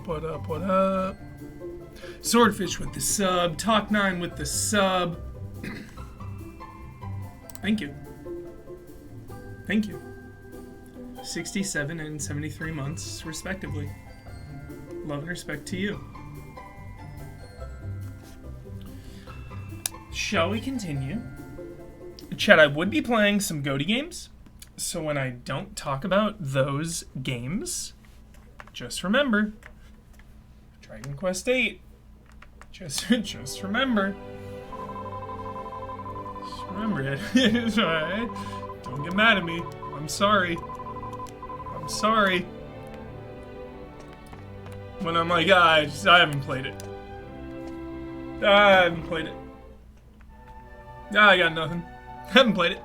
up, what up, what up? Swordfish with the sub. Talk9 with the sub. Thank you. Thank you. 67 and 73 months, respectively. Love and respect to you. Shall we continue? Chat, I would be playing some GOTY games, so when I don't talk about those games, just remember, Dragon Quest VIII. Just remember. Just remember it. It's alright. Don't get mad at me. I'm sorry. I'm sorry. When I'm like, I haven't played it. I haven't played it. I got nothing. Haven't played it.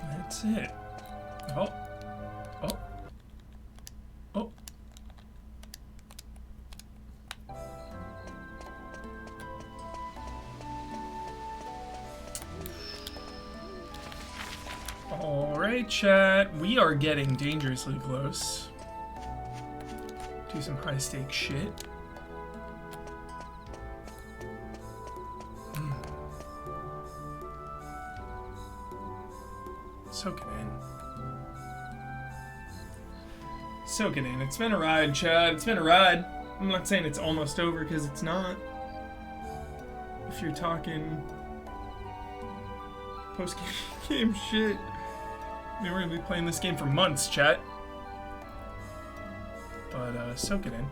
That's it. Oh. Oh. Oh. Alright, chat. We are getting dangerously close. Do some high stakes shit. Soak it in. Soak it in. It's been a ride, Chad. It's been a ride. I'm not saying it's almost over, because it's not. If you're talking post-game shit, I mean, we're gonna be playing this game for months, chat. But, soak it in.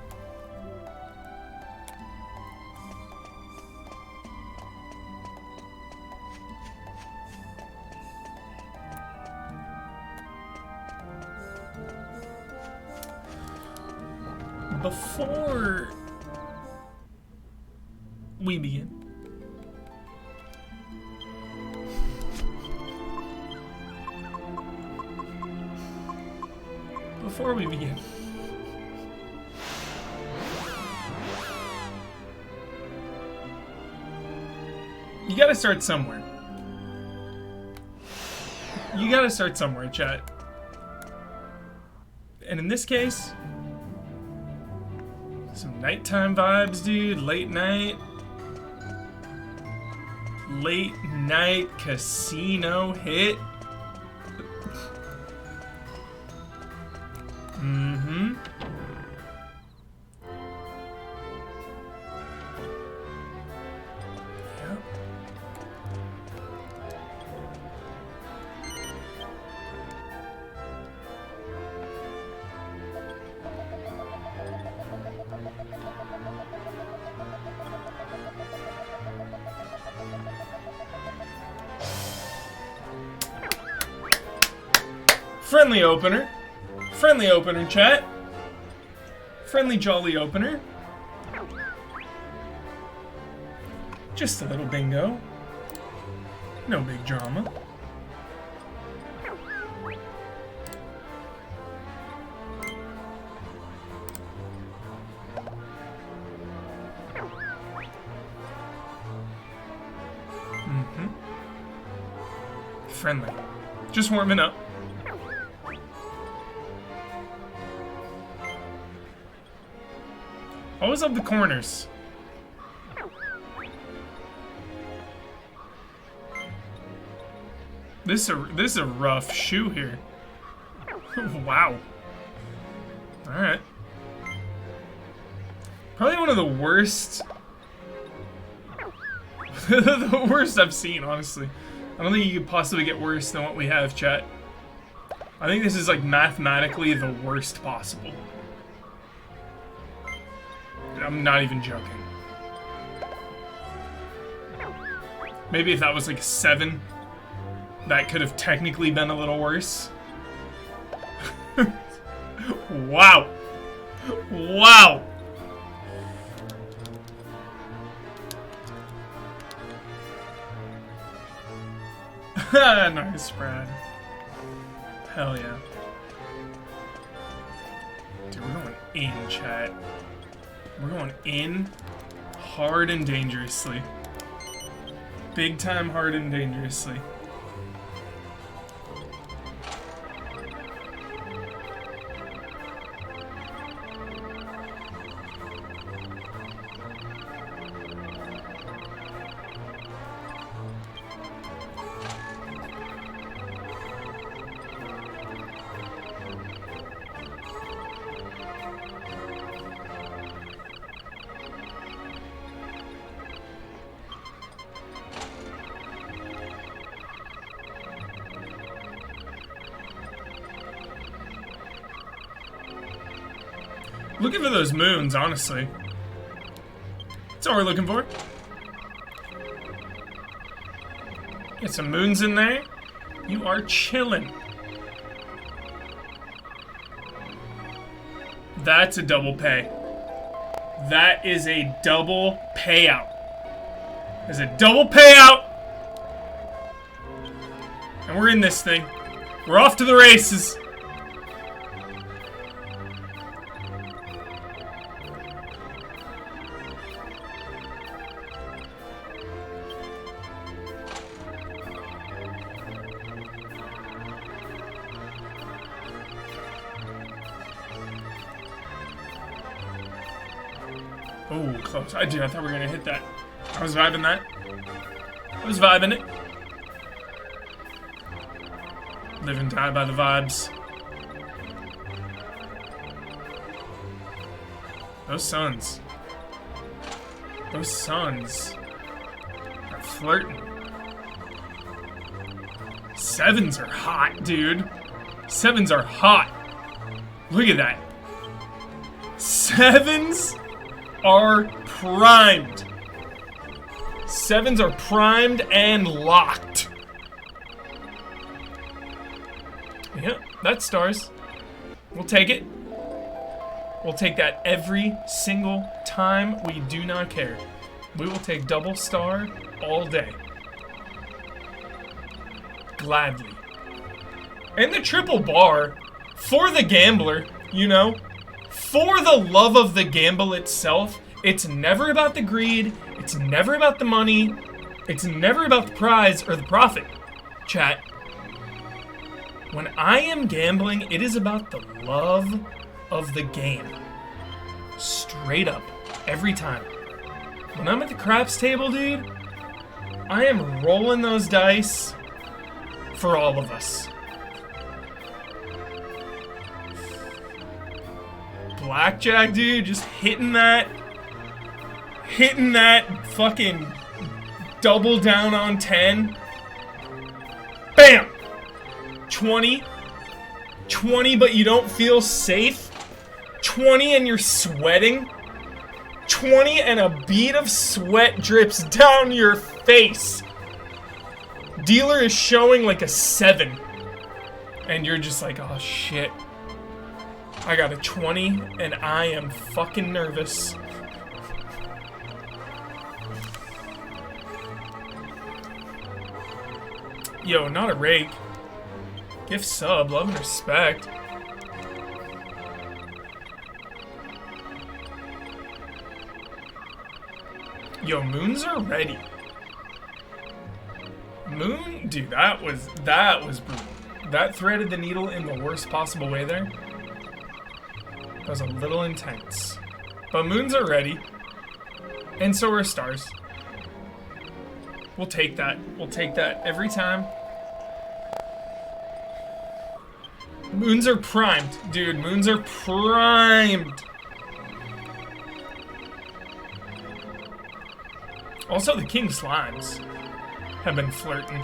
Before we begin, you gotta start somewhere. You gotta start somewhere, chat. And in this case, some nighttime vibes, dude. Late night casino hit. Mm-hmm. Yep. Friendly opener. Friendly opener, chat. Friendly jolly opener. Just a little bingo. No big drama. Mm-hmm. Friendly. Just warming up. Always up the corners. This is a rough shoe here. Wow. All right. Probably one of the worst. The worst I've seen, honestly. I don't think you could possibly get worse than what we have, chat. I think this is like mathematically the worst possible. I'm not even joking. Maybe if that was like a 7, that could have technically been a little worse. Wow. Wow. Nice, Brad. Hell yeah. Dude, we're going in, chat. We're going in hard and dangerously. Big time hard and dangerously. Looking for those moons, honestly. That's all we're looking for. Get some moons in there. You are chilling. That's a double pay. That is a double payout. There's a double payout. And we're in this thing. We're off to the races. Oh, close. I thought we were gonna hit that. I was vibing that. I was vibing it. Live and die by the vibes. Those suns. Those suns are flirting. Sevens are hot, dude. Sevens are hot. Look at that. Sevens are primed. Sevens are primed and locked. Yep, that's stars. We'll take it. We'll take that every single time. We do not care. We will take double star all day. Gladly. And the triple bar for the gambler, you know, for the love of the gamble itself. It's never about the greed. It's never about the money. It's never about the prize or the profit. Chat. When I am gambling, it is about the love of the game. Straight up. Every time. When I'm at the craps table, dude, I am rolling those dice for all of us. Blackjack, dude, just hitting that fucking double down on 10. Bam! 20. 20, but you don't feel safe. 20 and you're sweating. 20 and a bead of sweat drips down your face. Dealer is showing like a 7. And you're just like, oh shit. I got a 20 and I am fucking nervous. Yo, not a rake. Gift sub, love and respect. Yo, moons are ready. Moon, dude, that was brutal. That threaded the needle in the worst possible way there. That was a little intense. But moons are ready. And so are stars. We'll take that. We'll take that every time. Moons are primed. Dude, moons are primed. Also, the king slimes have been flirting.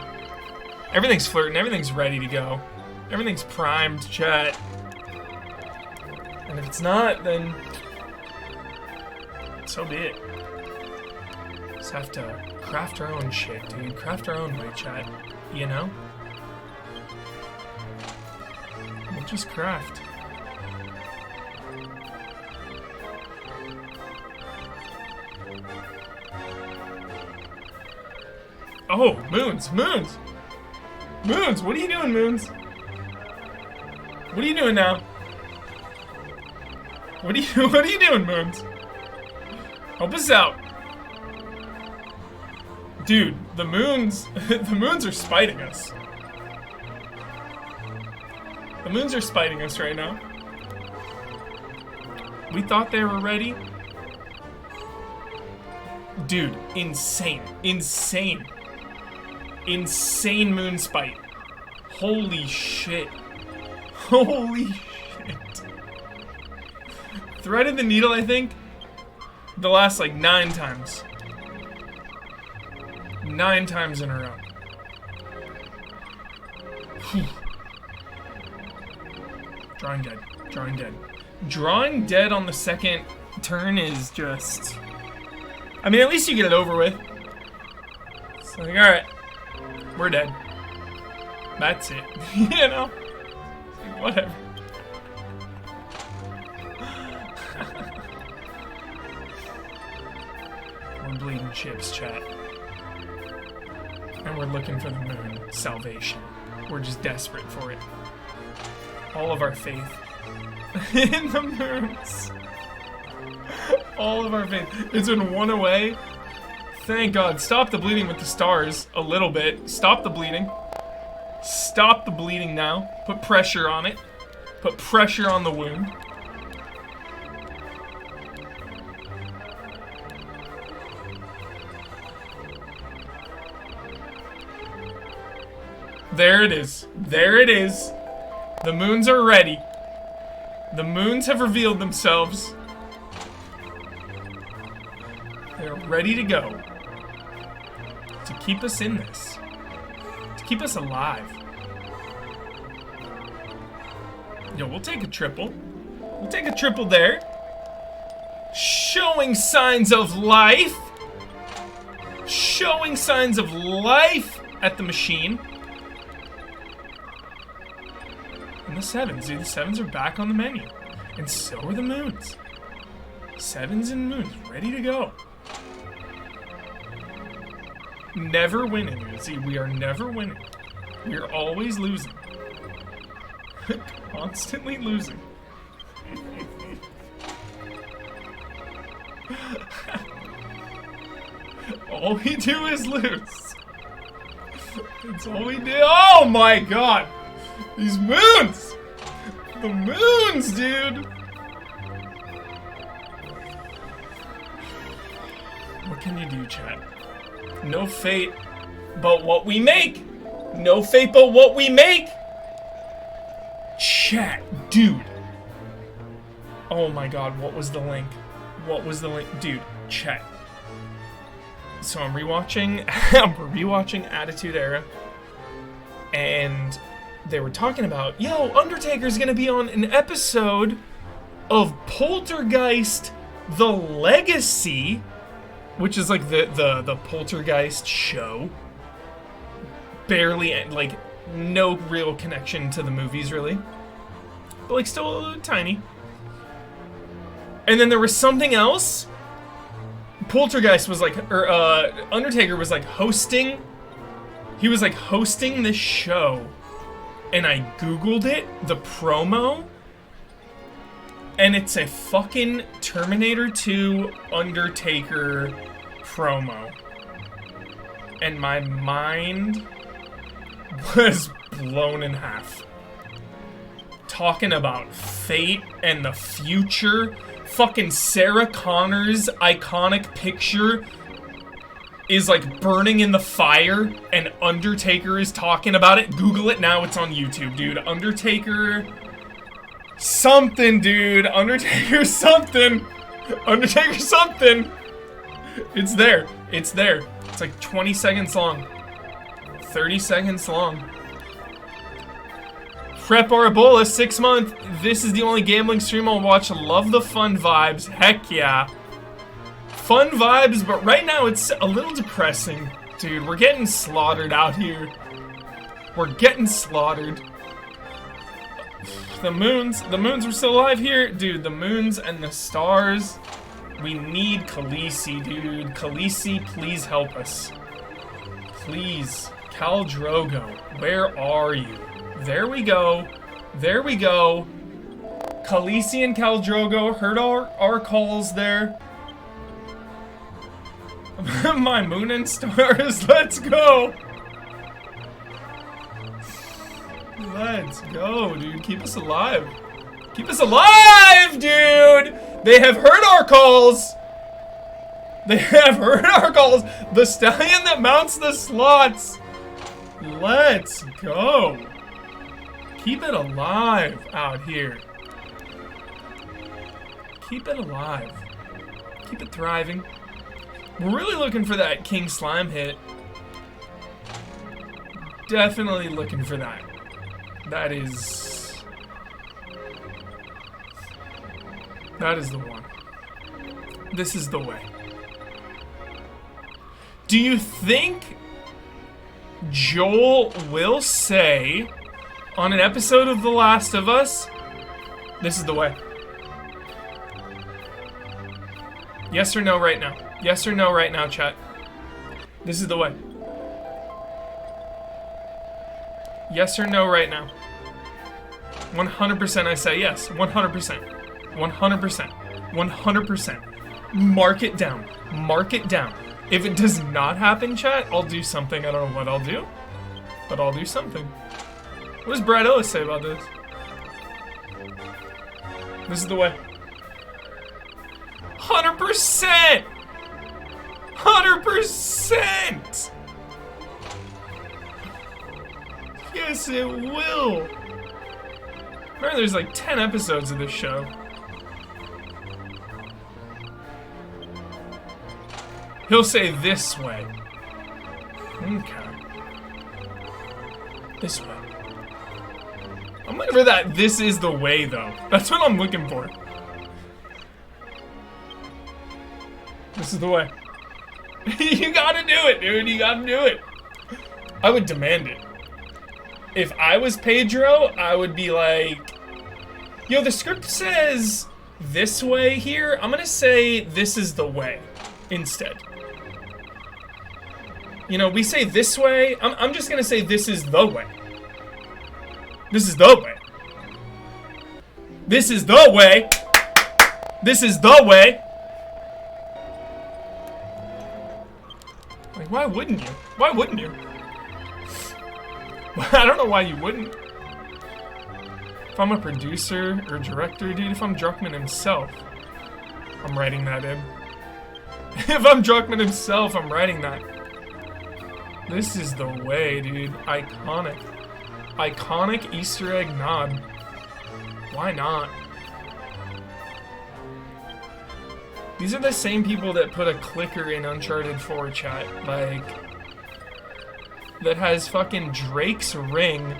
Everything's flirting. Everything's ready to go. Everything's primed, chat. And if it's not, then so be it. Just have to craft our own shit, dude. Craft our own way, chat. You know? We'll just craft. Oh, moons, moons! Moons, what are you doing, moons? What are you doing now? What are you doing, moons? Help us out. Dude, the moons are spiting us. The moons are spiting us right now. We thought they were ready. Dude, insane. Insane. Insane moon spite. Holy shit. Holy shit. Threaded the needle, I think, the last like 9 times. 9 times in a row. Drawing dead. Drawing dead. Drawing dead on the second turn is just... I mean, at least you get it over with. It's like, alright, we're dead. That's it. You know? It's like, whatever. We're bleeding chips, chat. And we're looking for the moon salvation. We're just desperate for it. All of our faith in the moons. All of our faith. It's been one away. Thank God. Stop the bleeding with the stars a little bit. Stop the bleeding. Stop the bleeding now. Put pressure on it. Put pressure on the wound. There it is. There it is. The moons are ready. The moons have revealed themselves. They're ready to go. To keep us in this. To keep us alive. Yo, we'll take a triple. We'll take a triple there. Showing signs of life. Showing signs of life at the machine. And the sevens, dude. The sevens are back on the menu. And so are the moons. Sevens and moons, ready to go. Never winning. See, we are never winning. We are always losing. Constantly losing. All we do is lose. That's all we do. Oh my God! These moons! The moons, dude! What can you do, chat? No fate but what we make! No fate but what we make! Chat, dude. Oh my God, what was the link? What was the link? Dude, chat. So I'm rewatching, we're rewatching Attitude Era, and they were talking about, yo, Undertaker's gonna be on an episode of Poltergeist The Legacy, which is like the Poltergeist show. Barely, like, no real connection to the movies, really. But, like, still tiny. And then there was something else. Poltergeist was like, or, Undertaker was like hosting. He was like hosting this show. And I googled it, the promo, and it's a fucking Terminator 2 Undertaker promo. And my mind was blown in half. Talking about fate and the future. Fucking Sarah Connor's iconic picture is like burning in the fire, and Undertaker is talking about it. Google it now, it's on YouTube, dude. Undertaker something, dude. Undertaker something. Undertaker something. It's there. It's there. It's like 20 seconds long. 30 seconds long. Prep Arabola, 6 month. This is the only gambling stream I'll watch. Love the fun vibes. Heck yeah. Fun vibes, but right now it's a little depressing. Dude, we're getting slaughtered out here. We're getting slaughtered. The moons are still alive here. Dude, the moons and the stars. We need Khaleesi, dude. Khaleesi, please help us. Please. Khal Drogo, where are you? There we go. There we go. Khaleesi and Khal Drogo heard our calls there. My moon and stars, let's go. Let's go, dude. Keep us alive. Keep us alive, dude! They have heard our calls. They have heard our calls. The stallion that mounts the slots. Let's go. Keep it alive out here. Keep it alive. Keep it thriving. We're really looking for that King Slime hit. Definitely looking for that. That is... That is the one. This is the way. Do you think Joel will say on an episode of The Last of Us, this is the way? Yes or no right now? Yes or no right now, chat? This is the way. Yes or no right now? 100% I say yes. 100%. 100%. 100%. Mark it down. Mark it down. If it does not happen, chat, I'll do something. I don't know what I'll do, but I'll do something. What does Brad Ellis say about this? This is the way. 100%! 100%! Yes, it will. Remember, there's like 10 episodes of this show. He'll say this way. Okay. This way. I'm looking for that this is the way, though. That's what I'm looking for. This is the way. You gotta do it, dude. You gotta do it. I would demand it. If I was Pedro, I would be like, yo, the script says this way here. I'm gonna say this is the way instead. You know, we say this way. I'm just gonna say this is the way. This is the way. This is the way. This is the way. Like, why wouldn't you? Why wouldn't you? I don't know why you wouldn't. If I'm a producer or director, dude, if I'm Druckmann himself, I'm writing that in. If I'm Druckmann himself, I'm writing that. This is the way, dude. Iconic. Iconic Easter egg nod. Why not? These are the same people that put a clicker in Uncharted 4, chat. Like, that has fucking Drake's ring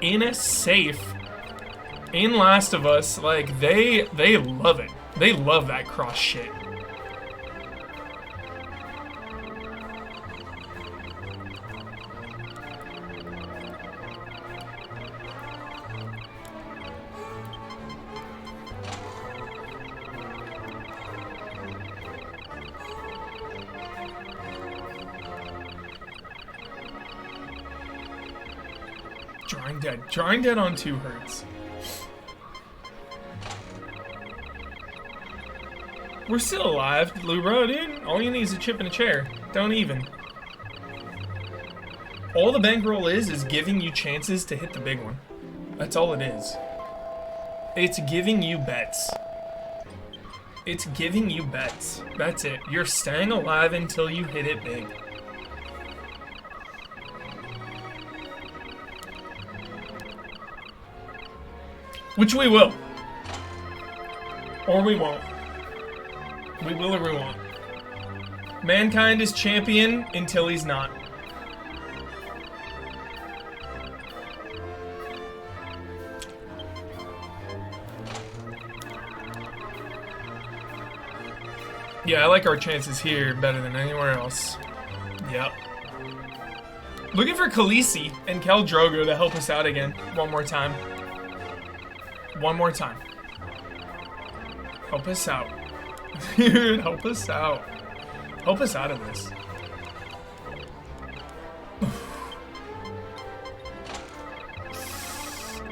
in a safe in Last of Us. Like, they love it. They love that cross shit. Drawing dead. Drawing dead on 2 hurts. We're still alive, Lubro, dude. All you need is a chip and a chair. Don't even. All the bankroll is giving you chances to hit the big one. That's all it is. It's giving you bets. It's giving you bets. That's it. You're staying alive until you hit it big. Which we will. Or we won't. We will or we won't. Mankind is champion until he's not. Yeah, I like our chances here better than anywhere else. Yep. Looking for Khaleesi and Khal Drogo to help us out again. One more time. One more time. Help us out. Dude, help us out. Help us out of this.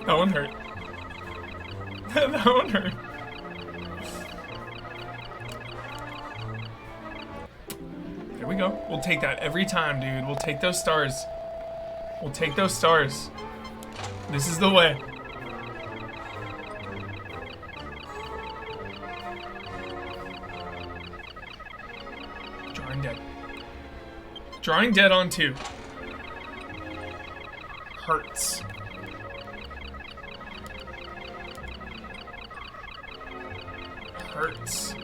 That one hurt. That one hurt. There we go. We'll take that every time, dude. We'll take those stars. We'll take those stars. This is the way. Drawing dead. Drawing dead on 2. Hurts. Hurts.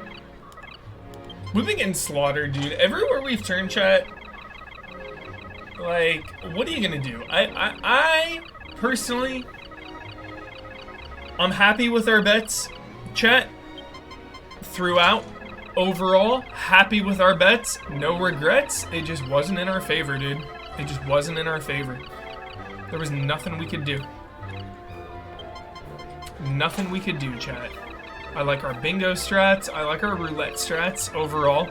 We've been getting slaughtered, dude. Everywhere we've turned, chat. Like, what are you gonna do? I personally, I'm happy with our bets, chat. throughout, overall, happy with our bets. No regrets. It just wasn't in our favor, dude. It just wasn't in our favor. There was nothing we could do. Nothing we could do, chat. I like our bingo strats. I like our roulette strats overall.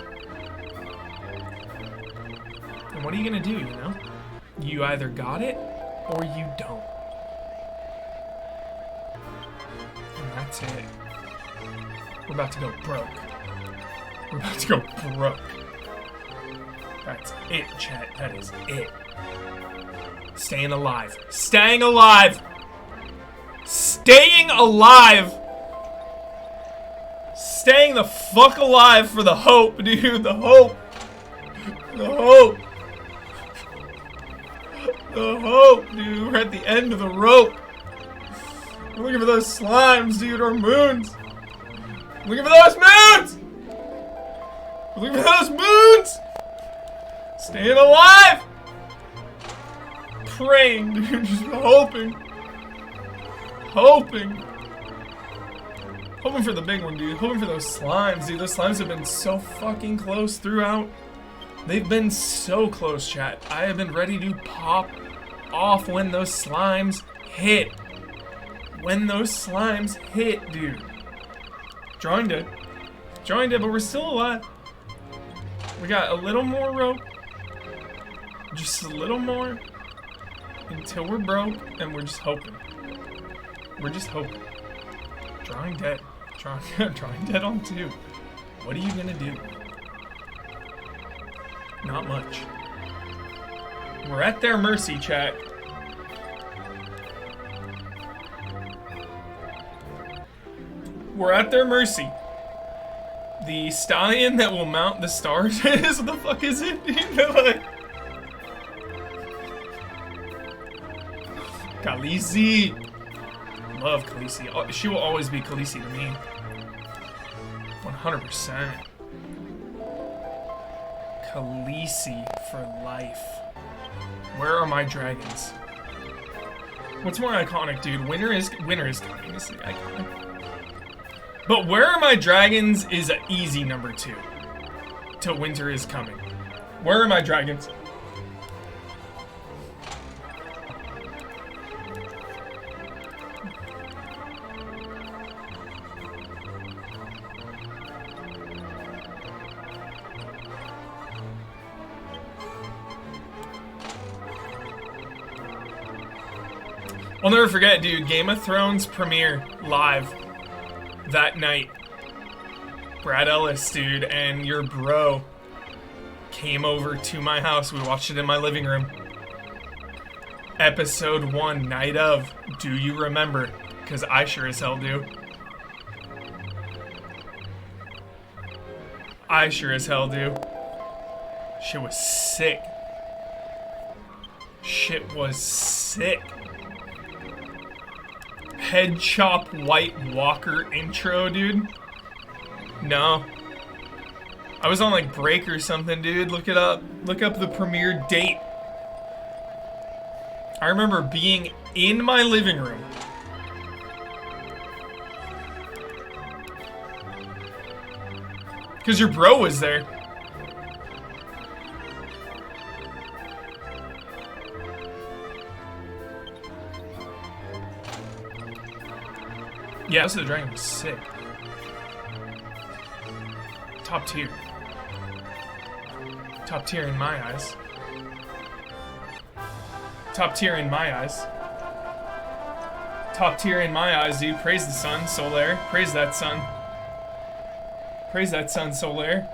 And what are you gonna do, you know? You either got it or you don't. And that's it. We're about to go broke. We're about to go broke. That's it, chat. That is it. Staying alive. Staying alive! Staying alive! Staying the fuck alive for the hope, dude. The hope. The hope. The hope, dude. We're at the end of the rope. We're looking for those slimes, dude, or moons. We're looking for those moons! We're looking for those moons! Staying alive! Praying, dude, just hoping. Hoping for the big one, dude. Hoping for those slimes, dude. Those slimes have been so fucking close throughout. They've been so close, chat. I have been ready to pop off when those slimes hit. When those slimes hit, dude. Drawing dead. Drawing dead, but we're still alive. We got a little more rope. Just a little more. Until we're broke, and we're just hoping. We're just hoping. Drawing dead. Drawing dead on 2. What are you gonna do? Not much. We're at their mercy, chat. We're at their mercy. The stallion that will mount the stars is what the fuck is it, dude? Like, Khaleesi. Love Khaleesi. Oh, she will always be Khaleesi to me. 100%. Khaleesi for life. Where are my dragons? What's more iconic, dude? Winter is coming. This is iconic. But where are my dragons is an easy number 2 to winter is coming. Where are my dragons? I'll never forget, dude, Game of Thrones premiere live that night. Brad Ellis, dude, and your bro came over to my house. We watched it in my living room. Episode 1, night of. Do you remember? Because I sure as hell do. I sure as hell do. Shit was sick. Shit was sick. Head chop White Walker intro, dude. No. I was on like break or something, dude. Look it up. Look up the premiere date. I remember being in my living room. Because your bro was there. Yeah, so the dragon was sick. Top tier. Top tier in my eyes. Top tier in my eyes. Top tier in my eyes, dude. Praise the sun, Solaire. Praise that sun. Praise that sun, Solaire.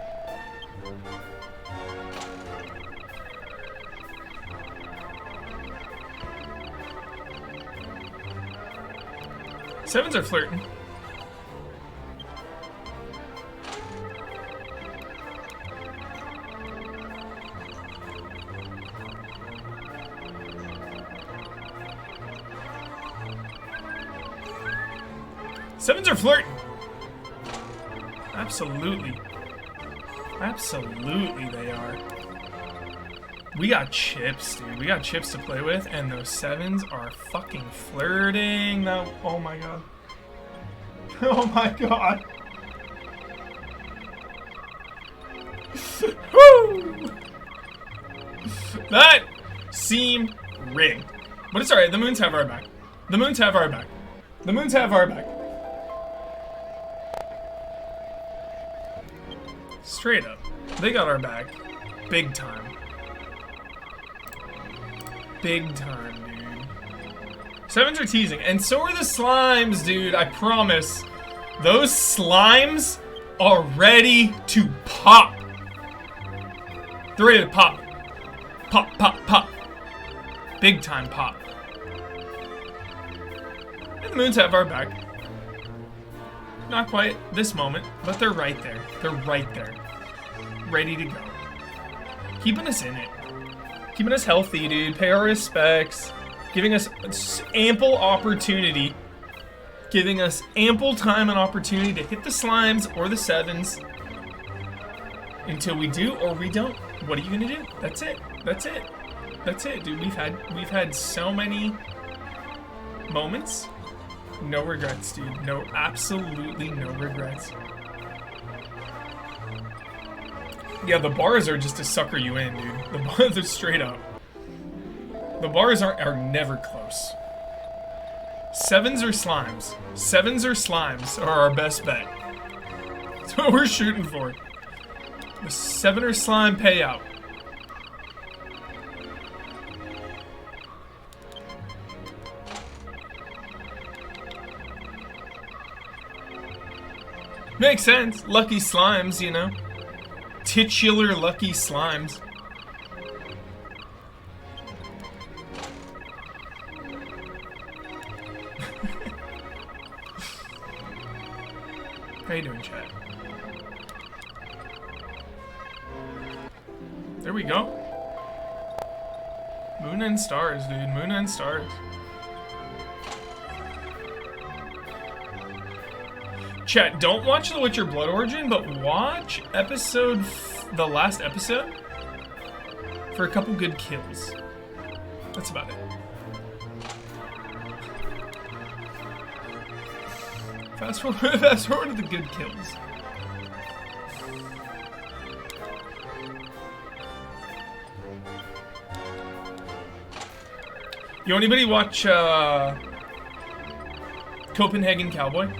Sevens are flirting. Sevens are flirting. Absolutely. Absolutely they are. We got chips, dude. We got chips to play with, and those sevens are fucking flirting. Now, oh my god. Oh my god. Woo! That seemed rigged. But it's alright, the moons have our back. The moons have our back. The moons have our back. Straight up. They got our back. Big time. Big time, dude. Sevens are teasing. And so are the slimes, dude. I promise. Those slimes are ready to pop. They're ready to pop. Pop, pop, pop. Big time pop. And the moons have our back. Not quite this moment, but they're right there. They're right there. Ready to go. Keeping us in it. Keeping us healthy, dude. Pay our respects. Giving us ample opportunity. Giving us ample time and opportunity to hit the slimes or the sevens. Until we do or we don't. What are you gonna do? That's it. That's it. That's it, dude. We've had so many moments. No regrets, dude. No, absolutely no regrets. Yeah, the bars are just to sucker you in, dude. The bars are straight up. The bars are never close. Sevens or slimes. Sevens or slimes are our best bet. That's what we're shooting for. The 7 or slime payout. Makes sense. Lucky slimes, you know. Titular lucky slimes. How you doing, chat? There we go. Moon and stars, dude. Moon and stars. Chat, don't watch The Witcher Blood Origin, but watch the last episode for a couple good kills. That's about it. Fast forward to the good kills. Yo, anybody watch Copenhagen Cowboy?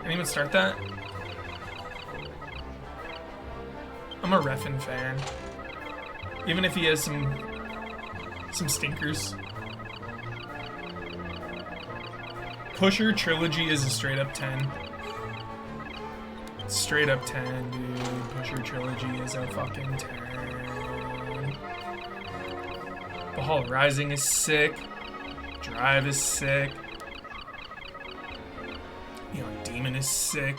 Anyone start that? I'm a Refn fan. Even if he has some stinkers. Pusher Trilogy is a straight up 10. Straight up 10, dude. Pusher Trilogy is a fucking 10. Valhalla Rising is sick. Drive is sick. You know, Demon is sick.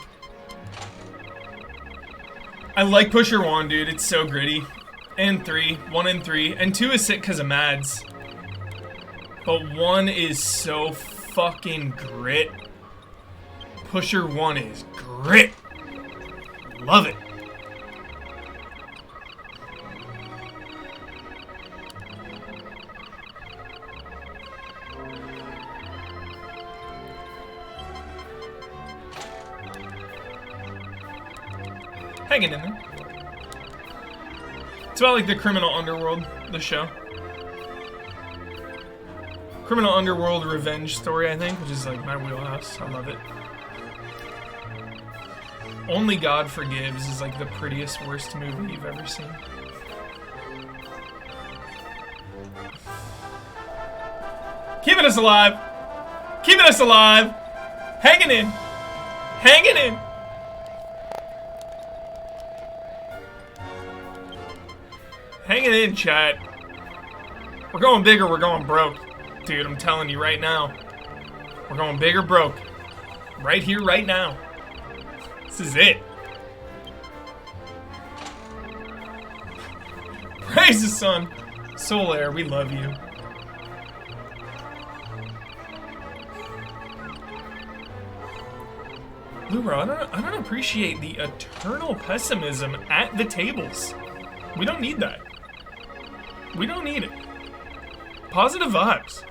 I like Pusher 1, dude. It's so gritty. And 3. 1 and 3. And 2 is sick because of Mads. But 1 is so fucking grit. Pusher 1 is grit. Love it. Hanging in there. It's about like the criminal underworld, the show. Criminal underworld revenge story, I think, which is like my wheelhouse. I love it. Only God Forgives is like the prettiest, worst movie you've ever seen. Keeping us alive. Keeping us alive. Hanging in. Hanging in. Hanging in, chat. We're going big or we're going broke. Dude, I'm telling you right now. We're going big or broke. Right here, right now. This is it. Praise the sun. Soul Air, we love you. Lura, I don't appreciate the eternal pessimism at the tables. We don't need that. We don't need it. Positive vibes.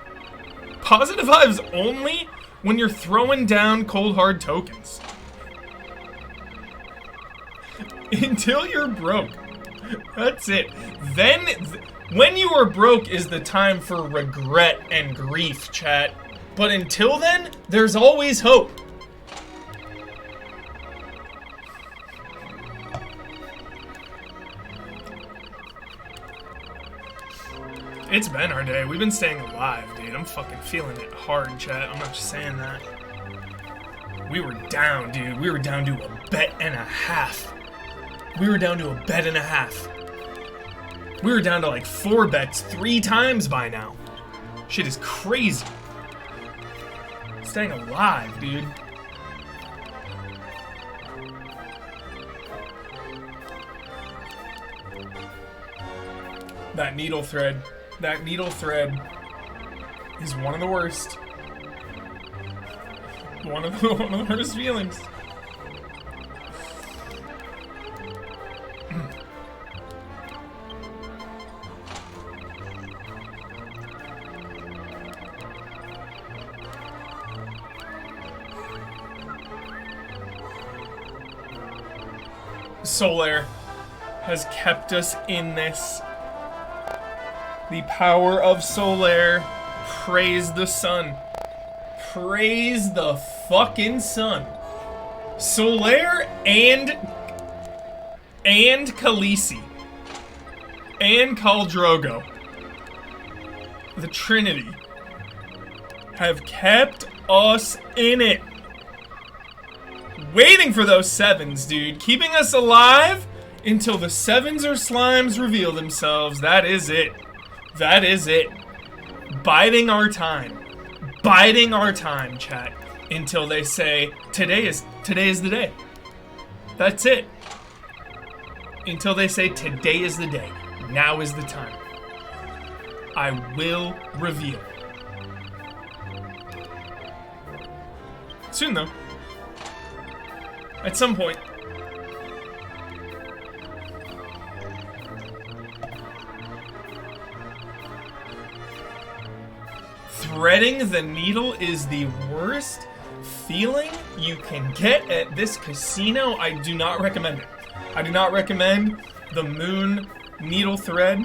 Positive vibes only when you're throwing down cold hard tokens. Until you're broke. That's it. Then, when you are broke is the time for regret and grief, chat. But until then, there's always hope. It's been our day. We've been staying alive, dude. I'm fucking feeling it hard, chat. I'm not just saying that. We were down, dude. We were down to a bet and a half. We were down to a bet and a half. We were down to like 4 bets 3 times by now. Shit is crazy. Staying alive, dude. That needle thread. That needle thread is one of the worst. One of the worst feelings. Solaire has kept us in this. The power of Solaire. Praise the sun. Praise the fucking sun. Solaire and Khaleesi. And Khal Drogo. The Trinity. Have kept us in it. Waiting for those 7s, dude. Keeping us alive until the 7s or slimes reveal themselves. That is it. That is it. Biding our time. Biding our time, chat. Until they say, today is the day. That's it. Until they say, today is the day. Now is the time. I will reveal. Soon, though. At some point. Threading the needle is the worst feeling you can get at this casino. I do not recommend it. I do not recommend the moon needle thread.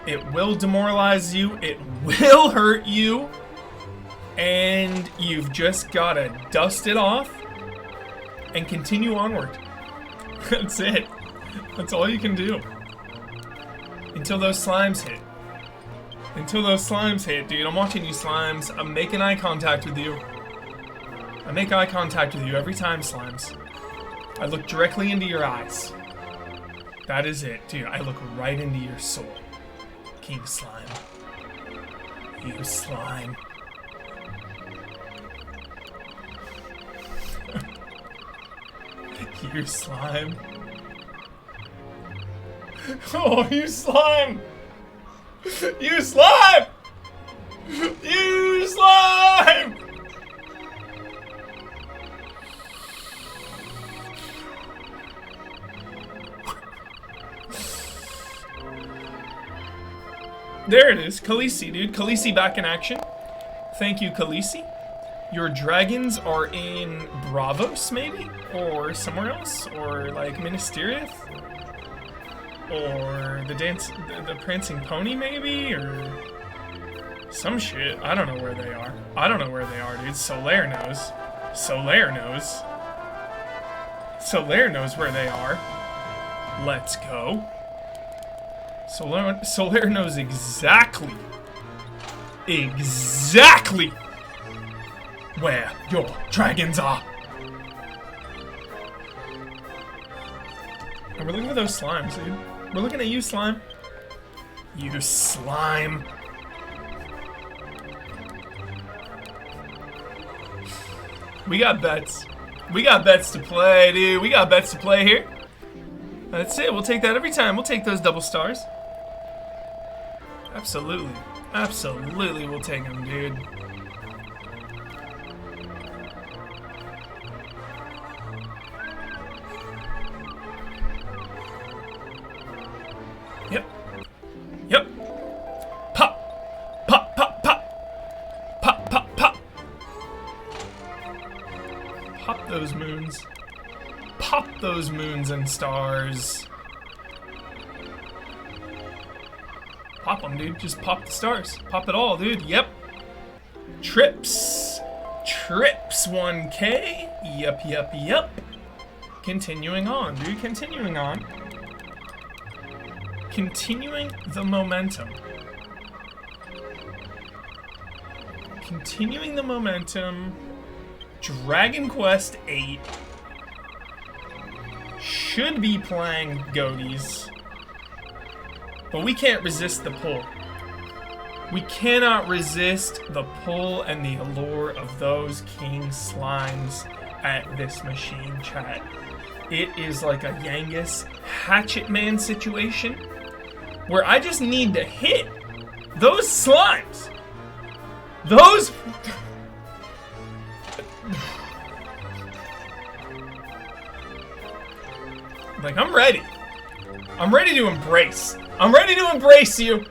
It will demoralize you. It will hurt you. And you've just got to dust it off and continue onward. That's it. That's all you can do. Until those slimes hit. Until those slimes hit, dude. I'm watching you, slimes. I'm making eye contact with you. I make eye contact with you every time, slimes. I look directly into your eyes. That is it, dude. I look right into your soul. King Slime. You slime. You slime. Oh, you slime! You slime! You slime! There it is, Khaleesi, dude. Khaleesi back in action. Thank you, Khaleesi. Your dragons are in Bravos, maybe? Or somewhere else? Or, like, Ministerieth? Or the Prancing Pony, maybe? Or some shit. I don't know where they are. I don't know where they are, dude. Solaire knows. Solaire knows. Solaire knows where they are. Let's go. Solaire knows exactly where your dragons are. And we're looking at those slimes, dude. We're looking at you, slime. You slime. We got bets. We got bets to play, dude. We got bets to play here. That's it. We'll take that every time. We'll take those double stars. Absolutely. Absolutely we'll take them, dude. Yep. Yep. Pop. Pop, pop, pop. Pop, pop, pop. Pop those moons. Pop those moons and stars. Pop them, dude. Just pop the stars. Pop it all, dude. Yep. Trips. Trips 1K. Yep. Continuing on, dude. Continuing on. Continuing the momentum. Continuing the momentum. Dragon Quest VIII. Should be playing Goaties. But we can't resist the pull. We cannot resist the pull and the allure of those king slimes at this machine, chat. It is like a Yangus Hatchet Man situation where I just need to hit those slimes. Those... Like, I'm ready. I'm ready to embrace. I'm ready to embrace you.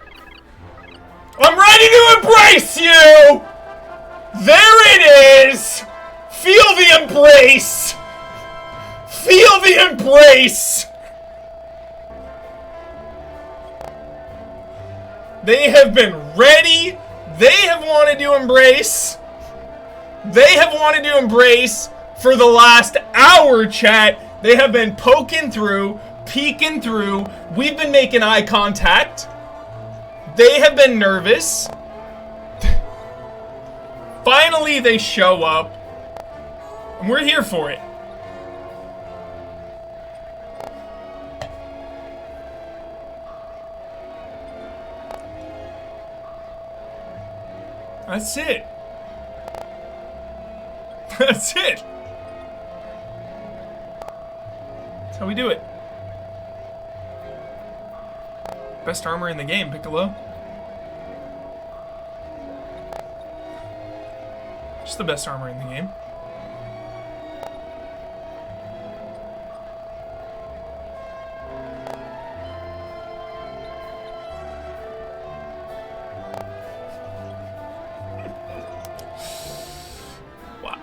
I'm ready to embrace you! There it is! Feel the embrace! Feel the embrace! They have been ready. They have wanted to embrace. They have wanted to embrace for the last hour, chat. They have been poking through, peeking through. We've been making eye contact. They have been nervous. Finally, they show up. And we're here for it. That's it. That's it. That's how we do it. Best armor in the game, Piccolo. Just the best armor in the game. Wow.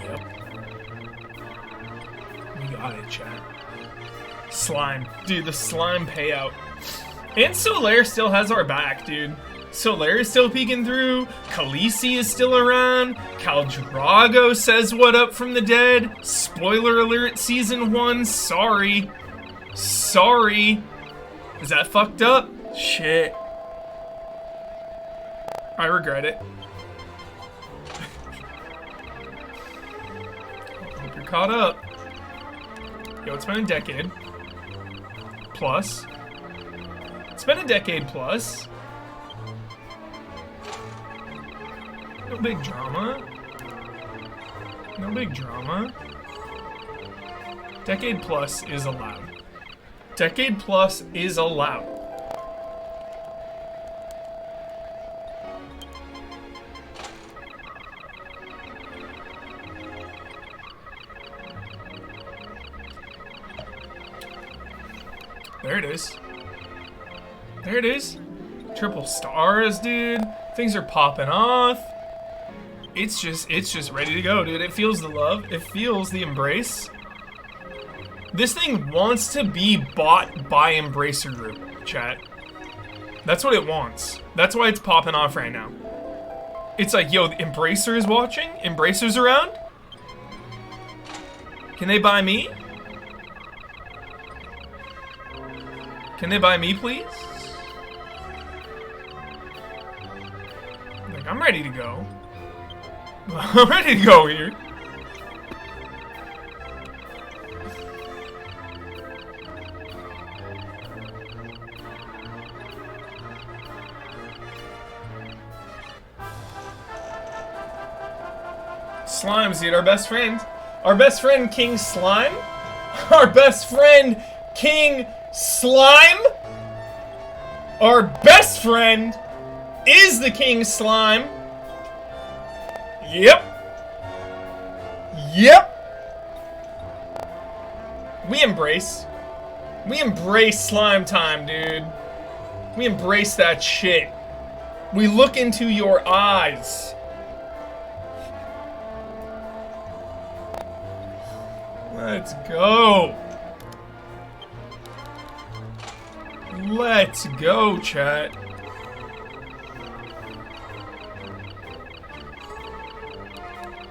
Yep. We got it, chat. Slime. Dude, the slime payout. And Solaire still has our back, dude. Solaire is still peeking through. Khaleesi is still around. Khal Drogo says what up from the dead. Spoiler alert, Season 1. Sorry. Sorry. Is that fucked up? Shit. I regret it. Hope you're caught up. Yo, it's been a decade. Plus. It's been a decade plus. No big drama. No big drama. Decade plus is allowed. Decade plus is allowed. There it is. There it is. Triple stars, dude. Things are popping off. It's just ready to go, dude. It feels the love. It feels the embrace. This thing wants to be bought by Embracer Group, chat. That's what it wants. That's why it's popping off right now. It's like, yo, the Embracer is watching? Embracer's around? Can they buy me? Can they buy me, please? Like, I'm ready to go. I'm ready to go here. Slimes, dude, our best friend. Our best friend, King Slime. Our best friend, King Slime. Our best friend is the King Slime. Yep. Yep. We embrace slime time, dude. We embrace that shit. We look into your eyes. Let's go. Let's go, chat.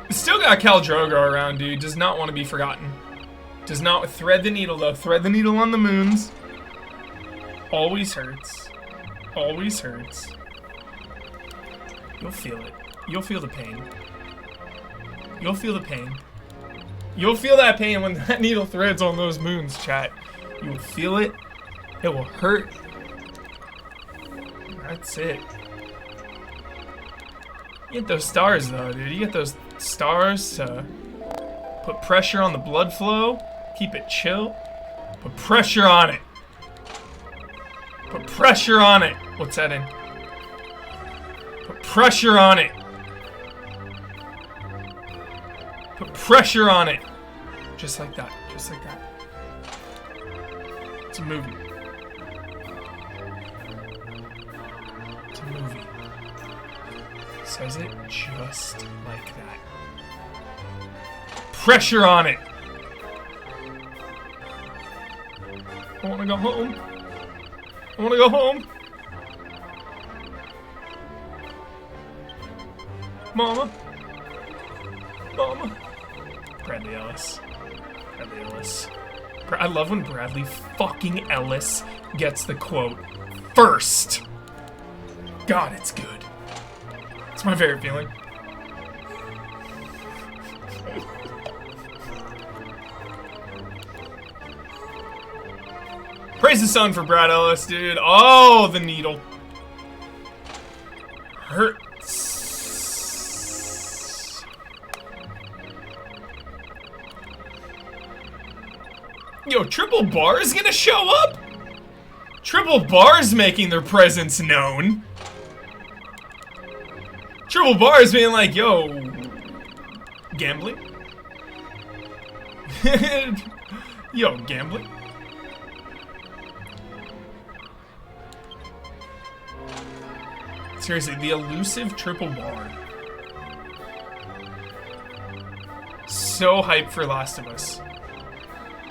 Still got Khal Drogo around, dude. Does not want to be forgotten. Does not thread the needle, though. Thread the needle on the moons. Always hurts. Always hurts. You'll feel it. You'll feel the pain. You'll feel the pain. You'll feel that pain when that needle threads on those moons, chat. You will feel it. It will hurt. That's it. You get those stars, though, dude. You get those stars to put pressure on the blood flow. Keep it chill. Put pressure on it. Put pressure on it. What's that in? Put pressure on it. Put pressure on it. Just like that. Just like that. It's a movie. It's a movie. Says it just like that. Pressure on it. I want to go home. I want to go home. Mama. Mama. Bradley Ellis. Bradley Ellis. I love when Bradley fucking Ellis gets the quote first. God, it's good. It's my favorite feeling. Praise the sun for Brad Ellis, dude. Oh, the needle. Hurts. Yo, Triple Bar is gonna show up? Triple Bar's making their presence known. Triple Bar is being like, yo, gambling? Yo, gambling? Seriously, the elusive Triple Bar. So hyped for Last of Us.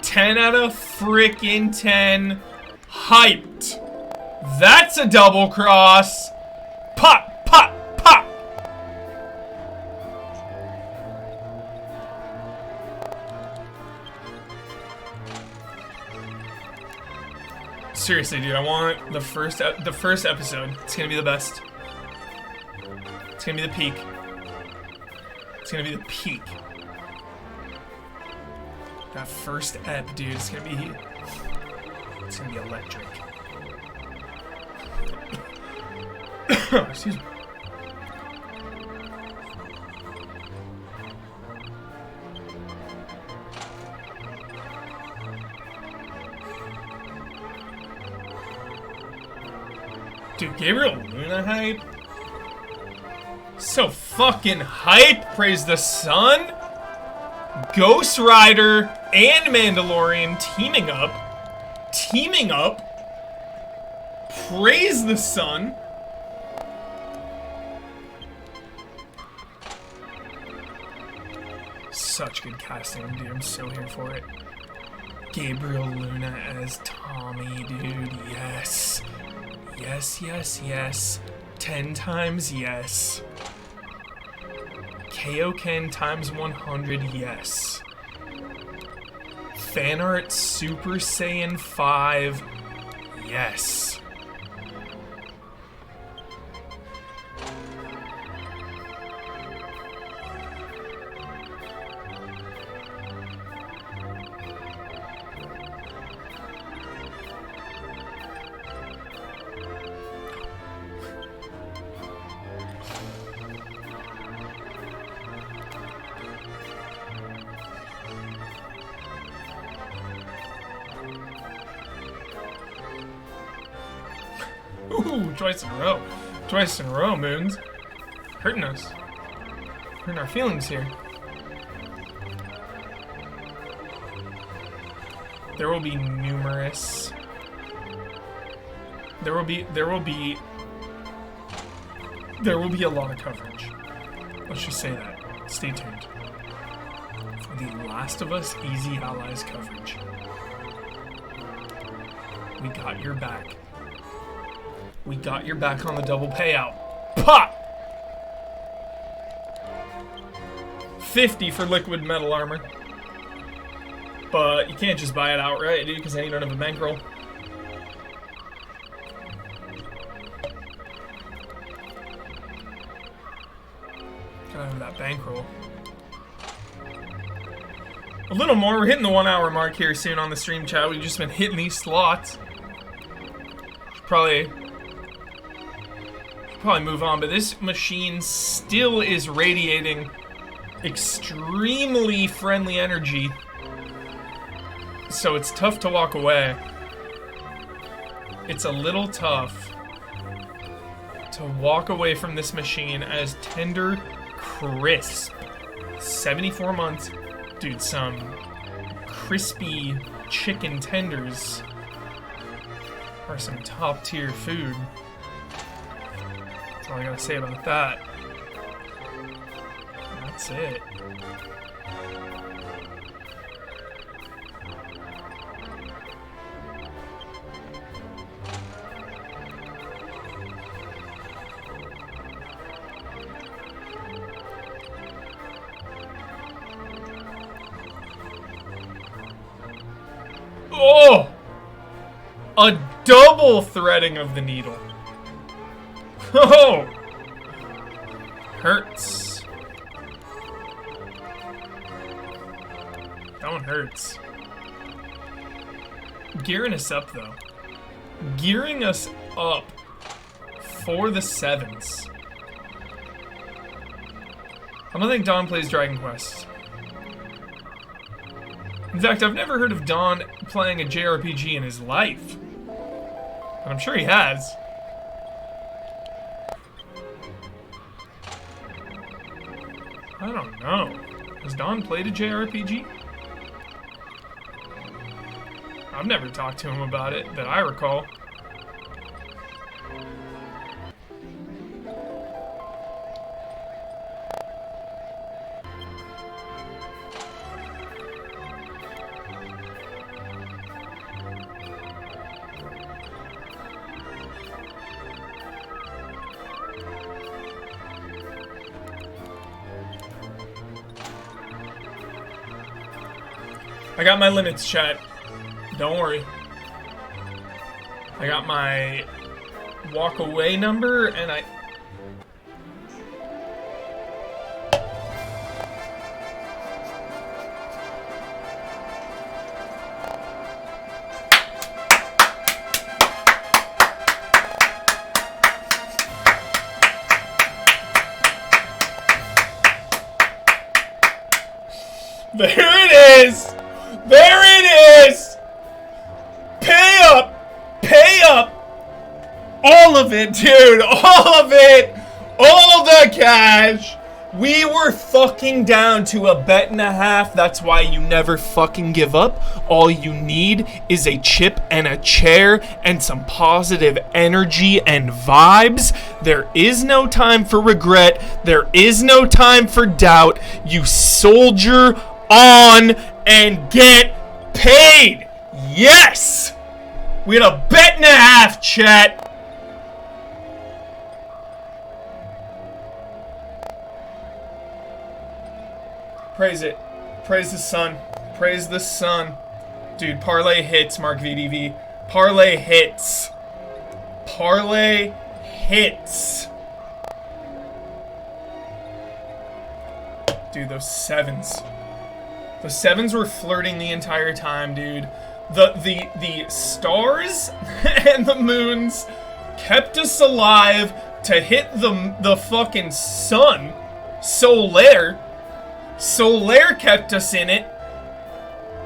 10 out of frickin' 10. Hyped. That's a double cross. Pop, pop, pop. Seriously, dude, I want the first episode. It's gonna be the best. It's gonna be the peak. It's gonna be the peak. That first ep, dude, it's gonna be electric. Excuse me. Dude, Gabriel Luna hype? So fucking hype, praise the sun. Ghost Rider and Mandalorian teaming up. Praise the sun. Such good casting, dude. I'm so here for it. Gabriel Luna as Tommy, dude. Yes. Yes, yes, yes. 10 times yes. Kaioken times 100, yes. Fan art Super Saiyan 5, yes. Ooh, twice in a row. Twice in a row, Moons. Hurting us. Hurting our feelings here. There will be numerous... There will be a lot of coverage. Let's just say that. Stay tuned. For the Last of Us Easy Allies coverage. We got your back. We got your back on the double payout. Pop! 50 for liquid metal armor. But you can't just buy it outright, dude, because then you don't have a bankroll. Gotta have that bankroll. A little more. We're hitting the 1 hour mark here soon on the stream, chat. We've just been hitting these slots. Probably move on, but this machine still is radiating extremely friendly energy, so it's tough to walk away. It's a little tough to walk away from this machine as tender, crisp. 74 months, dude. Some crispy chicken tenders are some top tier food. That's all I gotta say about that. That's it. Oh! A double threading of the needle. Oh! Hurts. That one hurts. Gearing us up, though. Gearing us up for the 7s. I don't think Don plays Dragon Quest. In fact, I've never heard of Don playing a JRPG in his life. But I'm sure he has. I don't know. Has Don played a JRPG? I've never talked to him about it that I recall. I got my limits, chat. Don't worry. I got my walk away number, and I... There it is! There it is! Pay up! Pay up! All of it, dude! All of it! All the cash! We were fucking down to a bet-and-a-half. That's why you never fucking give up. All you need is a chip and a chair and some positive energy and vibes. There is no time for regret. There is no time for doubt. You soldier on and get paid. Yes! We had a bet-and-a-half, chat. Praise it. Praise the sun. Praise the sun. Dude, parlay hits, Mark VDV. Parlay hits. Parlay hits. Dude, those 7s. The 7s were flirting the entire time, dude. The stars and the moons kept us alive to hit the fucking sun. Solaire kept us in it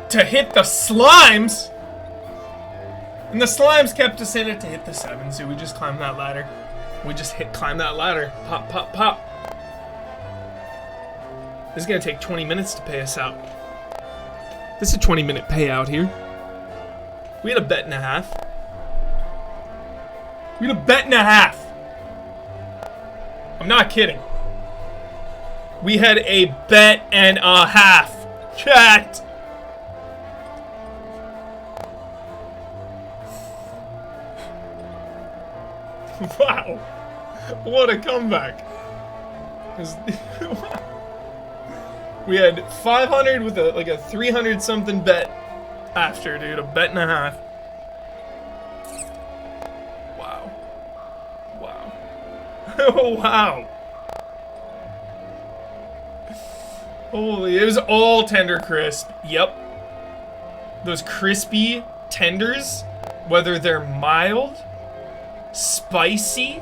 to hit the slimes. And the slimes kept us in it to hit the 7s. So we just climbed that ladder. We just climb that ladder. Pop, pop, pop. This is gonna take 20 minutes to pay us out. This is a 20-minute payout here. We had a bet-and-a-half. We had a bet-and-a-half. I'm not kidding. We had a bet-and-a-half. Chat! Wow. What a comeback. We had 500 with like a 300 something bet after, dude. A bet and a half. Wow. Wow. Oh, wow. Holy, it was all tender crisp. Yep. Those crispy tenders, whether they're mild, spicy,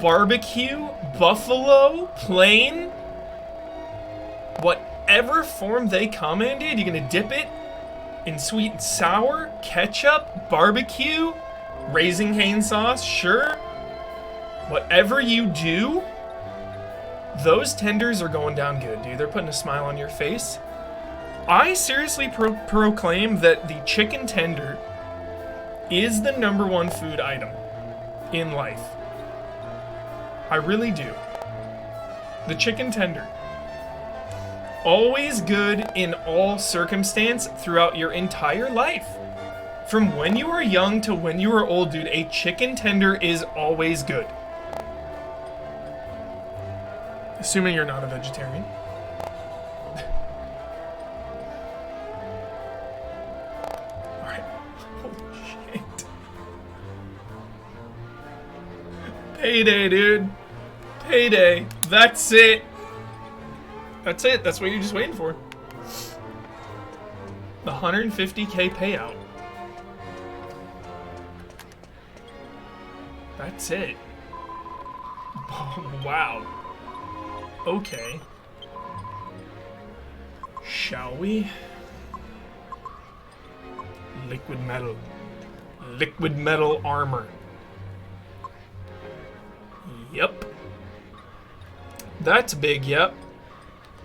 barbecue, buffalo, plain, whatever form they come in, dude, you're gonna dip it in sweet and sour, ketchup, barbecue, Raising Cane sauce, sure. Whatever you do, those tenders are going down good, dude. They're putting a smile on your face. I seriously proclaim that the chicken tender is the #1 food item in life. I really do. The chicken tender. Always good in all circumstance throughout your entire life. From when you were young to when you were old, dude, a chicken tender is always good. Assuming you're not a vegetarian. Alright. Holy shit. Payday, dude. Payday. That's it. That's it. That's what you're just waiting for. The 150K payout. That's it. Oh, wow. Okay. Shall we? Liquid metal. Liquid metal armor. Yep. That's big, yep.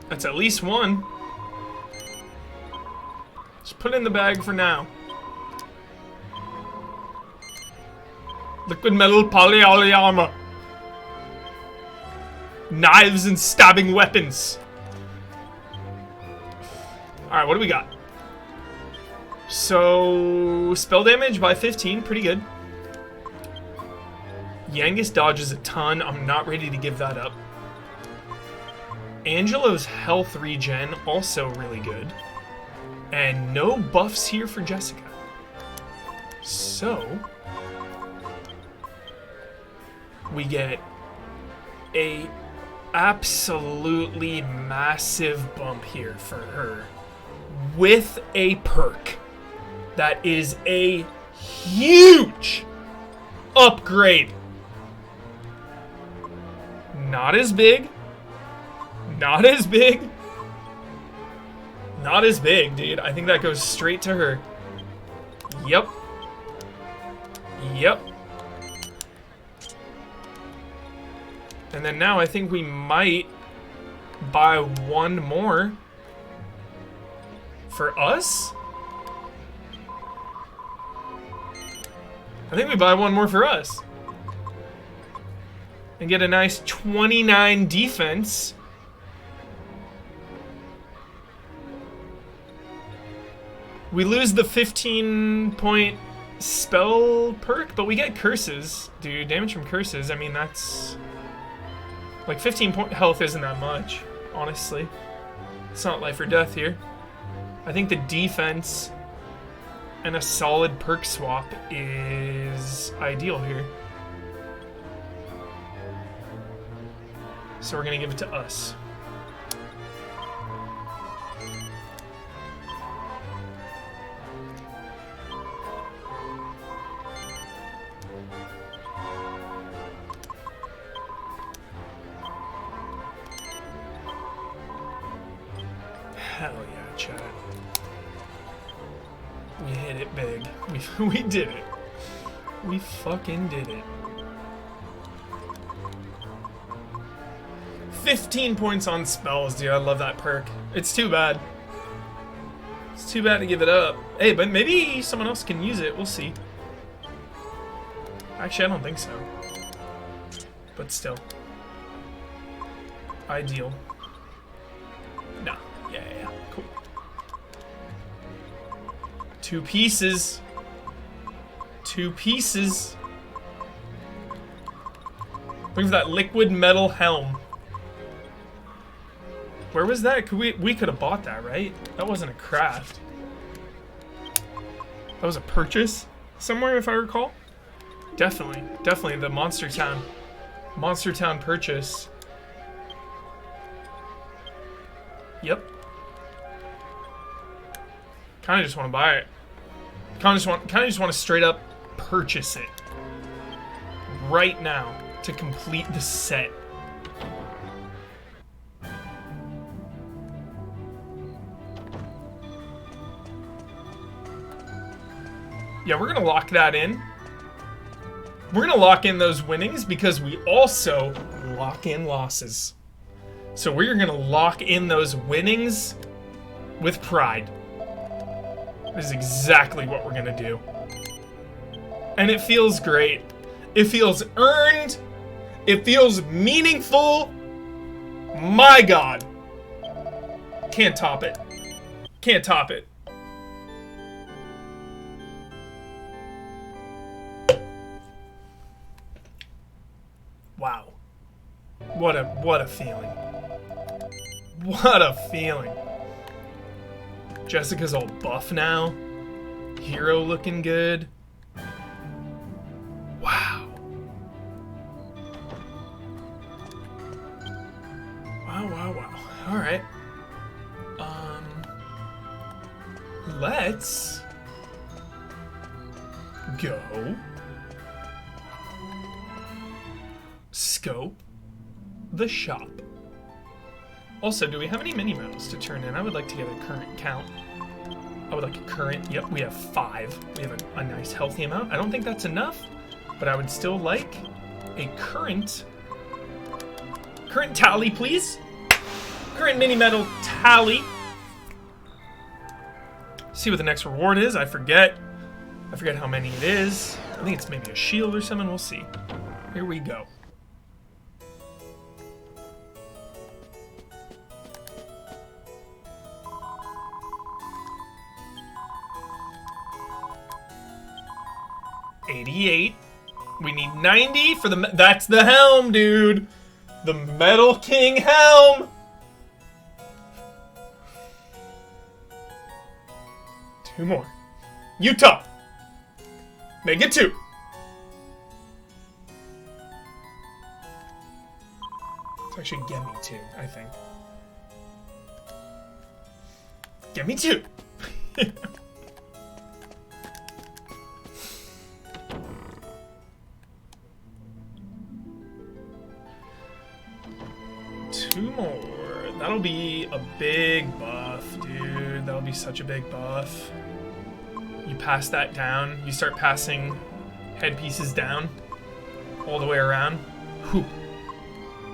That's at least one. Just put it in the bag for now. Liquid metal polyolly armor. Knives and stabbing weapons. Alright, what do we got? So, spell damage by 15, pretty good. Yangus dodges a ton. I'm not ready to give that up. Angelo's health regen, also really good. And no buffs here for Jessica. So, we get a absolutely massive bump here for her with a perk that is a huge upgrade. Not as big. Not as big. Not as big, dude. I think that goes straight to her. Yep. Yep. And then now I think we might buy one more for us. I think we buy one more for us. And get a nice 29 defense. We lose the 15-point spell perk, but we get curses. Dude, damage from curses, I mean, that's... Like, 15-point health isn't that much, honestly. It's not life or death here. I think the defense and a solid perk swap is ideal here. So we're gonna give it to us. Hell yeah, chat. We hit it big. We did it. We fucking did it. 15 points on spells, dude. I love that perk. It's too bad. It's too bad to give it up. Hey, but maybe someone else can use it. We'll see. Actually, I don't think so. But still. Ideal. Nah. Yeah. Cool. 2 pieces. 2 pieces. Look at that liquid metal helm. Where was that? We could have bought that, right? That wasn't a craft. That was a purchase somewhere, if I recall. Definitely the Monster Town purchase. Yep. Kind of just want to buy it. Kind of just want to straight up purchase it right now to complete the set. Yeah, we're gonna lock that in. We're gonna lock in those winnings because we also lock in losses. So we're gonna lock in those winnings with pride. This is exactly what we're gonna do. And it feels great. It feels earned. It feels meaningful. My God. Can't top it. Can't top it. Wow. What a feeling. What a feeling. Jessica's all buff now. Hero looking good. Wow. Wow. All right. Let's go scope the shop. Also, do we have any mini medals to turn in? I would like to get a current count. I would like a current. Yep, we have 5. We have a nice healthy amount. I don't think that's enough, but I would still like a current tally, please. Current mini medal tally. See what the next reward is. I forget how many it is. I think it's maybe a shield or something. We'll see. Here we go. $88. We need 90 for the... That's the helm, dude. The Metal King helm. Two more. Utah. Make it 2. It's actually get me 2, I think. Get me 2. Two more. That'll be a big buff, dude. That'll be such a big buff. You pass that down. You start passing headpieces down all the way around. Whew.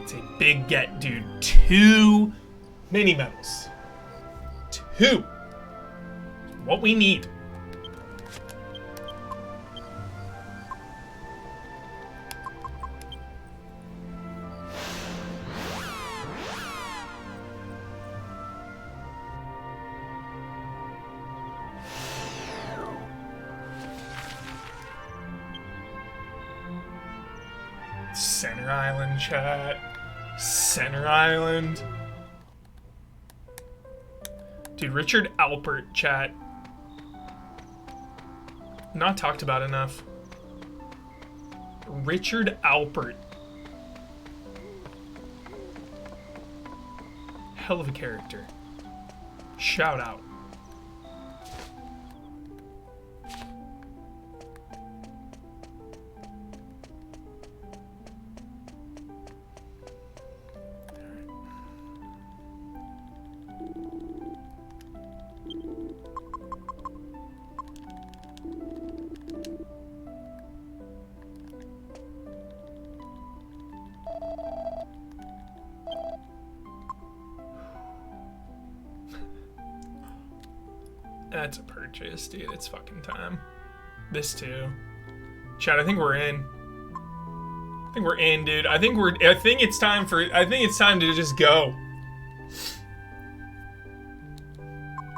It's a big get, dude. 2 mini medals. 2. What we need. Center Island, chat. Center Island. Dude, Richard Alpert, chat. Not talked about enough. Richard Alpert. Hell of a character. Shout out. That's a purchase, dude. It's fucking time. This too. Chat, I think we're in. I think we're in, dude. I think it's time to just go.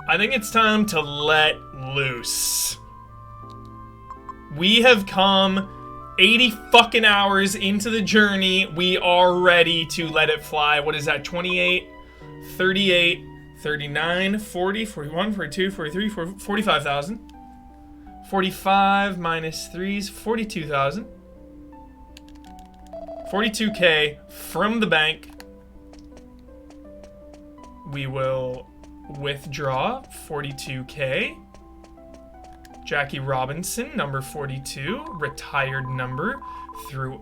I think it's time to let loose. We have come 80 fucking hours into the journey. We are ready to let it fly. What is that? 28, 38, 39, 40, 41, 42, 43, 45,000. 45 minus 3 is 42,000. 42K from the bank. We will withdraw 42K. Jackie Robinson, number 42, retired number through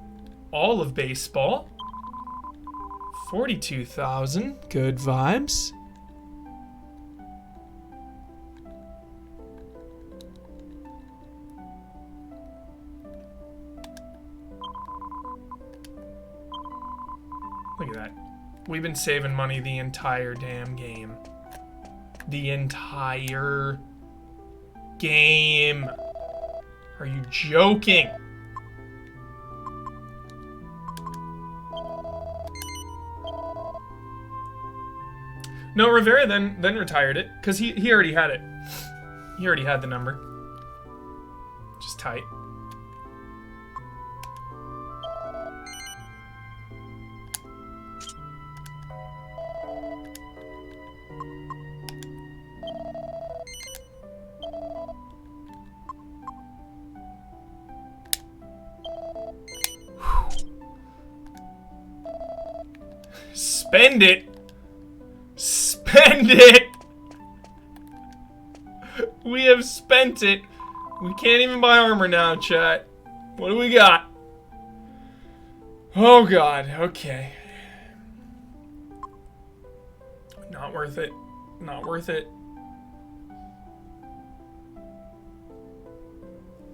all of baseball. 42,000, good vibes. Look at that. We've been saving money the entire damn game. The entire game. Are you joking? No, Rivera then retired it because he already had it. He already had the number. Just tight. Spend it. Spend it. We have spent it. We can't even buy armor now, chat. What do we got? Oh god, okay. Not worth it. Not worth it.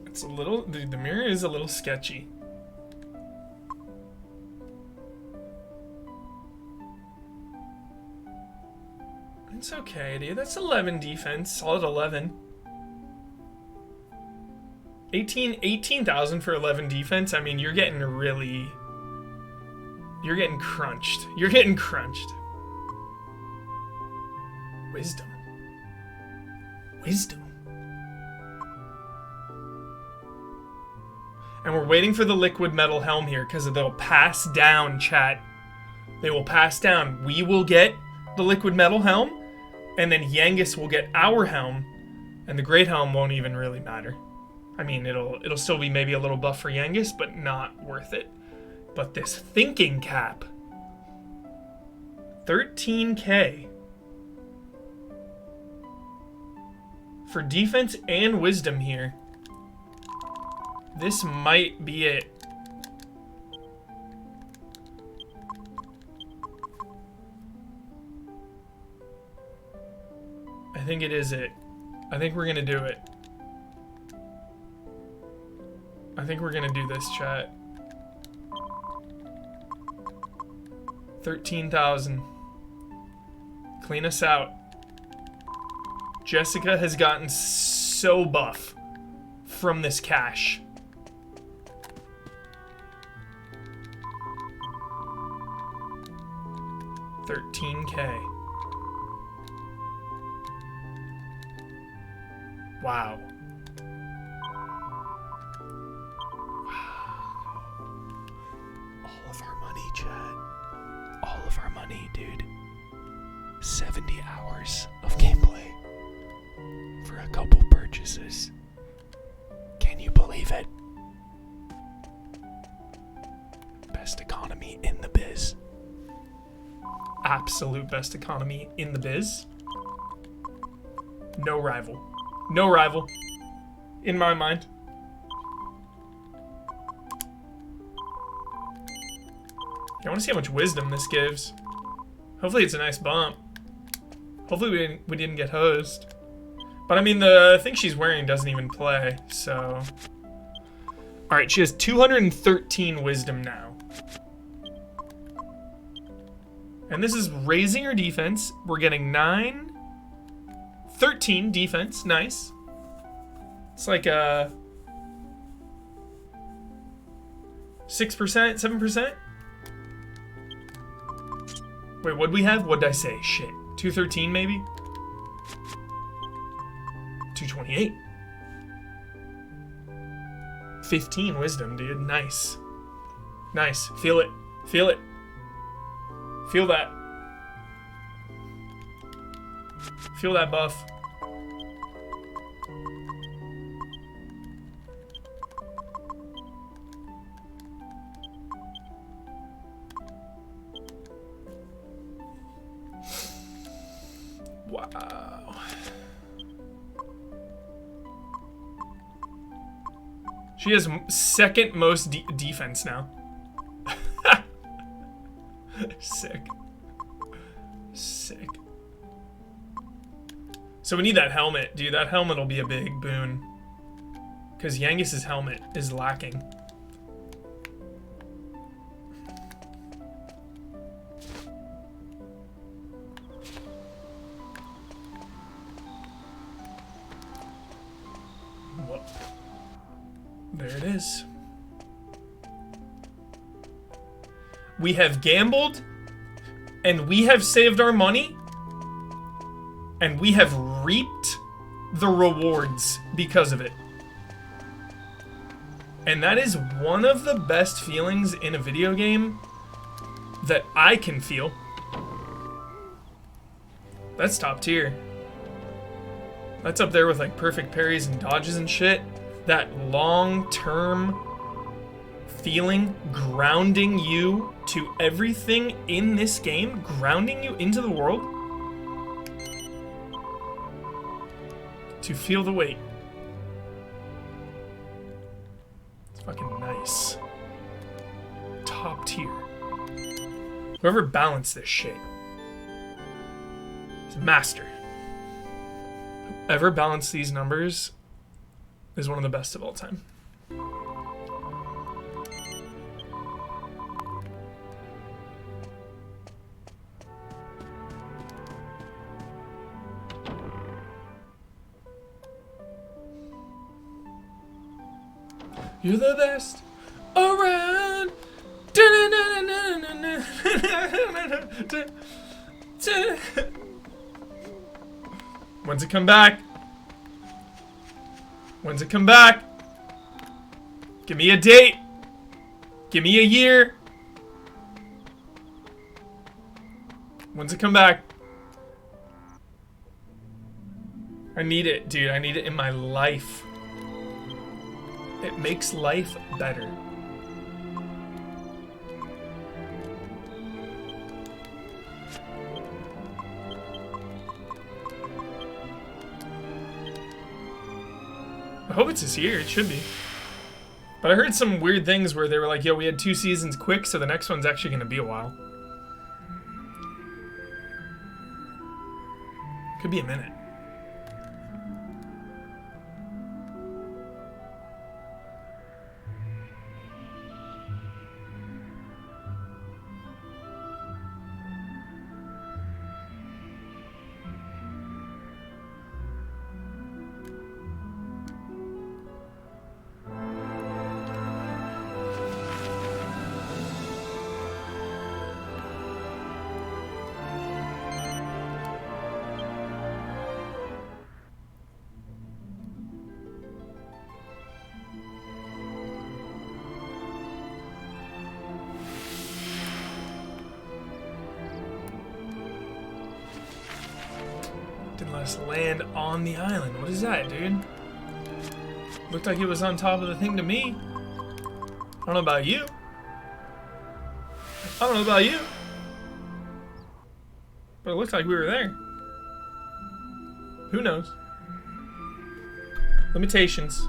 It's a little, the mirror is a little sketchy. It's okay, dude. That's 11 defense. Solid 11. 18,000 for 11 defense. I mean, you're getting really... You're getting crunched. You're getting crunched. Wisdom. Wisdom. And we're waiting for the liquid metal helm here because they'll pass down, chat. They will pass down. We will get the liquid metal helm. And then Yangus will get our helm, and the Great Helm won't even really matter. I mean, it'll still be maybe a little buff for Yangus, but not worth it. But this thinking cap, 13K for defense and wisdom here. This might be it. I think it is it. I think we're gonna do it. I think we're gonna do this, chat. 13,000. Clean us out. Jessica has gotten so buff from this cash. $13K. Wow. All of our money, Chad. All of our money, dude. 70 hours of gameplay for a couple purchases. Can you believe it? Best economy in the biz. Absolute best economy in the biz. No rival. No rival. In my mind. I want to see how much wisdom this gives. Hopefully it's a nice bump. Hopefully we didn't get hosed. But I mean, the thing she's wearing doesn't even play, so... Alright, she has 213 wisdom now. And this is raising her defense. We're getting 13 defense. Nice. It's like a 6%, 7%. Wait, what'd we have? What'd I say? Shit. 213 maybe? 228. 15 wisdom, dude. Nice. Nice. Feel it. Feel it. Feel that. Feel that buff. Wow. She has second most defense now. Sick. Sick. So we need that helmet, dude. That helmet will be a big boon. Because Yangus's helmet is lacking. Whoa. There it is. We have gambled, and we have saved our money, and we have reaped the rewards because of it. And that is one of the best feelings in a video game that I can feel. That's top tier. That's up there with like perfect parries and dodges and shit. That long-term feeling, grounding you to everything in this game, grounding you into the world. To feel the weight. It's fucking nice. Top tier. Whoever balanced this shit is a master. Whoever balanced these numbers is one of the best of all time. You're the best around. When's it come back? When's it come back? Give me a date. Give me a year. When's it come back? I need it, dude. I need it in my life. It makes life better. I hope it's this year. It should be. But I heard some weird things where they were like, yo, we had 2 seasons quick, so the next one's actually going to be a while. Could be a minute. Didn't let us land on the island. What is that, dude? Looked like it was on top of the thing to me. I don't know about you. I don't know about you. But it looked like we were there. Who knows? Limitations.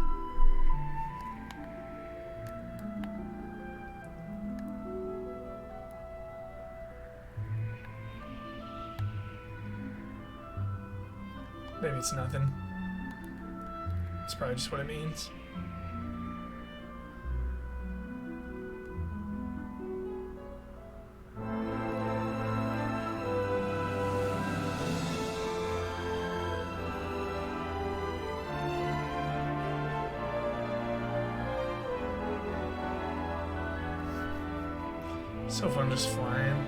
Maybe it's nothing. It's probably just what it means. So fun just flying.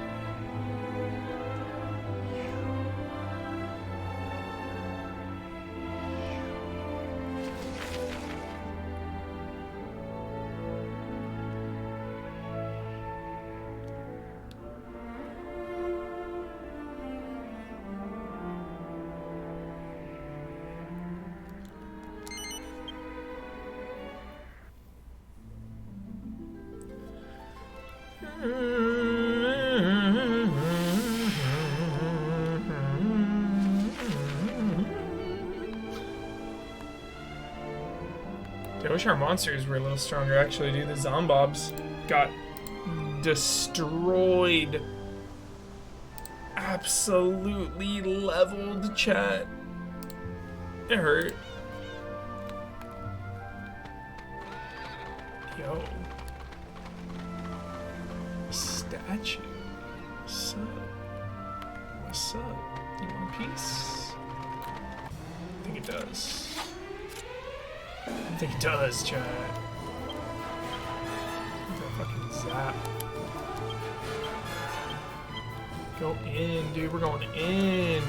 wish our monsters were a little stronger, actually, dude. The Zombobs got destroyed. Absolutely leveled, chat. It hurt. Yo. Statue. What's up? What's up? You want peace? I think it does. I think it does, chat. The fucking zap. Go in, dude. We're going in.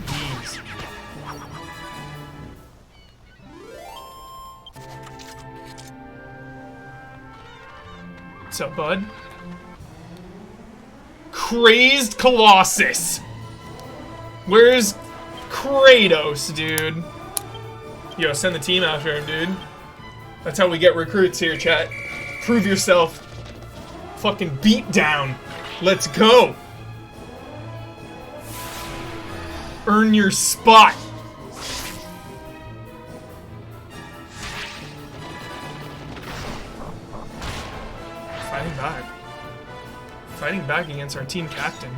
Jeez. What's up, bud? Crazed Colossus. Where's Kratos, dude? Yo, send the team after him, dude. That's how we get recruits here, chat. Prove yourself. Fucking beat down. Let's go. Earn your spot. Fighting back. Fighting back against our team captain.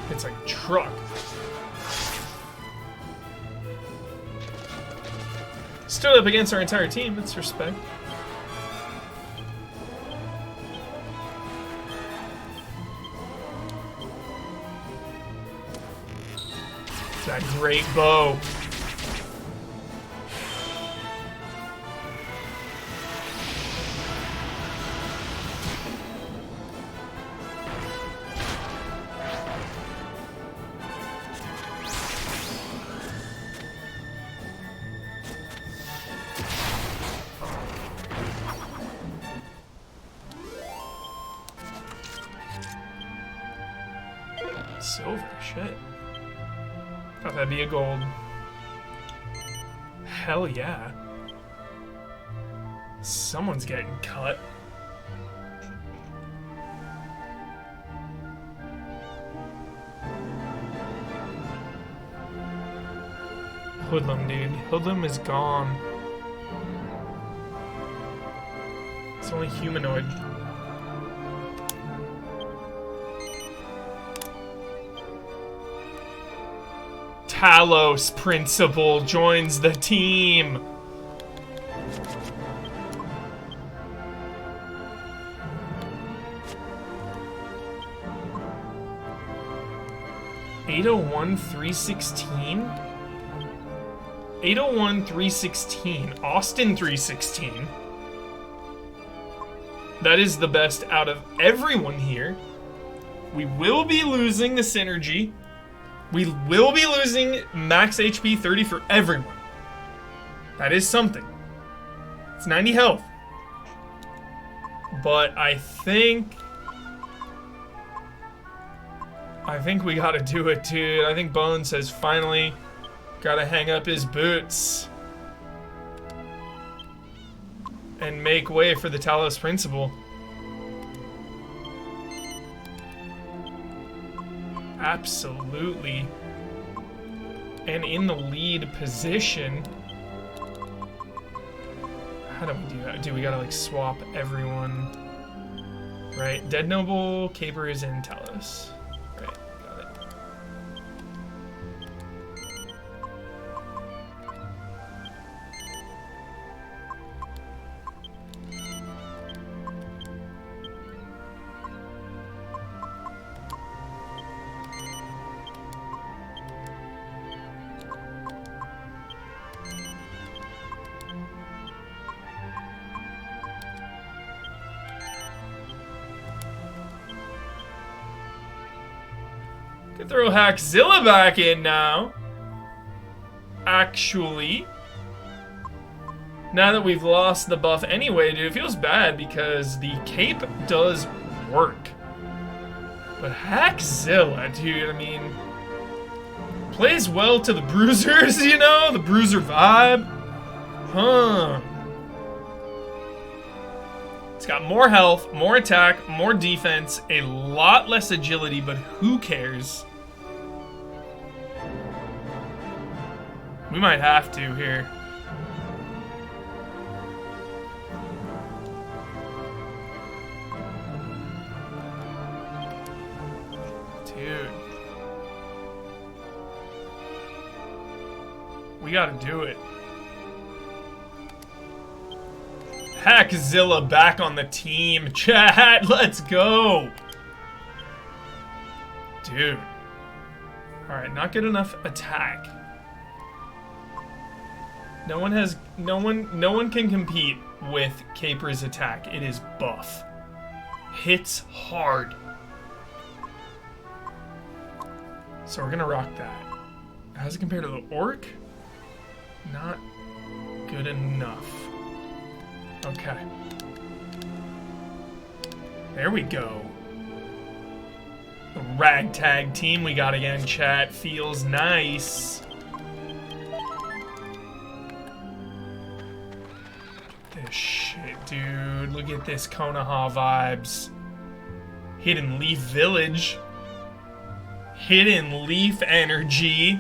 It's like a truck. Stood up against our entire team. That's respect. That great bow. Silver, shit. Thought that'd be a gold. Hell yeah. Someone's getting cut. Hoodlum, dude. Hoodlum is gone. It's only humanoid. Talos Principal joins the team. $801-316? 801-316. Austin 316. That is the best out of everyone here. We will be losing the synergy. We will be losing max HP 30 for everyone. That is something. It's 90 health. But I think we gotta do it, dude. I think Bones has finally gotta hang up his boots and make way for the Talos Principal. Absolutely. And in the lead position. How do we do that? Dude, we gotta like swap everyone. Right? Dead Noble, Capers, and Talos. Right, got it. Could throw Hackzilla back in now. Actually. Now that we've lost the buff anyway, dude, it feels bad because the cape does work. But Hackzilla, dude, I mean, plays well to the bruisers, you know? The bruiser vibe. Huh. It's got more health, more attack, more defense, a lot less agility, but who cares? We might have to here. Dude. We gotta do it. Hackzilla back on the team, chat. Let's go. Dude. Alright, not good enough attack. No one can compete with Caper's attack. It is buff. Hits hard. So we're gonna rock that. How does it compare to the orc? Not good enough. Okay. There we go. The ragtag team we got again, chat. Feels nice. This shit, dude. Look at this Konoha vibes. Hidden Leaf Village. Hidden Leaf energy.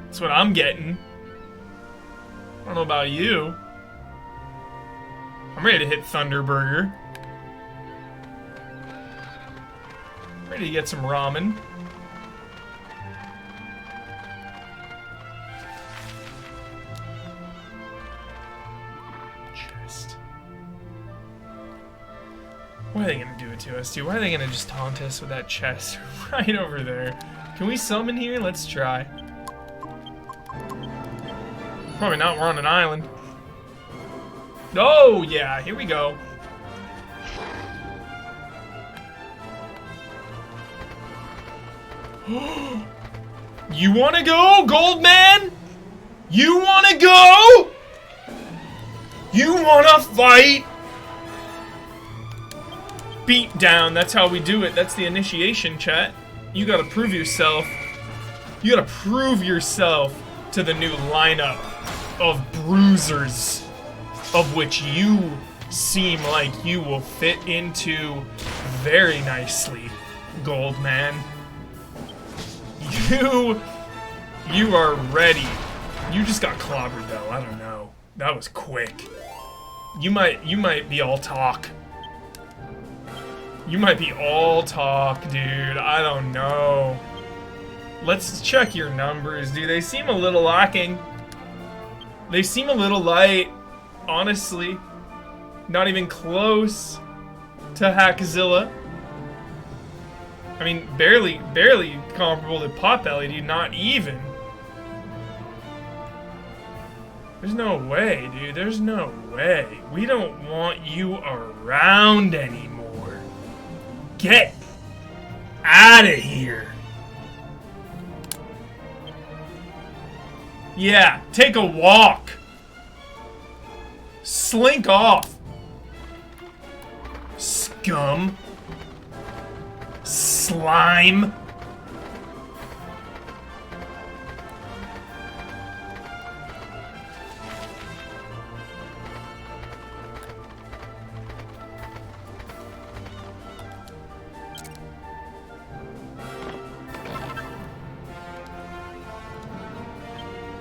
That's what I'm getting. I don't know about you. I'm ready to hit Thunderburger. Ready to get some ramen. Chest. Why are they gonna do it to us, dude? Why are they gonna just taunt us with that chest right over there? Can we summon here? Let's try. Probably not, we're on an island. Oh, yeah, here we go. You wanna go, Goldman? You wanna go? You wanna fight? Beat down, that's how we do it. That's the initiation, chat. You gotta prove yourself. You gotta prove yourself to the new lineup of bruisers, of which you seem like you will fit into very nicely, Goldman. You are ready. You just got clobbered though, I don't know. That was quick. You might be all talk. You might be all talk, dude. I don't know. Let's check your numbers, dude. They seem a little lacking. They seem a little light, honestly. Not even close to Hackzilla. I mean, barely comparable to Potbelly, dude. Not even. There's no way, dude. There's no way. We don't want you around anymore. Get out of here. Yeah, take a walk. Slink off. Scum. Slime.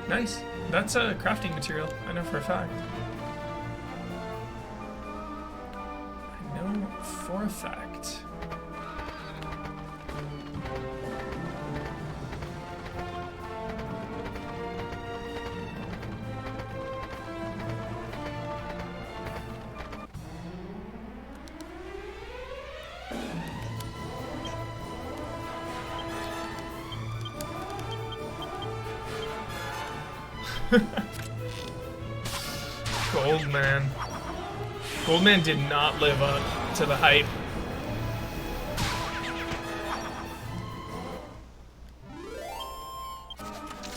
Nice. That's a crafting material, I know for a fact. I know for a fact. Goldman. Goldman did not live up to the hype.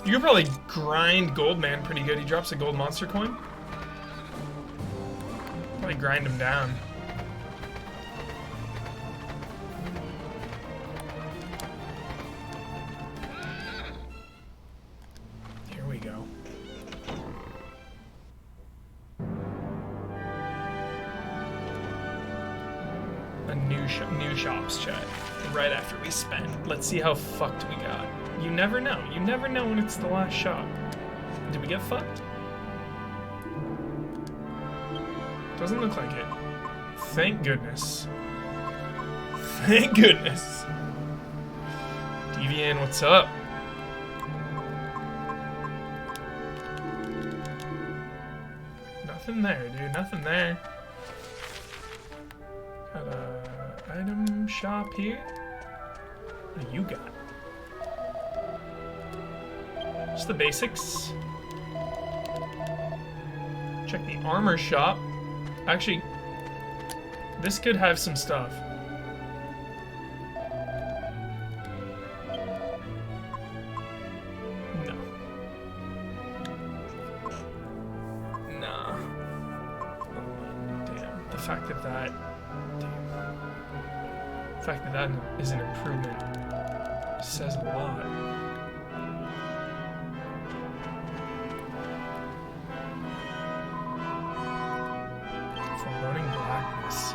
You could probably grind Goldman pretty good. He drops a gold monster coin. Probably grind him down. Here we go. A new shops chat. Right after we spend. Let's see how fucked we got. You never know. You never know when it's the last shop. Did we get fucked? Doesn't look like it. Thank goodness. Thank goodness. Deviant, what's up? Nothing there, dude. Nothing there. Got a item shop here. What do you got? Just the basics. Check the armor shop. Actually, this could have some stuff. No. Nah. Damn. The fact that that is an improvement says a lot. Foreboding blackness.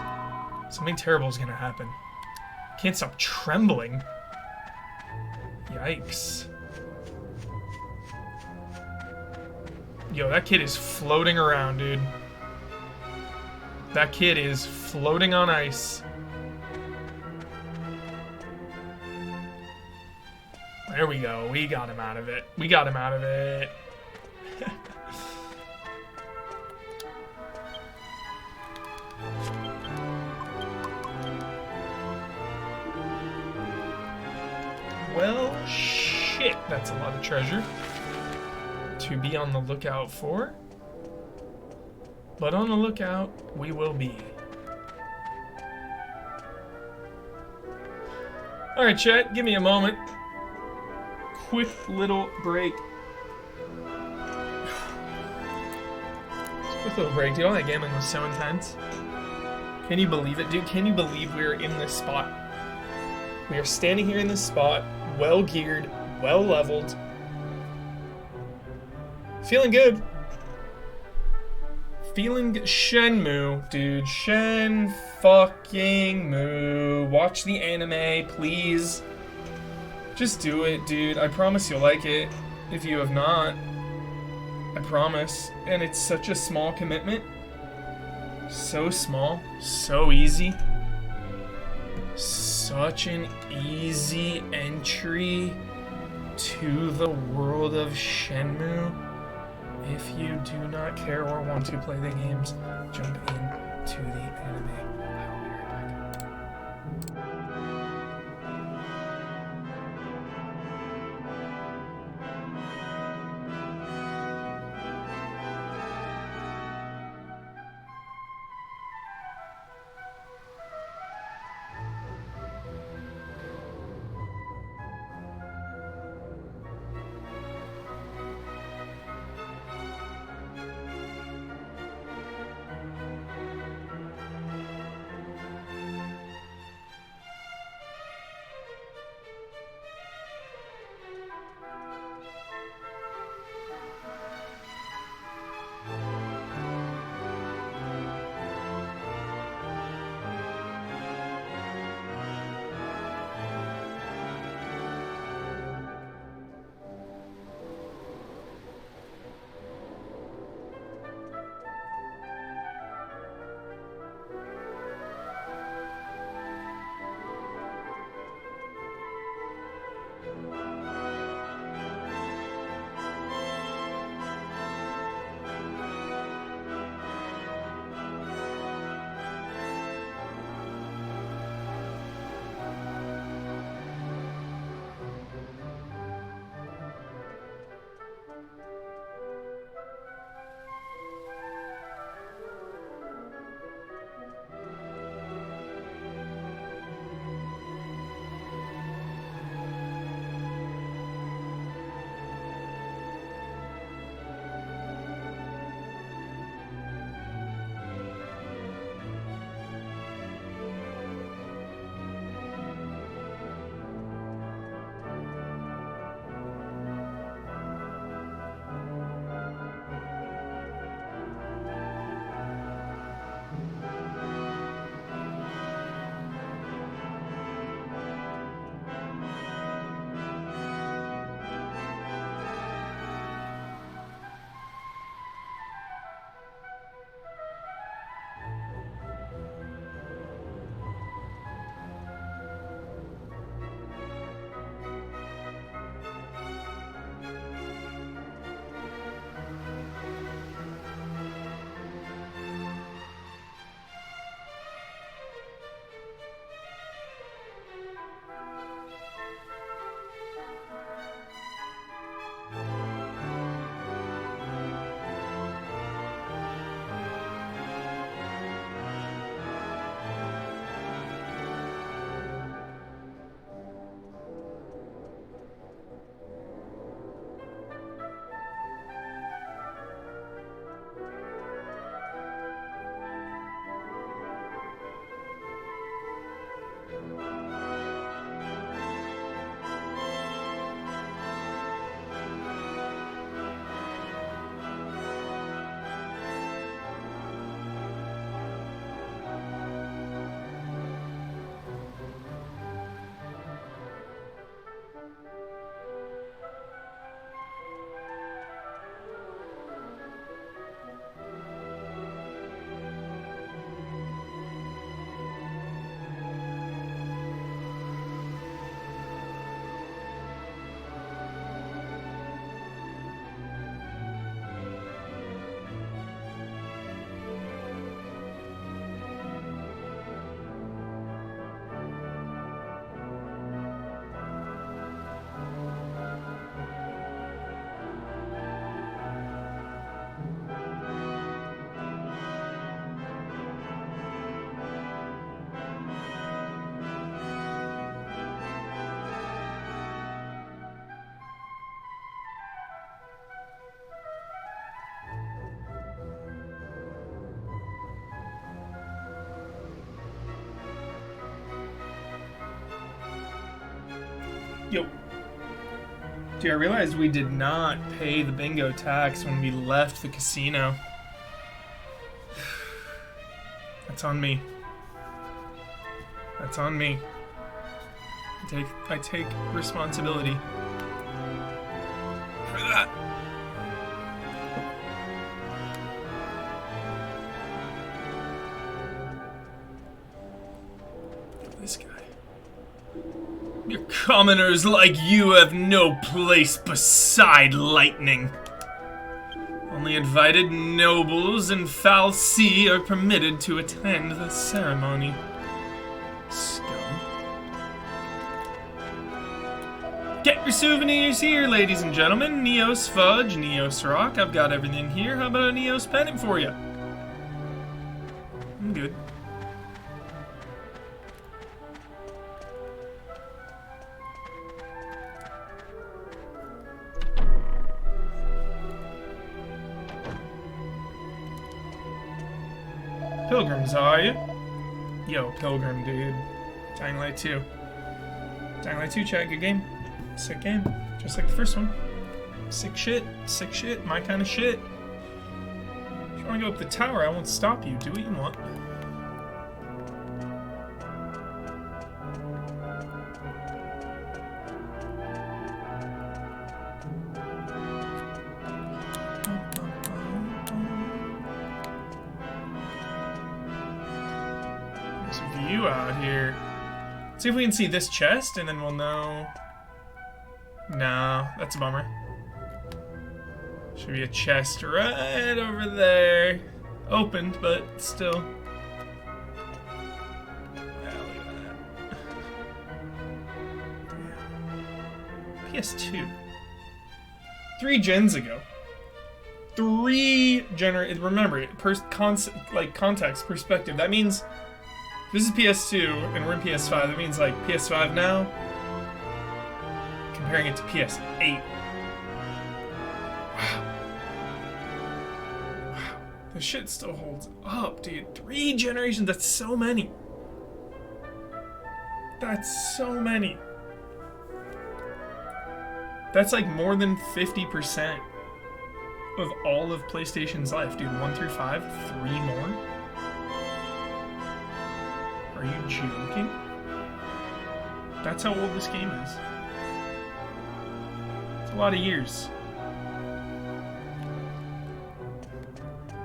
Something terrible is gonna happen. Can't stop trembling. Yikes. Yo, that kid is floating around, dude. That kid is floating on ice. There we go. We got him out of it. We got him out of it. Well, shit. That's a lot of treasure to be on the lookout for. But on the lookout, we will be. Alright, chat. Give me a moment. Quick little break. Quick little break, dude. All that gambling was so intense. Can you believe it, dude? Can you believe we're in this spot? We are standing here in this spot, well geared, well leveled. Feeling good. Feeling Shenmue, dude. Shen fucking Moo. Watch the anime, please. Just do it, dude. I promise you'll like it. If you have not, I promise. And it's such a small commitment. So small. So easy. Such an easy entry to the world of Shenmue. If you do not care or want to play the games, jump into the anime. I will be right back. Yo. Dude, I realized we did not pay the bingo tax when we left the casino. That's on me. That's on me. I take responsibility for that. This guy. Your commoners like you have no place beside lightning. Only invited nobles and foul sea are permitted to attend the ceremony. Scum. Get your souvenirs here, ladies and gentlemen. Neos fudge, Neos rock. I've got everything here. How about a Neos pendant for you? I'm good. Pilgrims, are you? Yo, Pilgrim, dude. Dying Light 2. Dying Light 2, chat. Good game. Sick game. Just like the first one. Sick shit. Sick shit. My kind of shit. If you want to go up the tower, I won't stop you. Do what you want. There's a view out here. See if we can see this chest, and then we'll know. No, that's a bummer. Should be a chest right over there. Opened, but still. Yeah, look at that. PS2. 3 gens ago. Remember, context, perspective. That means this is PS2 and we're in PS5. That means like PS5 now. Comparing it to PS8. Wow. Wow. This shit still holds up, dude. 3 generations, that's so many. That's so many. That's like more than 50% of all of PlayStation's life, dude. 1 through 5, 3 more? Are you joking? That's how old this game is. A lot of years.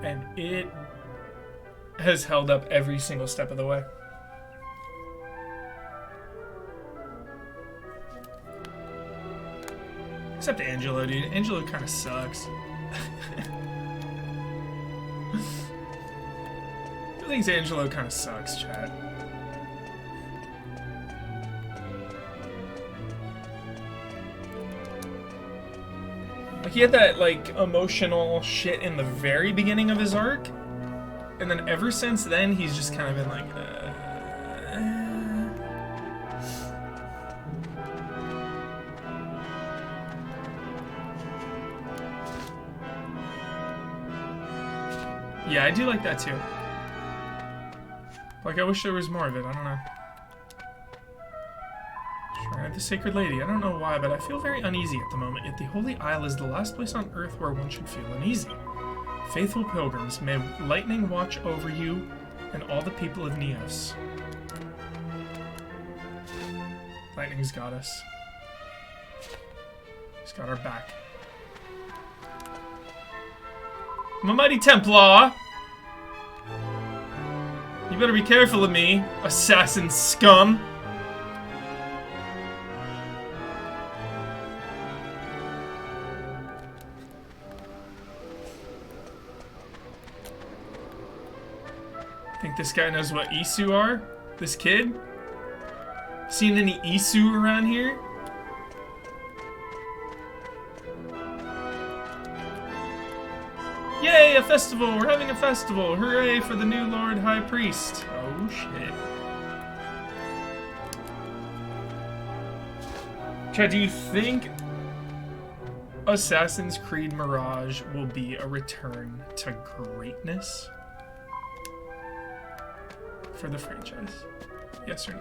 And it has held up every single step of the way. Except Angelo, dude. Angelo kind of sucks. I think Angelo kind of sucks, chat. Like, he had that, like, emotional shit in the very beginning of his arc, and then ever since then, he's just kind of been like, Yeah, I do like that, too. Like, I wish there was more of it, I don't know. Shrine of the Sacred Lady. I don't know why, but I feel very uneasy at the moment, yet the Holy Isle is the last place on Earth where one should feel uneasy. Faithful pilgrims, may lightning watch over you and all the people of Neos. Lightning's got us. He's got our back. I'm a mighty Templar! You better be careful of me, assassin scum! Think this guy knows what Isu are? This kid? Seen any Isu around here? Yay, a festival! We're having a festival! Hooray for the new Lord High Priest! Oh shit. Chad, do you think Assassin's Creed Mirage will be a return to greatness for the franchise? Yes or no?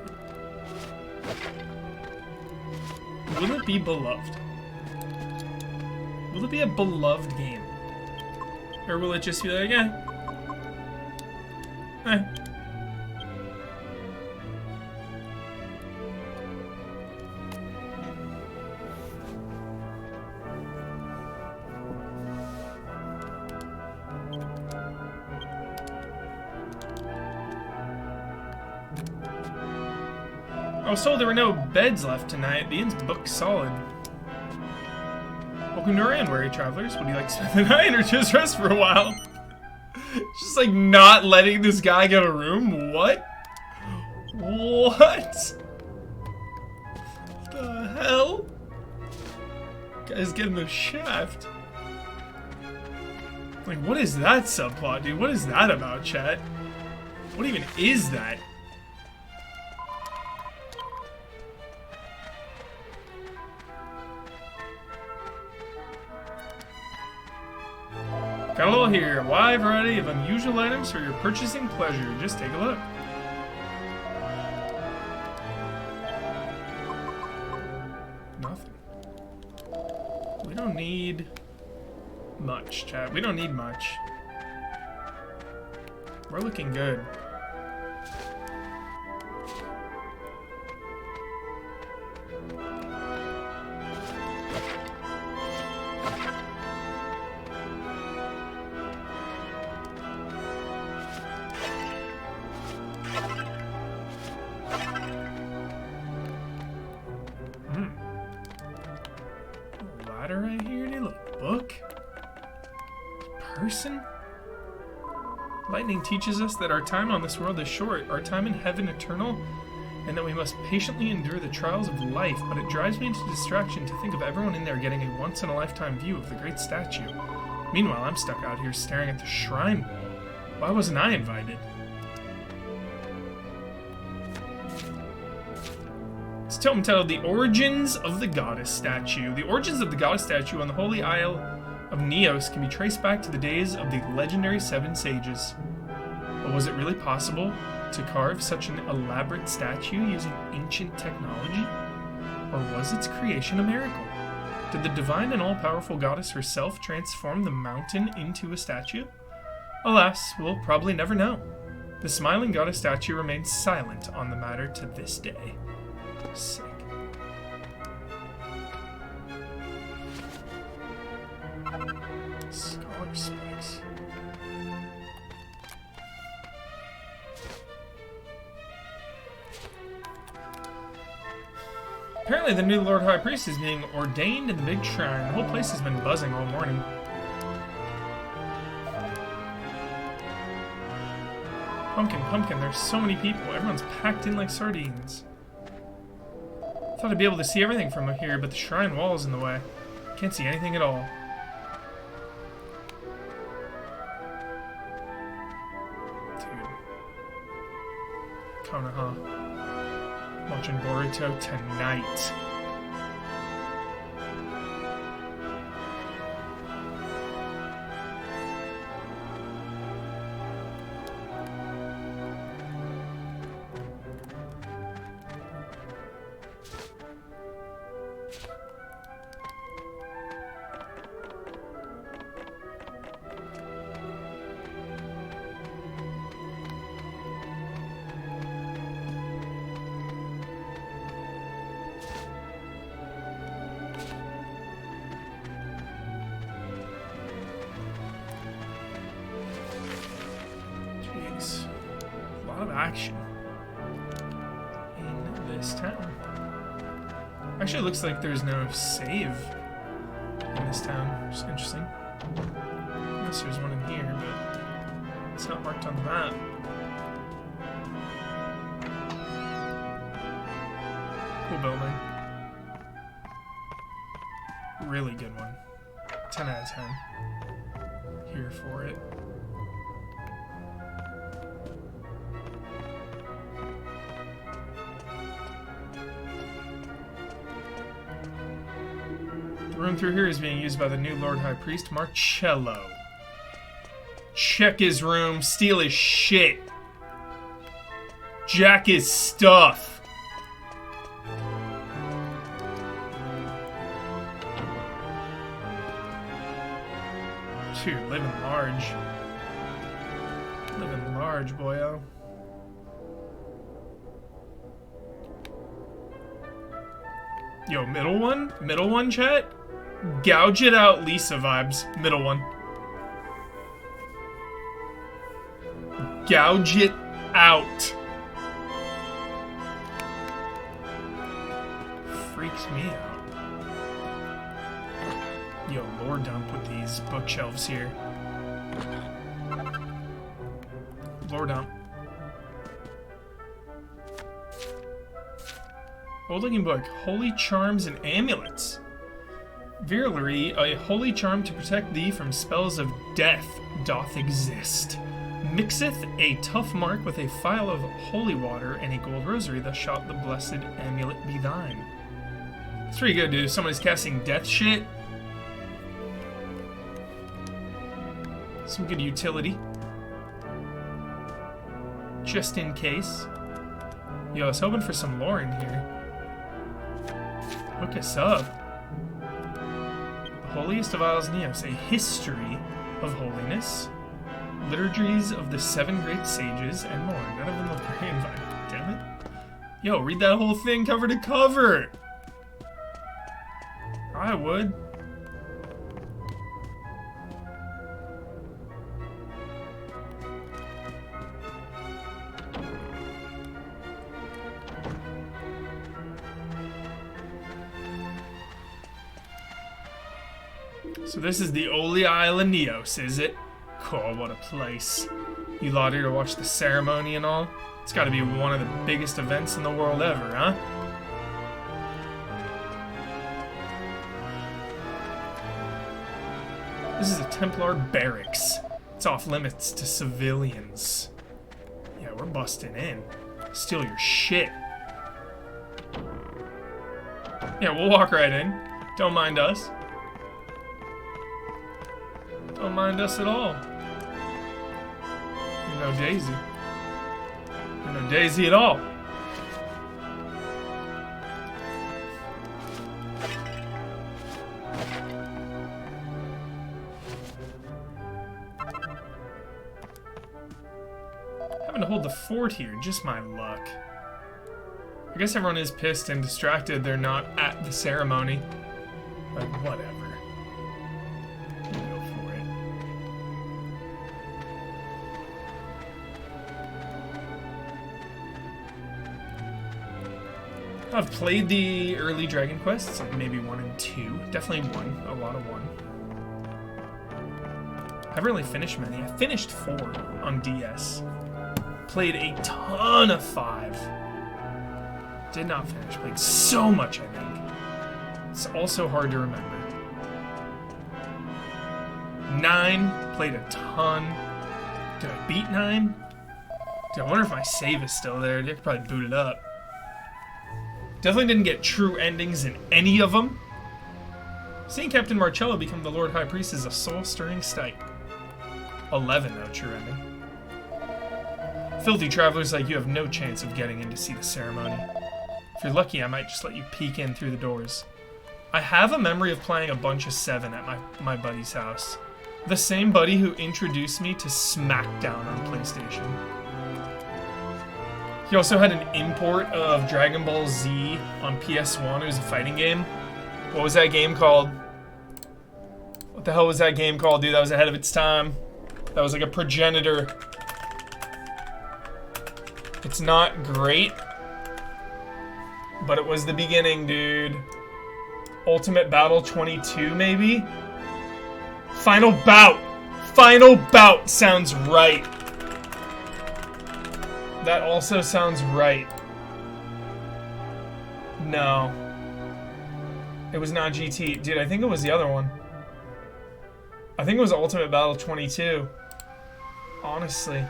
will it be beloved? Will it be a beloved game? Or will it just be like, eh? I was told there were no beds left tonight. The inn's booked solid. Welcome to our inn, weary travelers. Would you like to spend the night or just rest for a while? Just like not letting this guy get a room? What? What? The hell? Guy's getting the shaft. Like, what is that subplot, dude? What is that about, chat? What even is that? Got a little here. A wide variety of unusual items for your purchasing pleasure. Just take a look. Nothing. We don't need much, chat. We don't need much. We're looking good. Ladder right here, any little book? Person? Lightning teaches us that our time on this world is short, our time in heaven eternal, and that we must patiently endure the trials of life, but it drives me into distraction to think of everyone in there getting a once-in-a-lifetime view of the great statue. Meanwhile, I'm stuck out here staring at the shrine. Why wasn't I invited? It's a tome titled The Origins of the Goddess Statue. The origins of the Goddess Statue on the Holy Isle of Neos can be traced back to the days of the legendary Seven Sages. But was it really possible to carve such an elaborate statue using ancient technology? Or was its creation a miracle? Did the divine and all-powerful goddess herself transform the mountain into a statue? Alas, we'll probably never know. The smiling goddess statue remains silent on the matter to this day. Sick. Scholar specs. Apparently the new Lord High Priest is being ordained in the big shrine. The whole place has been buzzing all morning. Pumpkin, pumpkin, there's so many people. Everyone's packed in like sardines. Thought I'd be able to see everything from here, but the shrine wall is in the way. Can't see anything at all. Dude. Konoha. Watching Boruto tonight. A lot of action in this town. Actually, it looks like there's no save in this town, which is interesting. Unless there's one in here, but it's not marked on the map. Cool building. Really good one. 10 out of 10. Here for it. The room through here is being used by the new Lord High Priest, Marcello. Check his room, steal his shit. Jack his stuff. Dude, living large. Living large, boyo. Yo, middle one? Middle one, chat? Gouge it out, Lisa vibes. Middle one. Gouge it out. Freaks me out. Yo, lore dump with these bookshelves here. Lore dump. Old looking book. Holy charms and amulets. Virulary, a holy charm to protect thee from spells of death, doth exist. Mixeth a tough mark with a phial of holy water and a gold rosary, thus shalt the blessed amulet be thine. It's pretty good, dude. If somebody's casting death shit. Some good utility. Just in case. Yo, I was hoping for some lore in here. Hook us up. The holiest of Isles Neos, a history of holiness, liturgies of the 7 great sages, and more. None of them look very inviting. Damn it. Yo, read that whole thing cover to cover. I would. So this is the Oli Isle of Neos, is it? Cool, what a place. You lot here to watch the ceremony and all? It's gotta be one of the biggest events in the world ever, huh? This is a Templar barracks. It's off limits to civilians. Yeah, we're busting in. Steal your shit. Yeah, we'll walk right in. Don't mind us. Don't mind us at all. You know Daisy. You know Daisy at all. Having to hold the fort here, just my luck. I guess everyone is pissed and distracted they're not at the ceremony. Like, whatever. Go for it. I've played the early Dragon Quests, like maybe 1 and 2. Definitely 1, a lot of 1. I haven't really finished many. I finished 4 on DS. Played a ton of 5. Did not finish. Played so much, I think. It's also hard to remember. 9, played a ton. Did I beat 9? Dude, I wonder if my save is still there. I could probably boot it up. Definitely didn't get true endings in any of them. Seeing Captain Marcello become the Lord High Priest is a soul-stirring sight. 11, though, true ending. Filthy travelers like you have no chance of getting in to see the ceremony. If you're lucky, I might just let you peek in through the doors. I have a memory of playing a bunch of 7 at my buddy's house. The same buddy who introduced me to SmackDown on PlayStation. He also had an import of Dragon Ball Z on PS1. It was a fighting game. What was that game called? What the hell was that game called, dude? That was ahead of its time. That was like a progenitor. It's not great, but it was the beginning, dude. Ultimate Battle 22, maybe? Final Bout! Final Bout sounds right. That also sounds right. No. It was not GT. Dude, I think it was the other one. I think it was Ultimate Battle 22. Honestly.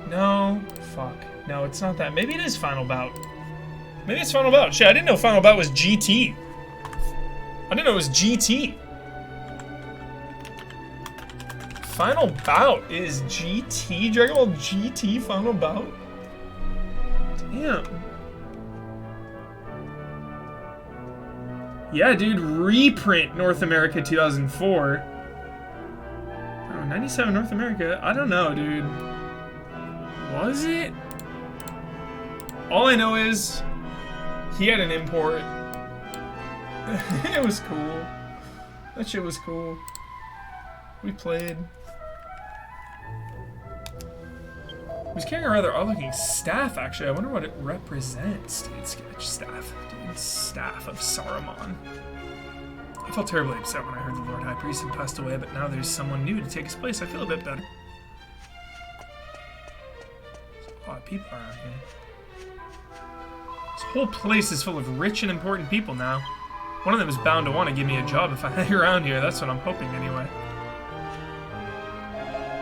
No. Fuck. No, it's not that. Maybe it is Final Bout. Maybe it's Final Bout. Shit, I didn't know Final Bout was GT. I didn't know it was GT. Final Bout is GT? Dragon Ball GT Final Bout? Damn. Yeah, dude, reprint North America 2004. Oh, 97 North America? I don't know, dude. Was it? All I know is he had an import. It was cool. That shit was cool. We played. He was carrying a rather odd-looking staff, actually. I wonder what it represents. Dude, sketch staff. Dude, staff of Saruman. I felt terribly upset when I heard the Lord High Priest had passed away, but now there's someone new to take his place. I feel a bit better. There's a lot of people around here. This whole place is full of rich and important people now. One of them is bound to want to give me a job if I hang around here. That's what I'm hoping, anyway.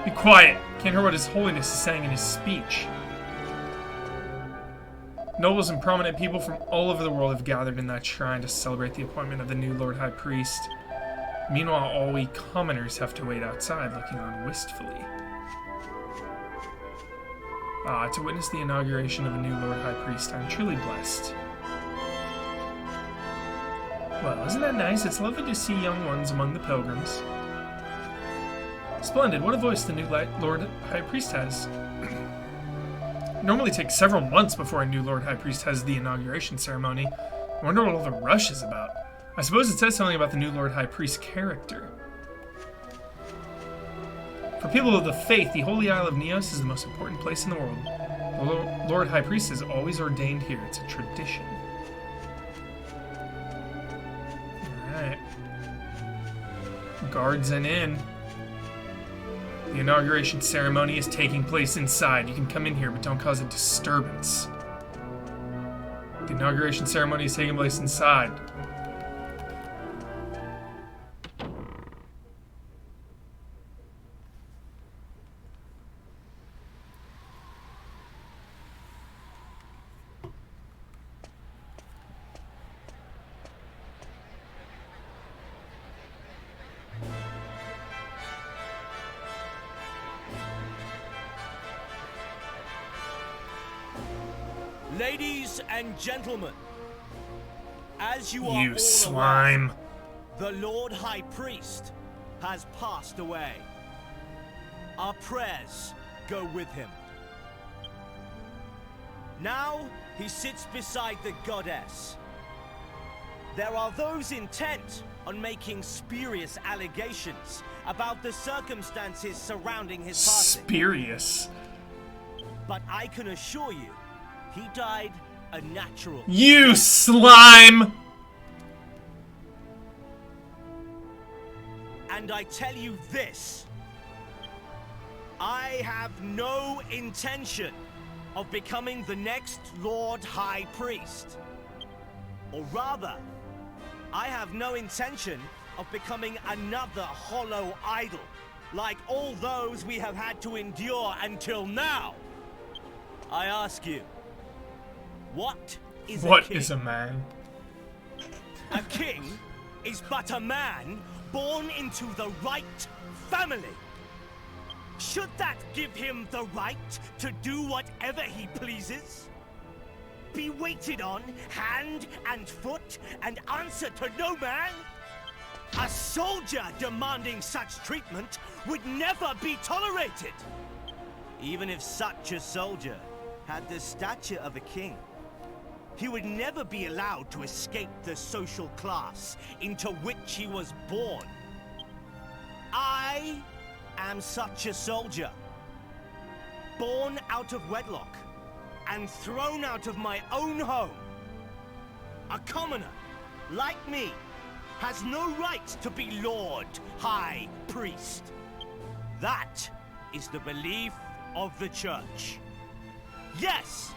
Be quiet. Can't hear what His Holiness is saying in his speech. Nobles and prominent people from all over the world have gathered in that shrine to celebrate the appointment of the new Lord High Priest. Meanwhile, all we commoners have to wait outside, looking on wistfully. To witness the inauguration of a new Lord High Priest, I'm truly blessed. Well, isn't that nice? It's lovely to see young ones among the pilgrims. Splendid. What a voice the new Lord High Priest has. It normally takes several months before a new Lord High Priest has the inauguration ceremony. I wonder what all the rush is about. I suppose it says something about the new Lord High Priest's character. For people of the faith, the Holy Isle of Neos is the most important place in the world. The Lord High Priest is always ordained here. It's a tradition. Alright. Guards and in. The inauguration ceremony is taking place inside. You can come in here, but don't cause a disturbance. The inauguration ceremony is taking place inside. Ladies and gentlemen, as you are You all slime. aware, the Lord High Priest has passed away. Our prayers go with him. Now he sits beside the goddess. There are those intent on making spurious allegations about the circumstances surrounding his passing. Spurious. But I can assure you, he died a natural. You slime! And I tell you this, I have no intention of becoming the next Lord High Priest. Or rather, I have no intention of becoming another hollow idol, like all those we have had to endure until now. I ask you, what is a king? What is a man? A king is but a man born into the right family. Should that give him the right to do whatever he pleases? Be waited on hand and foot and answer to no man? A soldier demanding such treatment would never be tolerated. Even if such a soldier had the stature of a king, he would never be allowed to escape the social class into which he was born. I am such a soldier, born out of wedlock and thrown out of my own home. A commoner, like me, has no right to be Lord High Priest. That is the belief of the Church. Yes!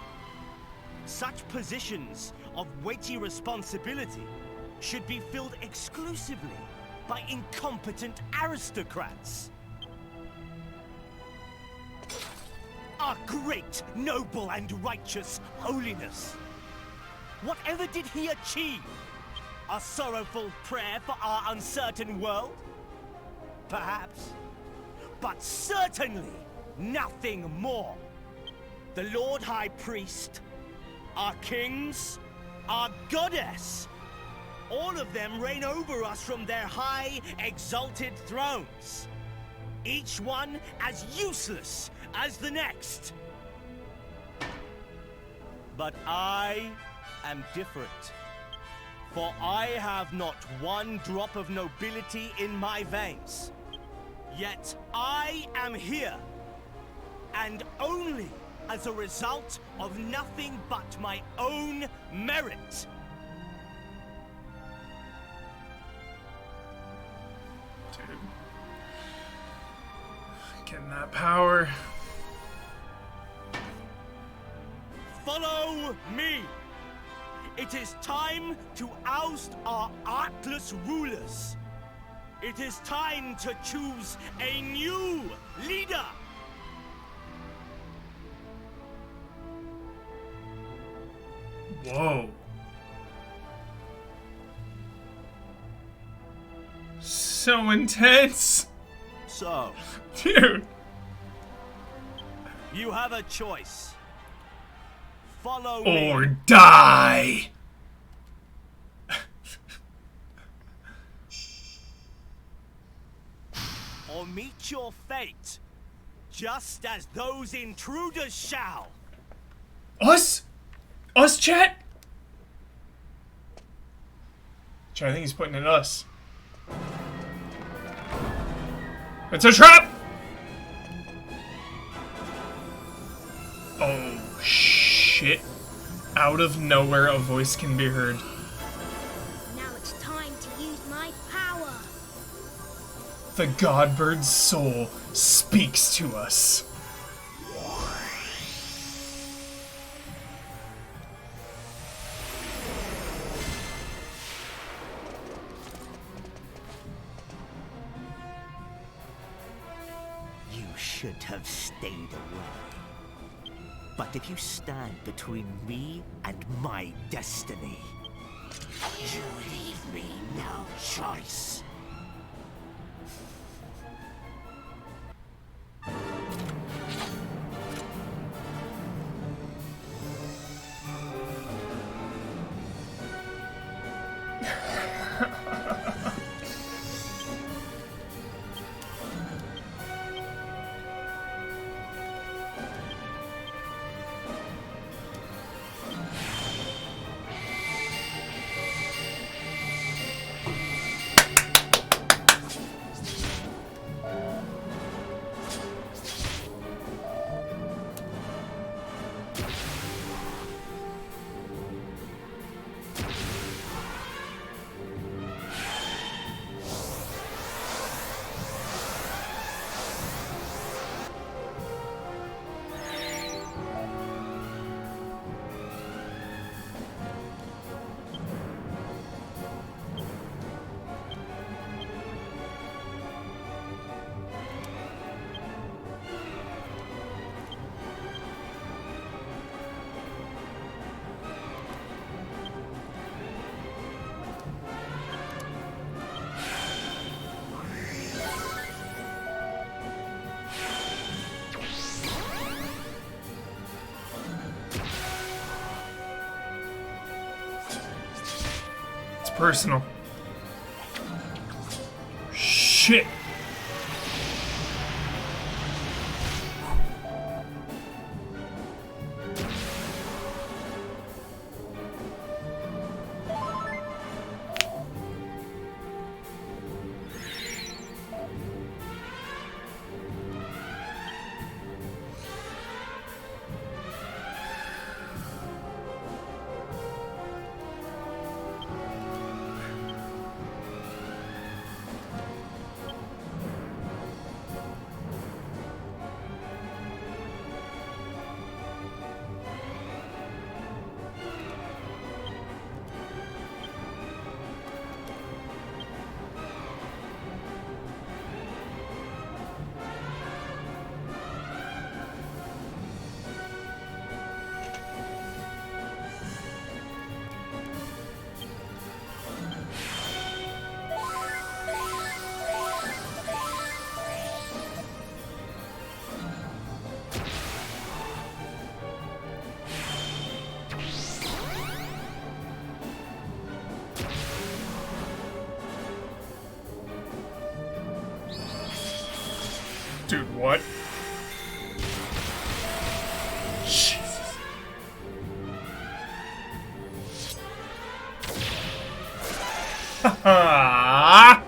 Such positions of weighty responsibility should be filled exclusively by incompetent aristocrats. Our great, noble, and righteous holiness. Whatever did he achieve? A sorrowful prayer for our uncertain world? Perhaps. But certainly nothing more. The Lord High Priest, our kings, our goddess, All of them reign over us from their high, exalted thrones. Each one as useless as the next. But I am different. For I have not one drop of nobility in my veins. Yet I am here. And only as a result of nothing but my own merit. Dude. Getting that power. Follow me. It is time to oust our artless rulers. It is time to choose a new leader. Whoa. So intense. So, Dude. you have a choice. Follow me. Or die. Or meet your fate, just as those intruders shall. Us? Us, chat? Chat, I think he's putting in us. It's a trap! Oh, shit. Out of nowhere, a voice can be heard. Now it's time to use my power. The Godbird's soul speaks to us. You should have stayed away. But if you stand between me and my destiny, you leave me no choice. Personal. Shit. Dude, what? Jesus. Ha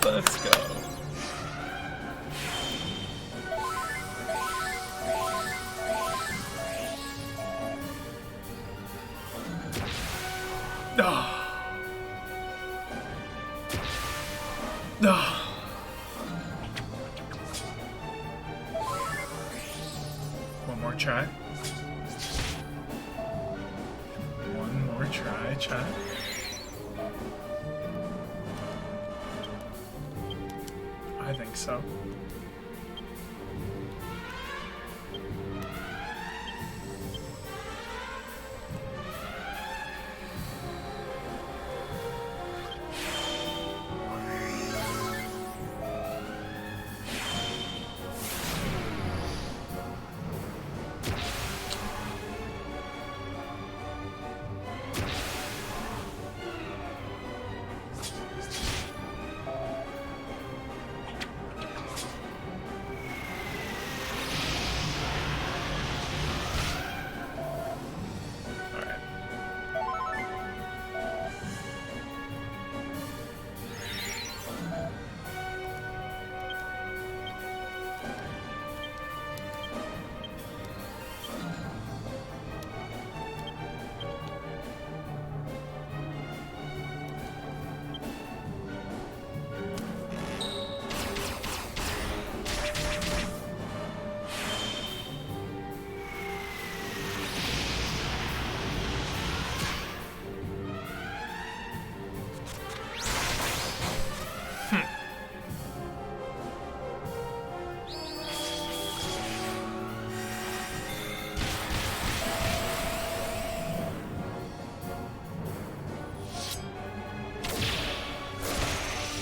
Let's go. One more try. One more try, chat. I think so.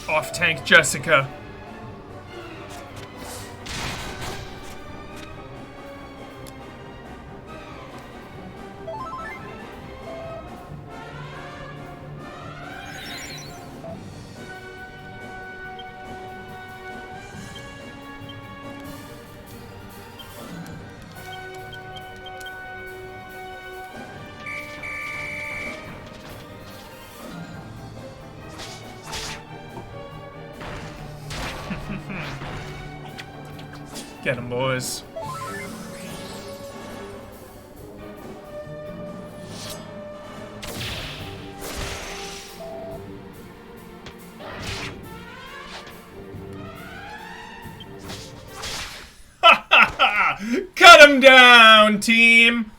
Off tank Jessica. Get 'em, boys. Cut him down, team!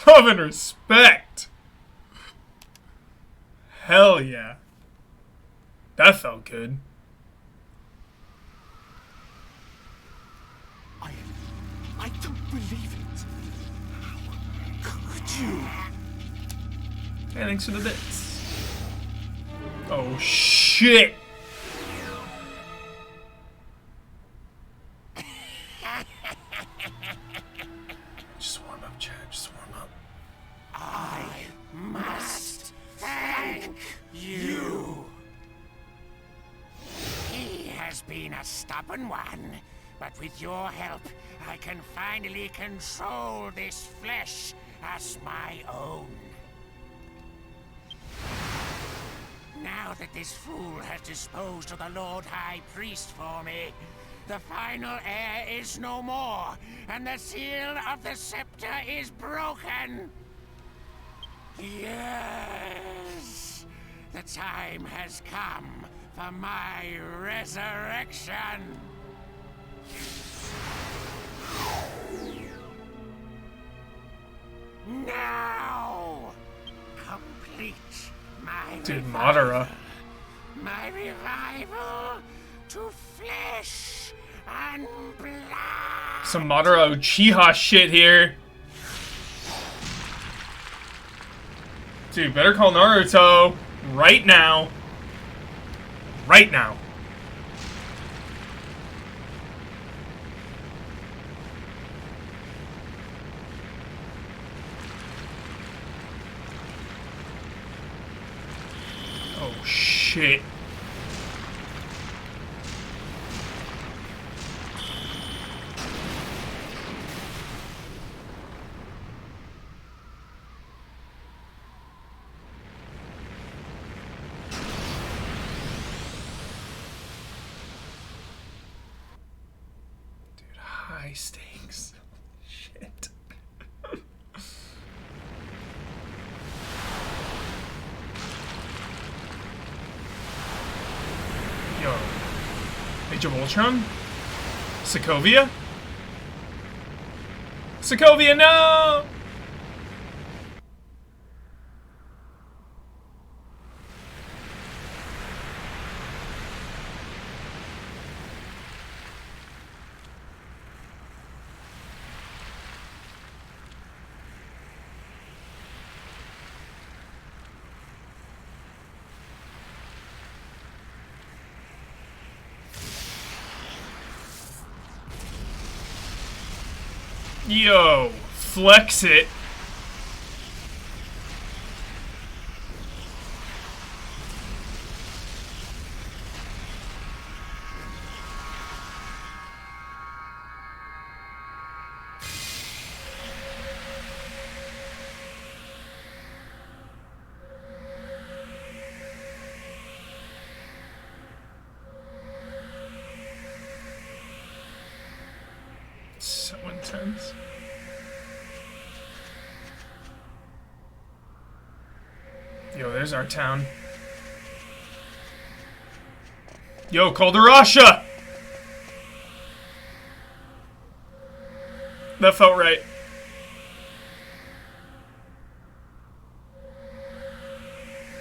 Love and respect. Hell yeah. That felt good. I don't believe it. How could you? Hey, thanks for the bits. Oh shit! Just warm up, Chad. Just warm up. I must thank you. He has been a stubborn one, but with your help, I can finally control this flesh as my own. Now that this fool has disposed of the Lord High Priest for me, the final heir is no more, and the seal of the scepter is broken. Yes, the time has come for my resurrection. Now, complete my Dude, revival. Madara. My revival to flesh Some Madara Uchiha shit here. Dude, better call Naruto right now. Right now. Oh, shit. Dude, high stakes. Shit. Yo. Age of Ultron? Sokovia? Sokovia, no! Yo, flex it. So intense. Yo, there's our town. Yo, Calderasha! That felt right.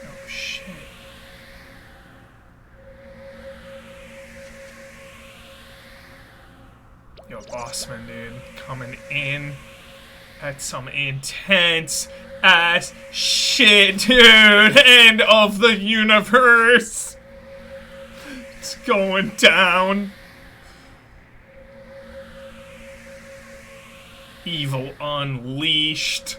Oh, shit. Yo, Bossman, dude. Coming in at some intense ass shit, dude. End of the universe. It's going down. Evil unleashed.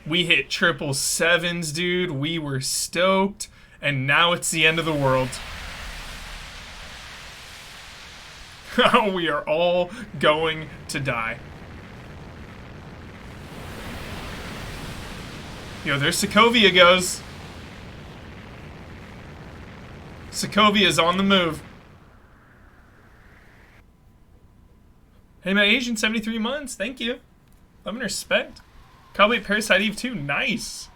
We hit 777s, dude. We were stoked. And now it's the end of the world. We are all going to die. Yo, there's Sokovia goes. Sokovia is on the move. Hey, my Asian, 73 months. Thank you. Love and respect. Cowboy Parasite Eve 2. Nice.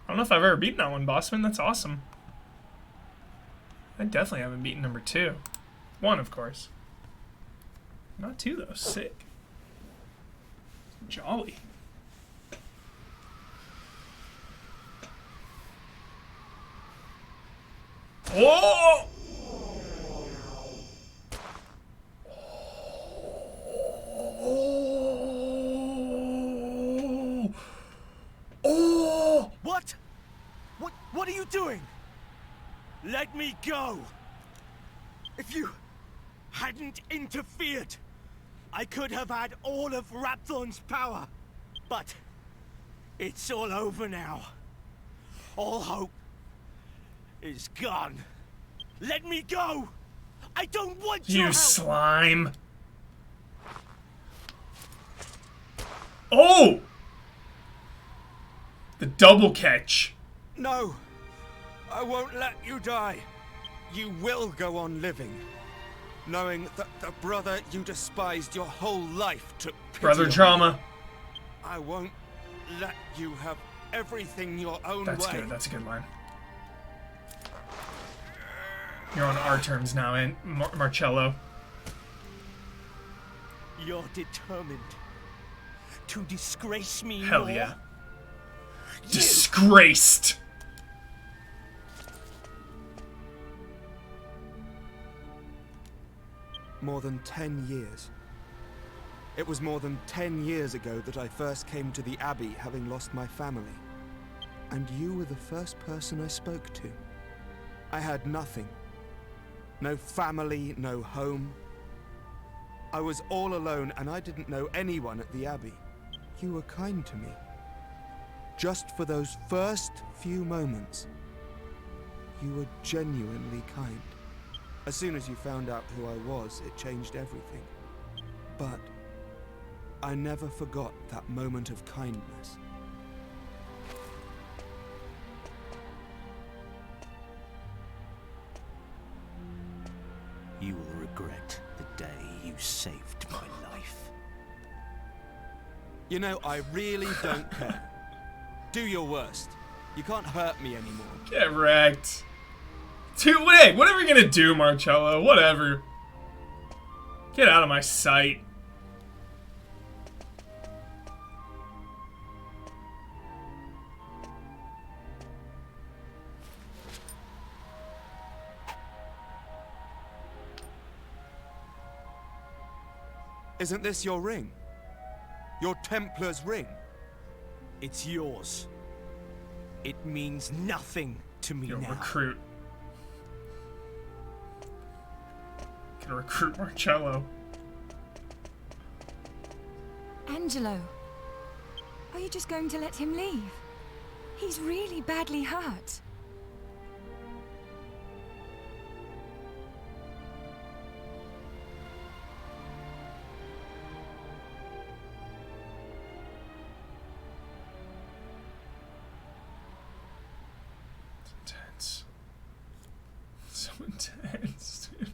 I don't know if I've ever beaten that one, Bossman. That's awesome. I definitely haven't beaten number 2. 1, of course. Not 2, though. Sick. Jolly. Oh! Oh! Oh! What? What are you doing? Let me go. If you hadn't interfered, I could have had all of Rapthorn's power. But it's all over now. All hope is gone. Let me go. I don't want your You help. slime. Oh! The double catch. No, I won't let you die. You will go on living, knowing that the brother you despised your whole life took pity Brother on. drama. I won't let you have everything your own That's way. good. That's a good line. You're on our terms now, and Marcello. You're determined to disgrace me Hell more. yeah. Disgraced. more than 10 years. It was more than 10 years ago that I first came to the Abbey, having lost my family. And you were the first person I spoke to. I had nothing. No family, no home. I was all alone and I didn't know anyone at the Abbey. You were kind to me. Just for those first few moments, you were genuinely kind. As soon as you found out who I was, it changed everything. But I never forgot that moment of kindness. You will regret the day you saved my life. You know, I really don't care. Do your worst. You can't hurt me anymore. Get wrecked. Dude, wait, what are we gonna do, Marcello? Whatever. Get out of my sight. Isn't this your ring? Your Templar's ring? It's yours. It means nothing to me Yo, now. recruit. Gonna recruit Marcello. Angelo, are you just going to let him leave? He's really badly hurt. Intense. So intense, dude.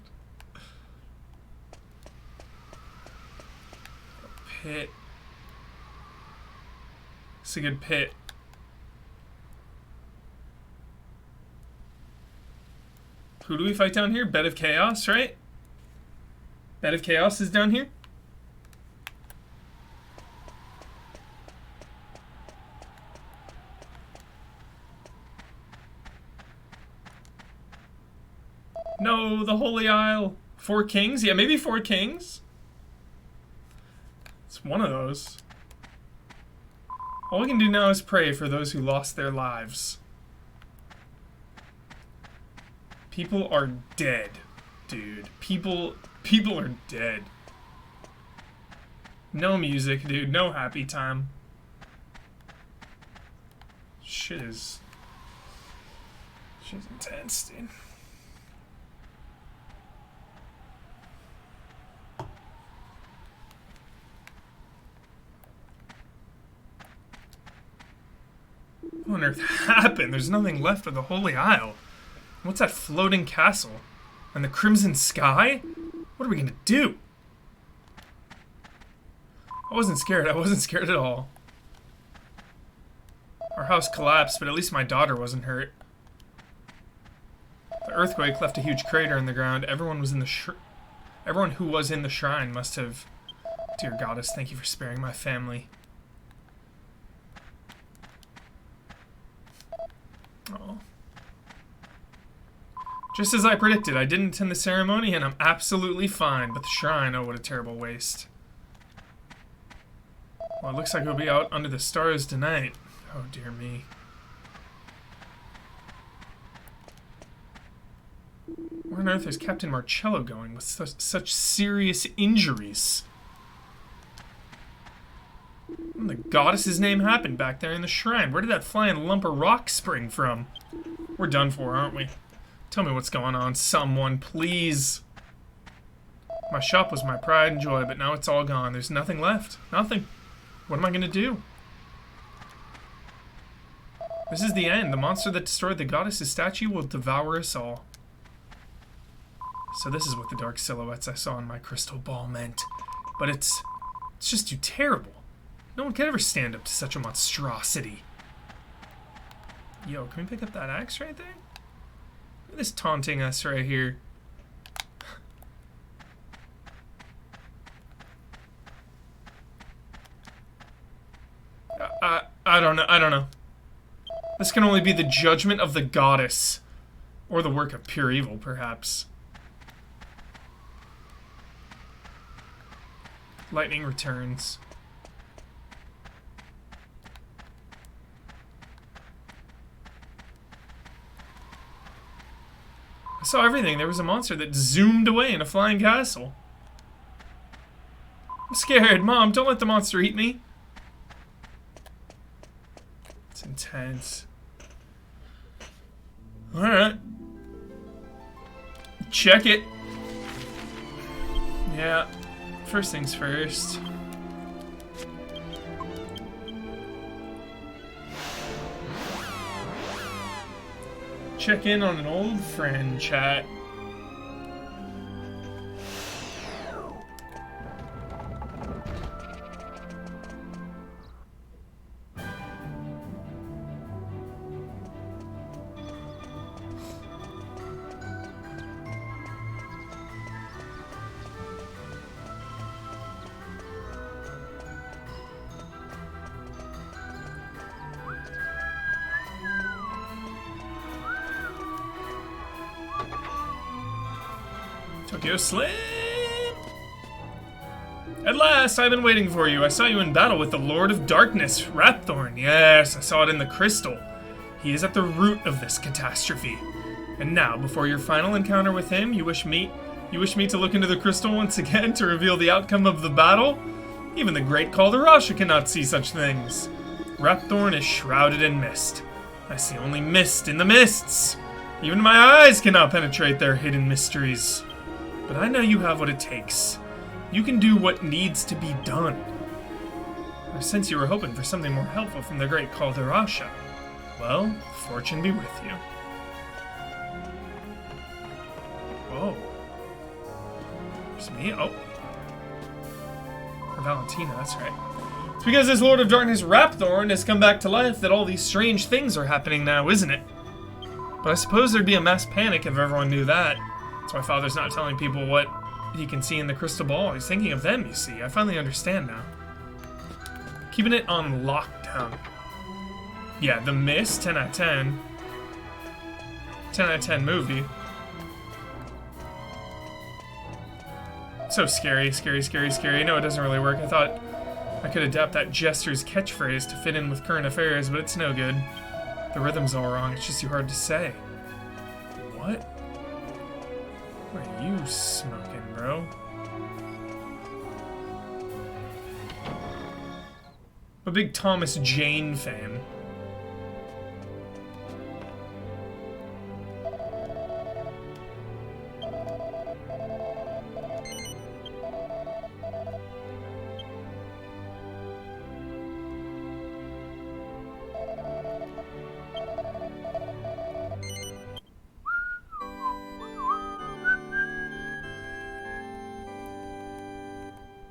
Pit. It's a good pit. Who do we fight down here? Bed of Chaos, right? Bed of Chaos is down here? No, the Holy Isle. 4 Kings? Yeah, maybe 4 Kings. It's one of those. All we can do now is pray for those who lost their lives. People are dead, dude. People are dead. No music, dude. No happy time. Shit's intense, dude. What on earth happened? There's nothing left of the Holy Isle. What's that floating castle? And the crimson sky? What are we gonna do? I wasn't scared. I wasn't scared at all. Our house collapsed, but at least my daughter wasn't hurt. The earthquake left a huge crater in the ground. Everyone who was in the shrine must have... Dear goddess, thank you for sparing my family. Oh. Just as I predicted, I didn't attend the ceremony and I'm absolutely fine, but the shrine, oh what a terrible waste. Well, it looks like we'll be out under the stars tonight. Oh dear me. Where on earth is Captain Marcello going with such serious injuries? What in the goddess's name happened back there in the shrine? Where did that flying lump of rock spring from? We're done for, aren't we? Tell me what's going on, someone, please. My shop was my pride and joy, but now it's all gone. There's nothing left. Nothing. What am I gonna do? This is the end. The monster that destroyed the goddess's statue will devour us all. So this is what the dark silhouettes I saw in my crystal ball meant. But it's just too terrible. No one could ever stand up to such a monstrosity. Yo, can we pick up that axe right there? Look at this taunting us right here. I don't know. This can only be the judgment of the goddess. Or the work of pure evil, perhaps. Lightning returns. I saw everything. There was a monster that zoomed away in a flying castle. I'm scared. Mom, don't let the monster eat me. It's intense. Alright. Check it. Yeah. First things first. Check in on an old friend, chat. Tokyo Slim! At last, I've been waiting for you. I saw you in battle with the Lord of Darkness, Rapthorn. Yes, I saw it in the crystal. He is at the root of this catastrophe. And now, before your final encounter with him, you wish me to look into the crystal once again to reveal the outcome of the battle? Even the great Calderasha cannot see such things. Rapthorn is shrouded in mist. I see only mist in the mists. Even my eyes cannot penetrate their hidden mysteries. But I know you have what it takes. You can do what needs to be done. I sense you were hoping for something more helpful from the great Calderasha. Well, fortune be with you. Whoa. It's me? Oh. Or Valentina, that's right. It's because this Lord of Darkness Rapthorn has come back to life that all these strange things are happening now, isn't it? But I suppose there'd be a mass panic if everyone knew that. That's why Father's not telling people what he can see in the crystal ball. He's thinking of them, you see. I finally understand now. Keeping it on lockdown. Yeah, The Mist, 10 out of 10. 10 out of 10 movie. So scary, scary, scary, scary. No, it doesn't really work. I thought I could adapt that Jester's catchphrase to fit in with current affairs, but it's no good. The rhythm's all wrong. It's just too hard to say. What? What are you smoking, bro? I'm a big Thomas Jane fan.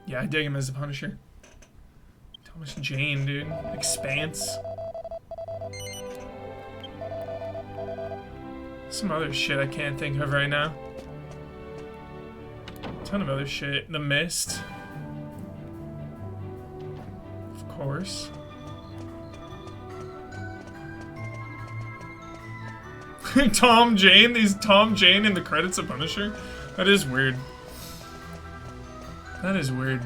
Yeah, I dig him as a Punisher. Thomas Jane, dude. Expanse. Some other shit I can't think of right now. A ton of other shit. The Mist. Of course. Tom Jane? These Tom Jane in the credits of Punisher? That is weird. That is weird.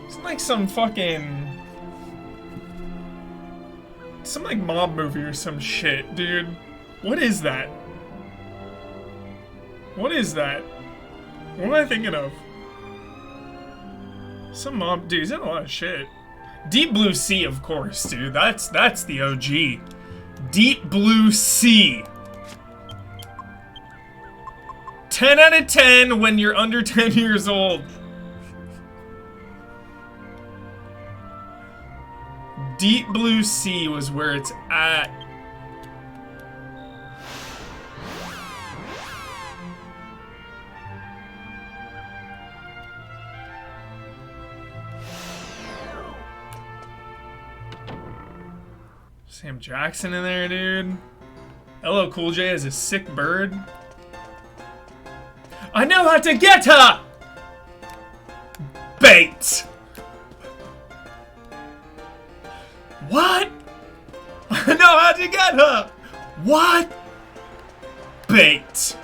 It's like some fucking... some like mob movie or some shit, dude. What is that? What is that? What am I thinking of? Some mob... dude, he's in a lot of shit. Deep Blue Sea, of course, dude. That's the OG. Deep Blue Sea. 10 out of 10 when you're under 10 years old. Deep Blue Sea was where it's at. Sam Jackson in there, dude. LL Cool J as a sick bird. I know how to get her! Bait! What? No, how'd you get her? What? Bait.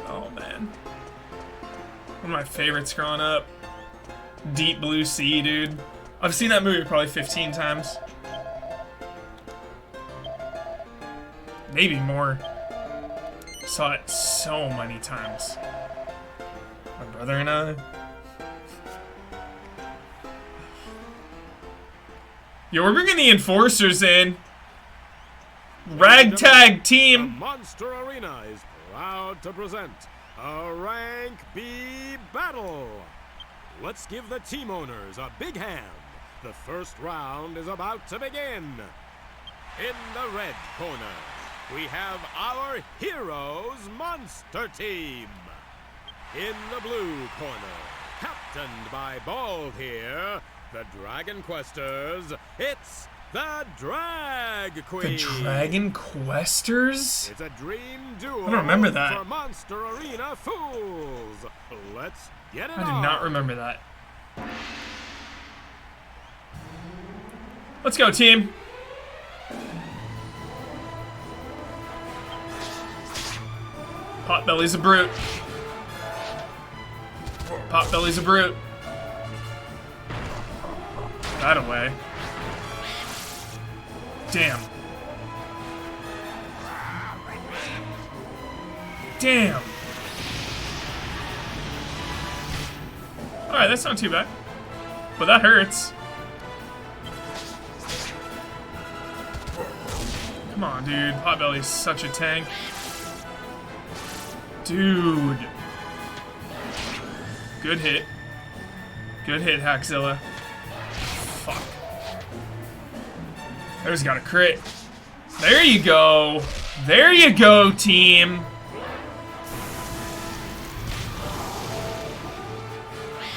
Oh, man. One of my favorites growing up. Deep Blue Sea, dude. I've seen that movie probably 15 times. Maybe more. Saw it so many times. My brother and I. Yo, we're bringing the enforcers in. Ragtag The team. Monster Arena is proud to present a Rank B battle. Let's give the team owners a big hand. The first round is about to begin. In the red corner, we have our Heroes Monster Team. In the blue corner, captained by Bald here, the Dragon Questers, it's the Drag Queen. The Dragon Questers? It's a dream duo I don't remember that. for Monster Arena Fools. Let's get it I on. do not remember that. Let's go, team. Potbelly's a brute. Potbelly's a brute. That away. Damn. Damn. Alright, that's not too bad. But that hurts. Come on, dude. Potbelly's such a tank. Dude. Good hit. Good hit, Hackzilla. Fuck. There's got a crit. There you go. There you go, team.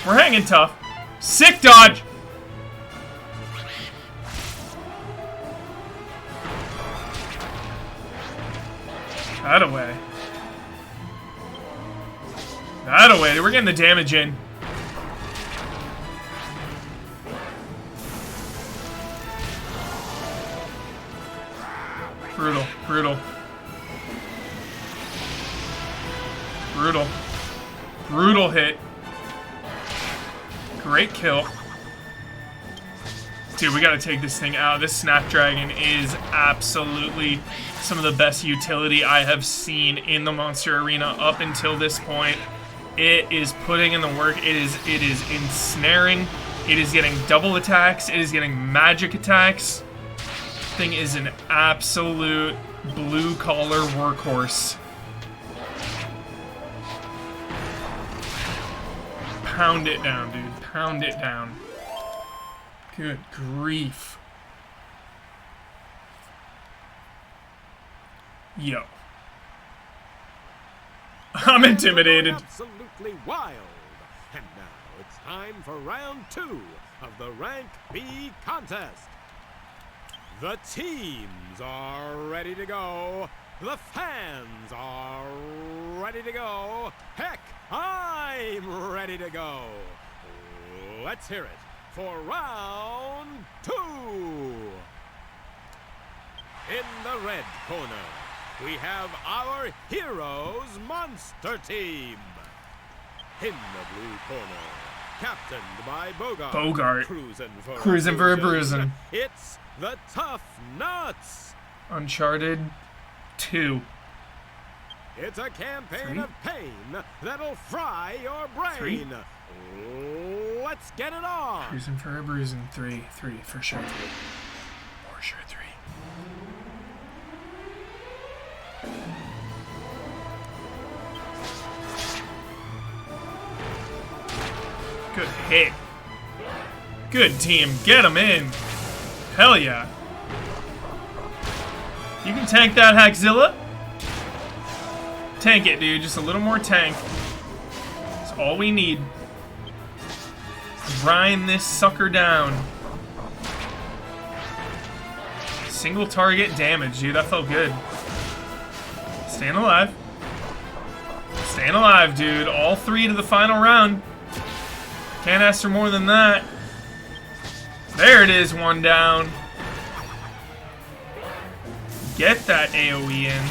We're hanging tough. Sick dodge. That away. That away. We're getting the damage in. Brutal. Brutal. Brutal. Brutal hit. Great kill. Dude, we gotta take this thing out. This Snapdragon is absolutely some of the best utility I have seen in the Monster Arena up until this point. It is putting in the work. It is ensnaring. It is getting double attacks. It is getting magic attacks. Thing is an absolute blue-collar workhorse. Pound it down, dude. Pound it down. Good grief. Yo. I'm intimidated. Absolutely wild. And now it's time for round 2 of the Rank B contest. The teams are ready to go. The fans are ready to go. Heck, I'm ready to go. Let's hear it for round 2. In the red corner, we have our Heroes Monster Team. In the blue corner, captained by Bogart. Cruising for a bruising. It's the Tough Nuts. Uncharted 2. It's a campaign 3? of pain that'll fry your brain. 3? Let's get it on. Cruising for a bruising. 3. For sure 3. For sure 3. Good hit. Good team. Get him in. Hell yeah. You can tank that, Hackzilla. Tank it, dude. Just a little more tank. That's all we need. Grind this sucker down. Single target damage, dude. That felt good. Staying alive. Staying alive, dude. All 3 to the final round. Can't ask for more than that. There it is, one down. Get that AoE in.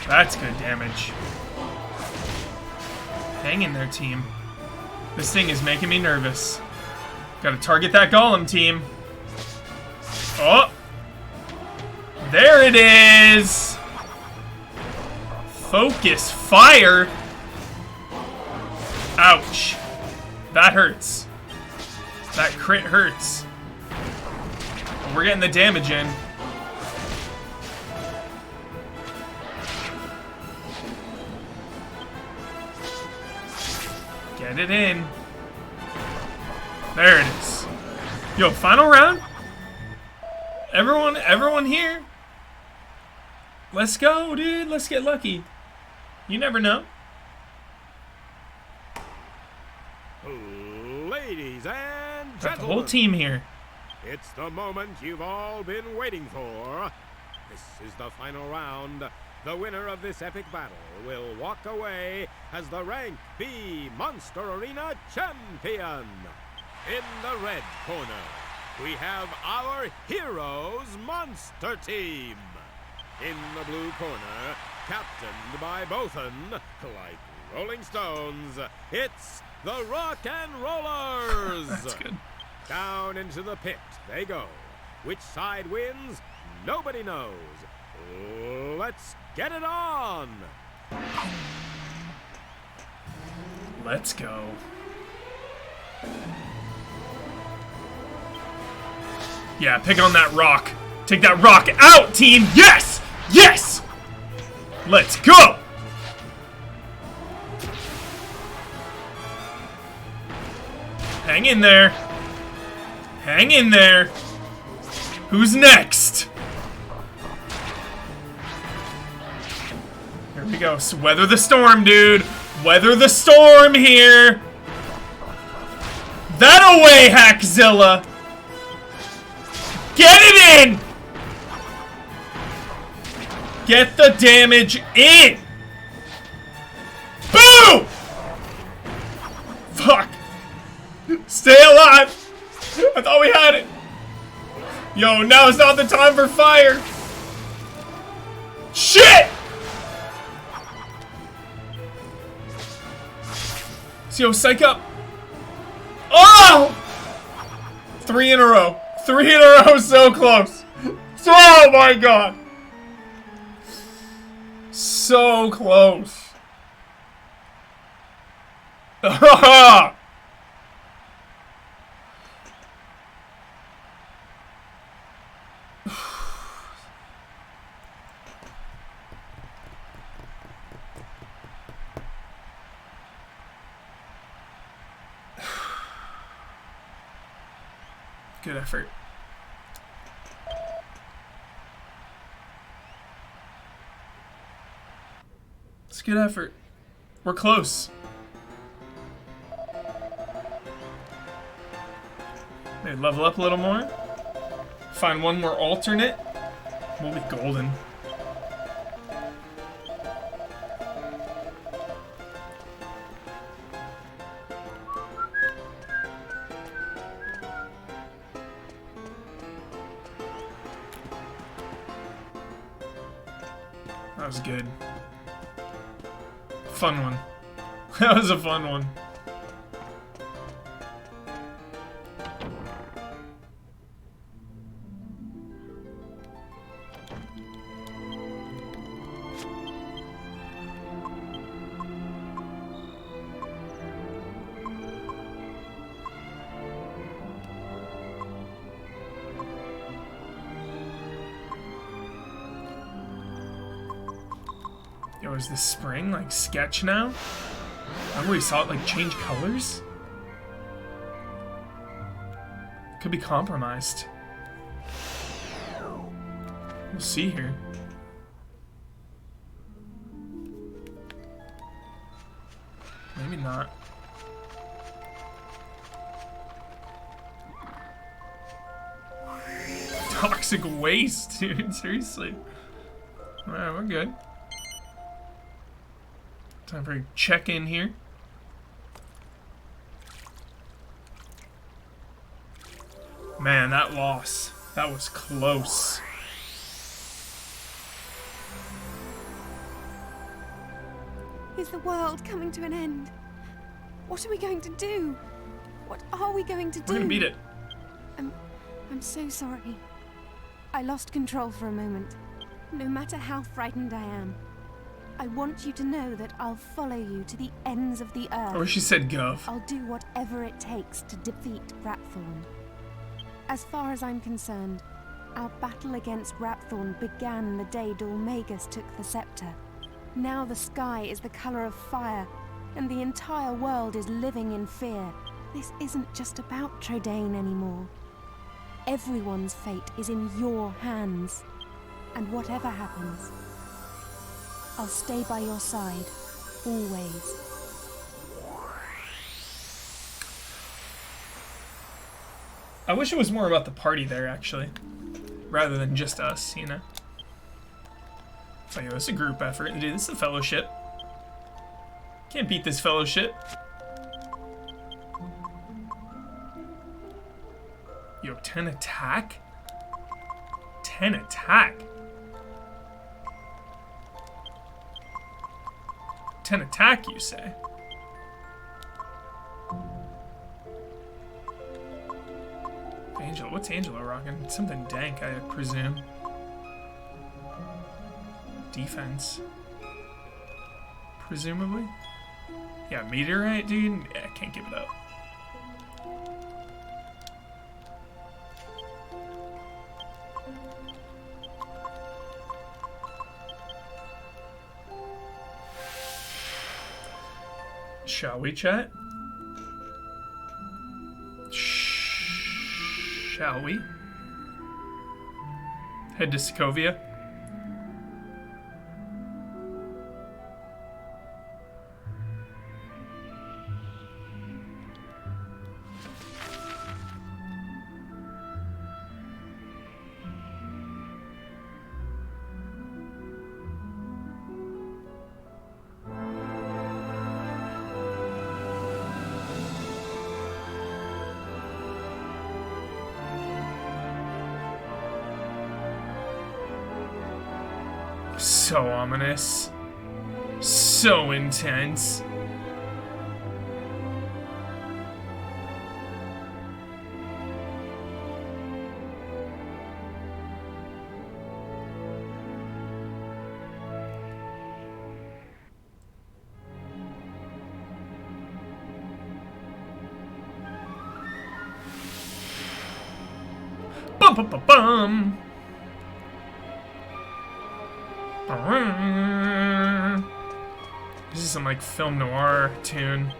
That's good damage. Hang in there, team. This thing is making me nervous. Gotta target that golem, team. Oh! There it is! Focus fire! Ouch. That hurts. That crit hurts. But we're getting the damage in. Get it in. There it is. Yo, final round? Everyone here? Let's go, dude. Let's get lucky. You never know. Ladies and Got the gentlemen, whole team here. it's the moment you've all been waiting for. This is the final round. The winner of this epic battle will walk away as the Rank B Monster Arena Champion. In the red corner, we have our Heroes Monster Team. In the blue corner, captained by Bothan, like Rolling Stones, it's the Rock and Rollers. That's good. Down into the pit they go. Which side wins? Nobody knows. Let's get it on! Let's go. Yeah, pick on that rock. Take that rock out, team! Yes! Yes! Let's go! Hang in there. Hang in there. Who's next? Here we go. So weather the storm, dude. Weather the storm here. That away, Hackzilla. Get it in. Get the damage in. Boom! Fuck. Stay alive. I thought we had it. Yo, now is not the time for fire. Shit! Yo, psych up. Oh! 3 in a row. 3 in a row, so close. Oh my god. So close. Good effort. It's good effort. We're close. Maybe level up a little more. Find one more alternate. We'll be golden. That was good. Fun one. That was a fun one. Yo, is this spring like sketch now? Remember we saw it like change colors? Could be compromised. We'll see here. Maybe not. Toxic waste, dude. Seriously. Alright, we're good. Time for a check-in here. Man, that loss. That was close. Is the world coming to an end? What are we going to do? What are we going to do? We're gonna beat it. I'm so sorry. I lost control for a moment. No matter how frightened I am, I want you to know that I'll follow you to the ends of the earth. Or she said gov. I'll do whatever it takes to defeat Rapthorn. As far as I'm concerned, our battle against Rapthorn began the day Dormagus took the scepter. Now the sky is the color of fire, and the entire world is living in fear. This isn't just about Trodaine anymore. Everyone's fate is in your hands. And whatever happens, I'll stay by your side, always. I wish it was more about the party there, actually. Rather than just us, you know? It's like, it's a group effort. Dude, this is a fellowship. Can't beat this fellowship. Yo, 10 attack? 10 attack? 10 attack, you say? Angela, what's Angela rocking? Something dank, I presume. Defense. Presumably? Yeah, meteorite, dude? Yeah, I can't give it up. Shall we, chat? Shall we? Head to Sokovia? So ominous. So intense. Bum bum bum bum. This is some like film noir tune.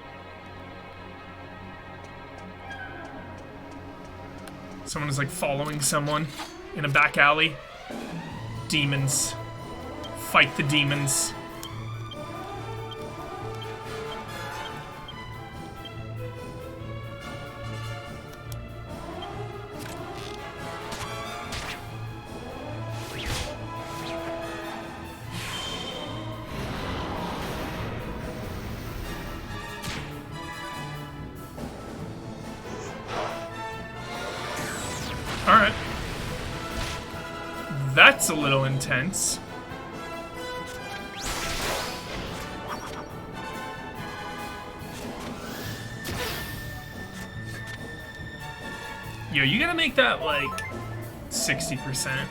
Someone is like following someone in a back alley. Demons. Fight the demons. Alright. That's a little intense. Yo, you gotta make that like 60%.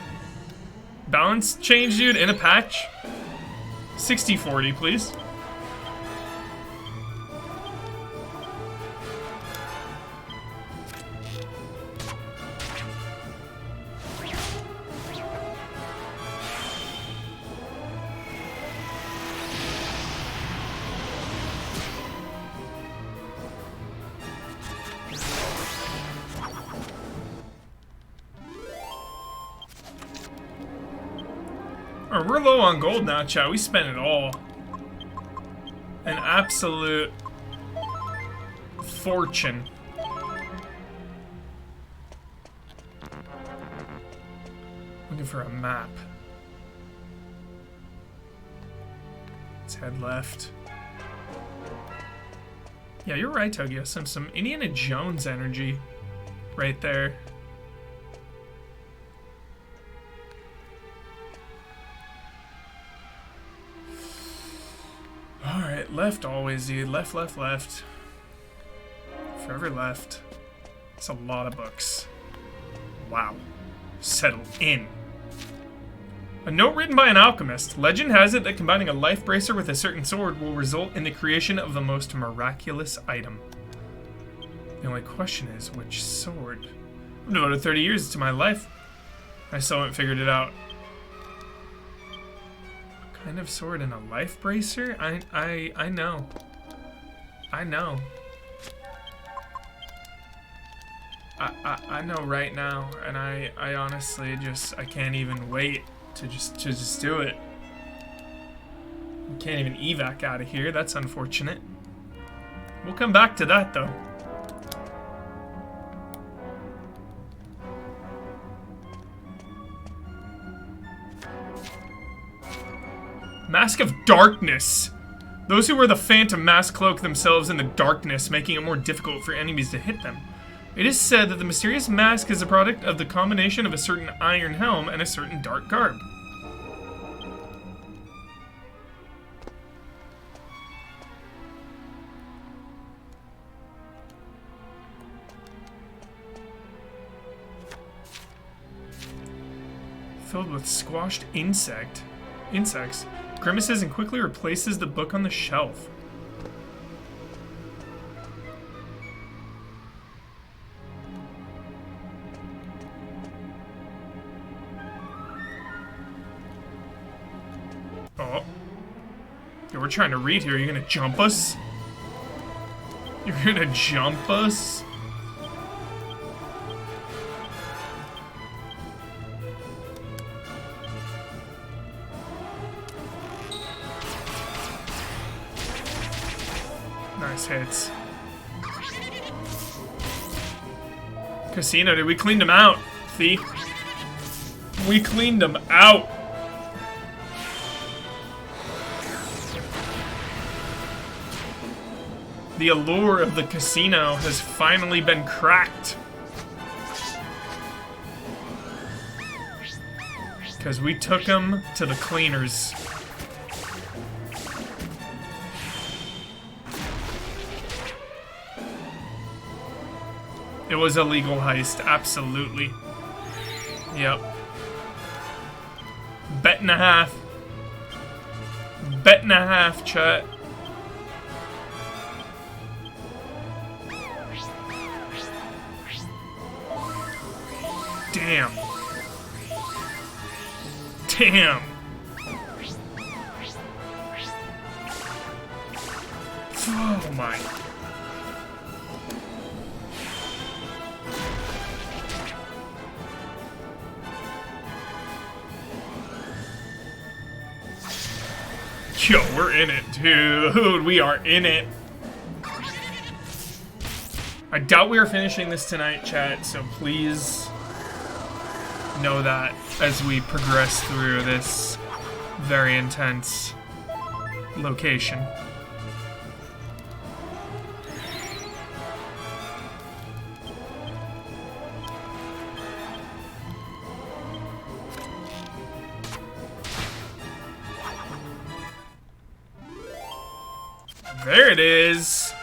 Balance change, dude, in a patch. 60-40, please. Alright, we're low on gold now, chat. We spent it all. An absolute fortune. Looking for a map. Let's head left. Yeah, you're right, Tokyo. Some Indiana Jones energy right there. Left always, dude. Left, left, left. Forever left. That's a lot of books. Wow. Settle in. A note written by an alchemist. Legend has it that combining a life bracer with a certain sword will result in the creation of the most miraculous item. The only question is, which sword? I've devoted 30 years to my life. I still haven't figured it out. What kind of sword and a life bracer? I know. I know. I know right now, and I honestly I can't even wait to just do it. Can't even evac out of here. That's unfortunate. We'll come back to that though. Mask of Darkness. Those who wear the Phantom Mask cloak themselves in the darkness, making it more difficult for enemies to hit them. It is said that the mysterious mask is a product of the combination of a certain iron helm and a certain dark garb. Filled with squashed insects, grimaces and quickly replaces the book on the shelf. Oh. Yeah, we're trying to read here. You're gonna jump us? You're gonna jump us? Nice hits. Casino, dude, we cleaned him out, thief. We cleaned him out. The allure of the casino has finally been cracked. Because we took him to the cleaners. It was a legal heist, absolutely. Yep. Bet and a half. Bet and a half, chat. Damn. Damn. Oh my. Yo, we're in it, dude. We are in it. I doubt we are finishing this tonight, chat, so please know that as we progress through this very intense location. There it is.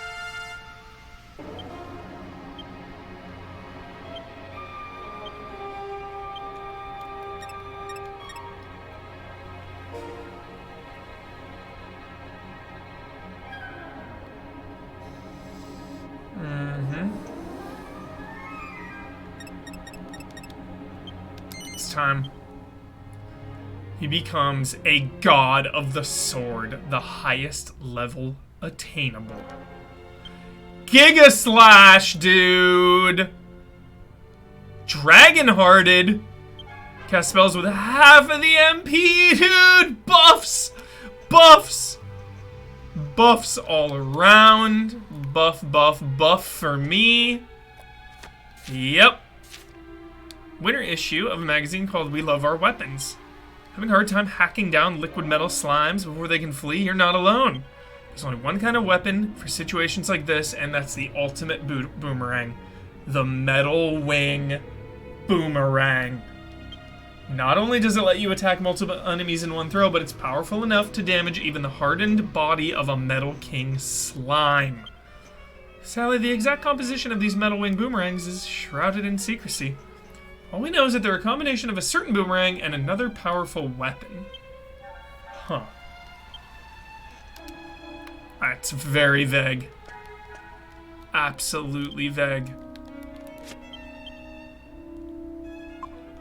It's time. He becomes a god of the sword, the highest level attainable. Giga Slash, dude! Dragon-hearted! Cast spells with half of the MP, dude! Buffs! Buffs! Buffs all around. Buff, buff, buff for me. Yep. Winter issue of a magazine called We Love Our Weapons. Having a hard time hacking down liquid metal slimes before they can flee? You're not alone. There's only one kind of weapon for situations like this, and that's the ultimate boomerang. The Metal Wing Boomerang. Not only does it let you attack multiple enemies in one throw, but it's powerful enough to damage even the hardened body of a Metal King slime. Sadly, the exact composition of these Metal Wing boomerangs is shrouded in secrecy. All we know is that they're a combination of a certain boomerang and another powerful weapon. Huh. That's very vague. Absolutely vague.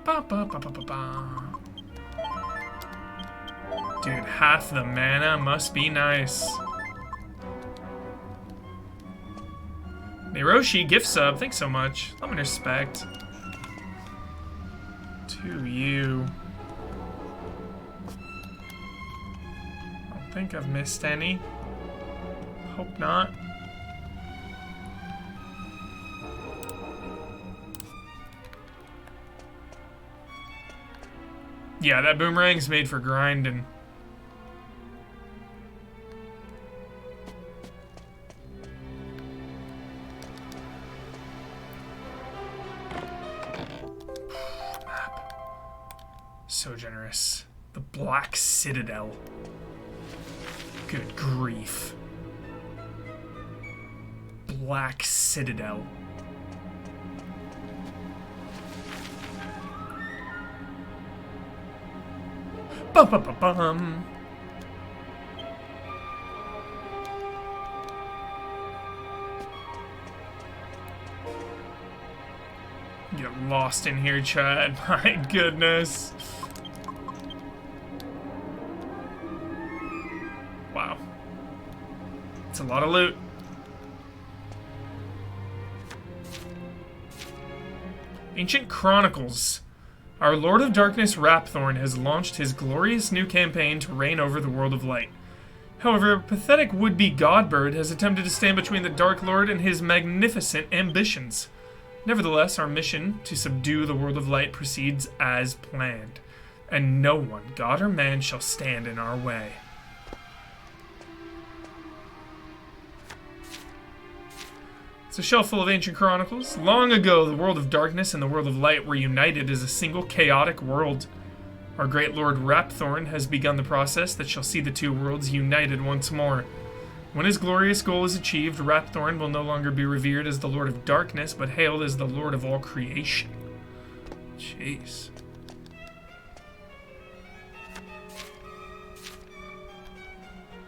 Ba, ba, ba, ba, ba, ba. Dude, half the mana must be nice. Miroshi, gift sub, thanks so much. Love and respect. To you. I don't think I've missed any. Hope not. Yeah, that boomerang's made for grinding. Map. So generous. The Black Citadel. Good grief. Black Citadel. Bum, bum, bum, bum. Get lost in here, Chad. My goodness. Wow. It's a lot of loot. Ancient Chronicles. Our Lord of Darkness, Rapthorn, has launched his glorious new campaign to reign over the world of light. However, a pathetic would-be Godbird has attempted to stand between the Dark Lord and his magnificent ambitions. Nevertheless, our mission to subdue the world of light proceeds as planned, and no one, god or man, shall stand in our way. It's a shelf full of ancient chronicles. Long ago, the world of darkness and the world of light were united as a single chaotic world. Our great Lord Rapthorn has begun the process that shall see the two worlds united once more. When his glorious goal is achieved, Rapthorn will no longer be revered as the Lord of Darkness, but hailed as the Lord of all creation. Jeez.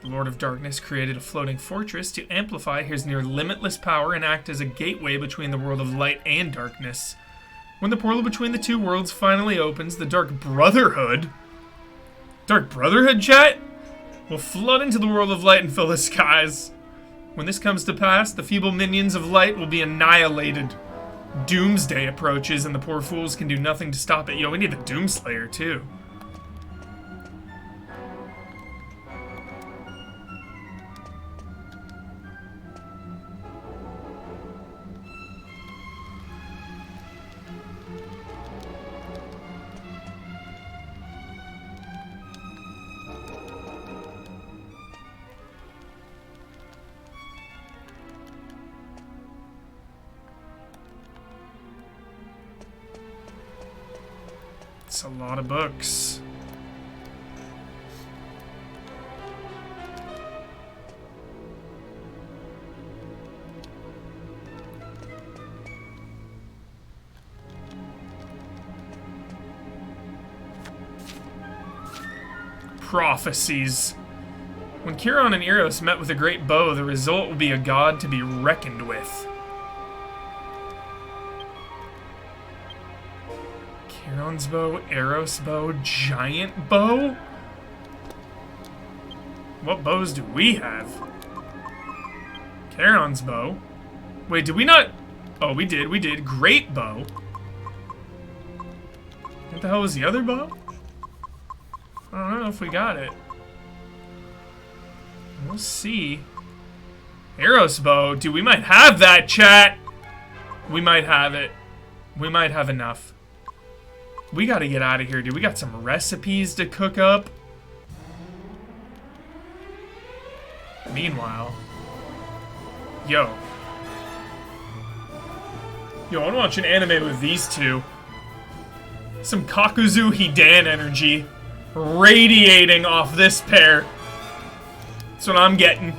The Lord of Darkness created a floating fortress to amplify his near limitless power and act as a gateway between the world of light and darkness. When the portal between the two worlds finally opens, the Dark Brotherhood, chat, will flood into the world of light and fill the skies. When this comes to pass, the feeble minions of light will be annihilated. Doomsday approaches, and the poor fools can do nothing to stop it. Yo, we need the Doomslayer, too. It's a lot of books. Prophecies. When Chiron and Eros met with a great bow, the result will be a god to be reckoned with. Chiron's bow, Eros bow, giant bow? What bows do we have? Chiron's bow. Wait, did we not? Oh, we did. Great bow. What the hell was the other bow? I don't know if we got it. We'll see. Eros bow. Dude, we might have that, chat. We might have it. We might have enough. We gotta get out of here, dude. We got some recipes to cook up. Meanwhile. Yo, I wanna watch an anime with these two. Some Kakuzu Hidan energy radiating off this pair. That's what I'm getting.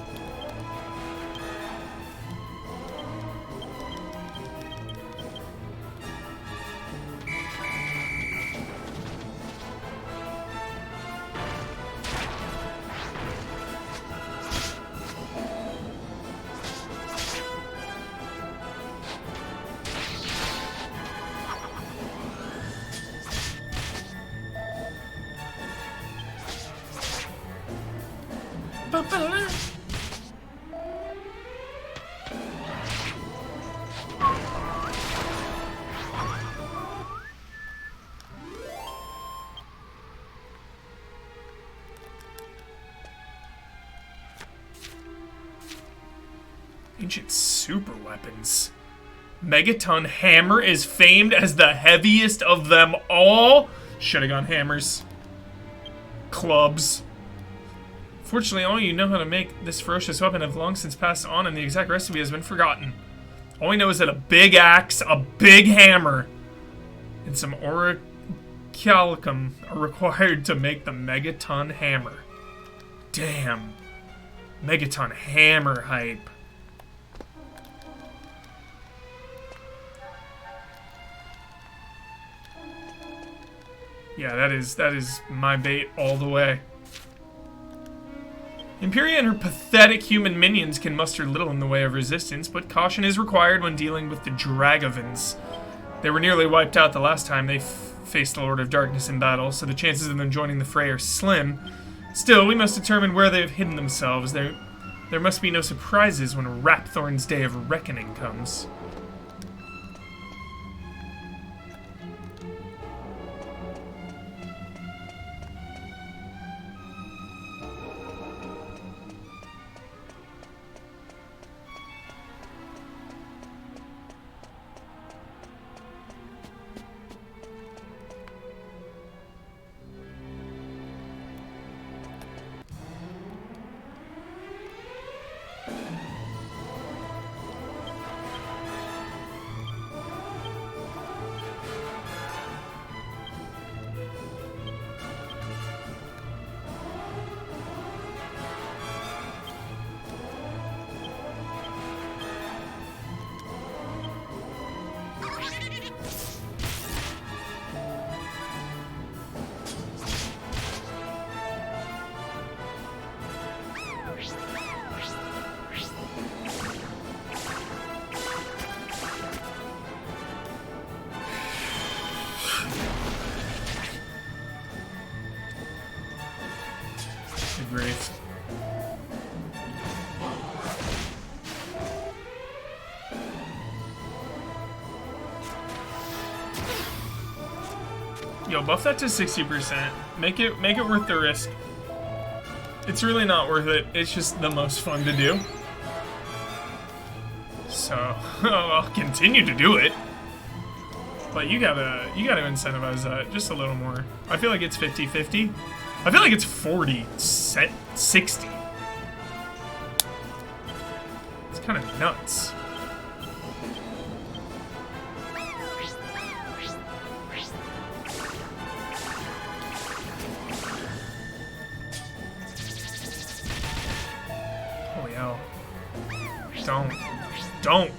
Ancient super weapons. Megaton Hammer is famed as the heaviest of them all. Should've gone hammers. Clubs. Fortunately, all you know how to make this ferocious weapon have long since passed on, and the exact recipe has been forgotten. All we know is that a big axe, a big hammer, and some orichalcum are required to make the Megaton Hammer. Damn. Megaton Hammer hype. Yeah, that is my bait all the way. Imperia and her pathetic human minions can muster little in the way of resistance, but caution is required when dealing with the Dragavans. They were nearly wiped out the last time they faced the Lord of Darkness in battle, so the chances of them joining the fray are slim. Still, we must determine where they have hidden themselves. There must be no surprises when Rapthorn's day of reckoning comes. Great. Yo, buff that to 60%. Make it worth the risk. It's really not worth it. It's just the most fun to do. So I'll continue to do it. But you gotta incentivize that just a little more. I feel like it's 50-50. I feel like it's 40-60. It's kind of nuts. Holy hell. Don't.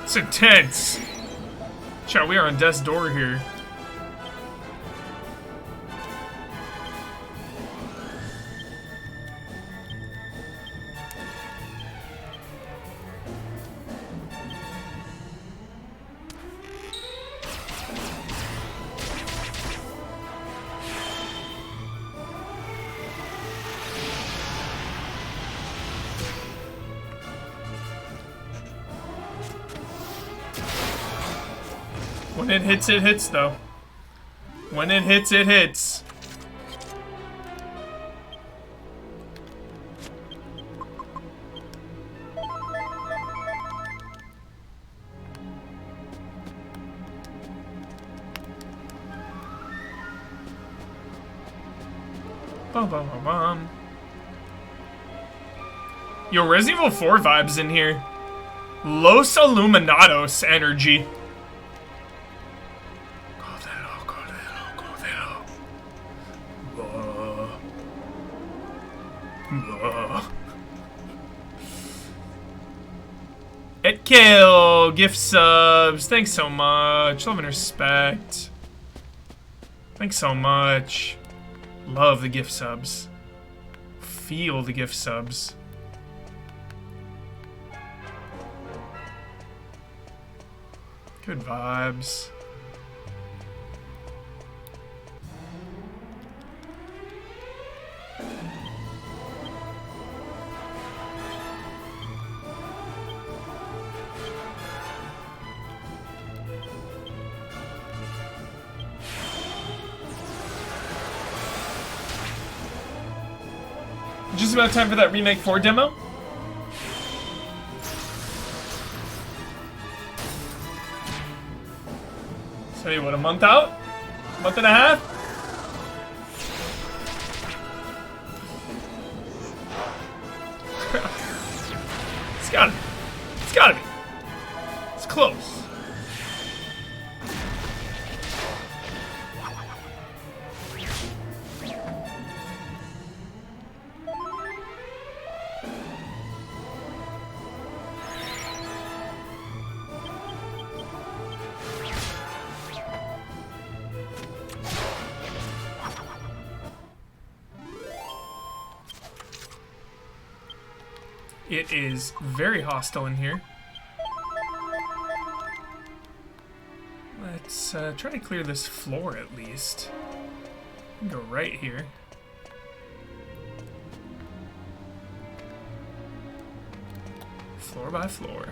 It's intense. Chat, we are on death's door here. When it hits, though. When it hits, it hits. Bum, bum, bum, bum. Yo, Resident Evil 4 vibes in here. Los Illuminados energy. Cordero, Cordero, Cordero. Whoa. Whoa. It kill. Gift subs. Thanks so much. Love and respect. Thanks so much. Love the gift subs. Feel the gift subs. Good vibes. Just about time for that Remake 4 demo. So what, a month out? Month and a half? It's gotta be. It's gotta be. It's close. It is very hostile in here. Let's try to clear this floor at least. Go right here. Floor by floor.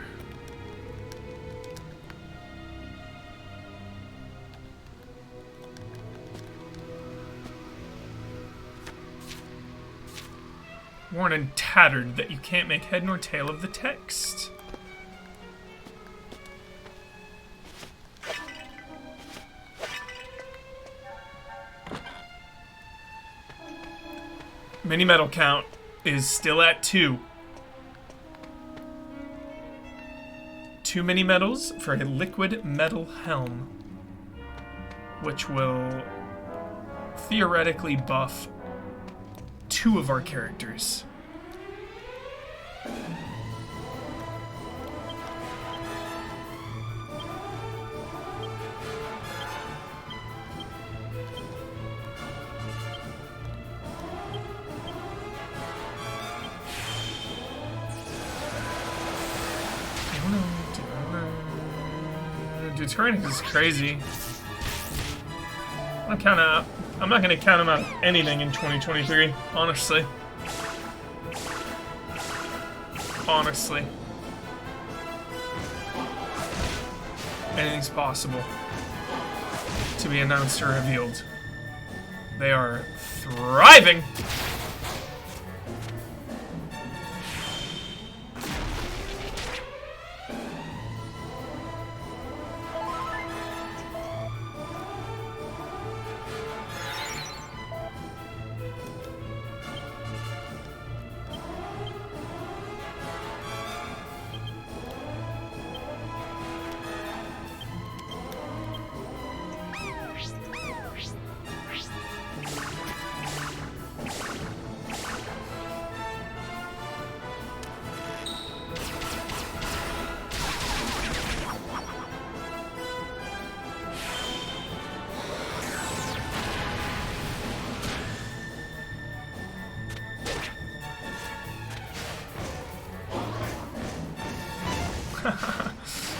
Worn and tattered that you can't make head nor tail of the text. Mini metal count is still at 2. 2 mini metals for a liquid metal helm, which will theoretically buff 2 of our characters. Dude, Tyrannic is crazy. I'm not gonna count him out of anything in 2023, honestly. Honestly. Anything's possible to be announced or revealed. They are thriving!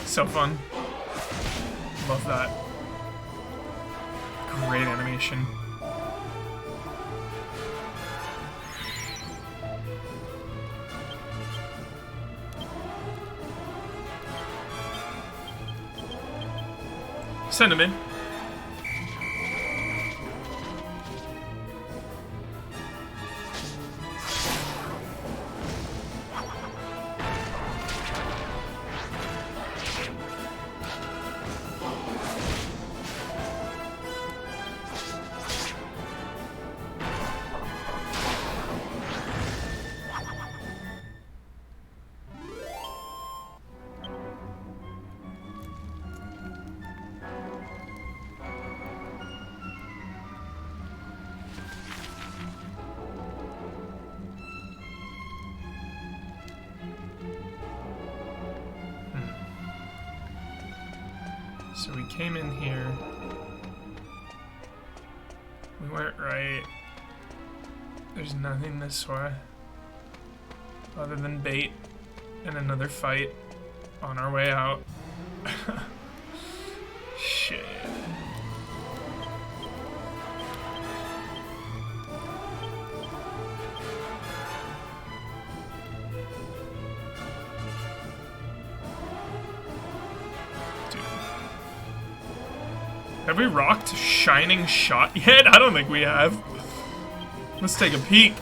So fun. Love that. Great animation. Send him in. So we came in here. We went right. There's nothing this way. Other than bait and another fight on our way out. Shit. Have we rocked Shining Shot yet? I don't think we have. Let's take a peek.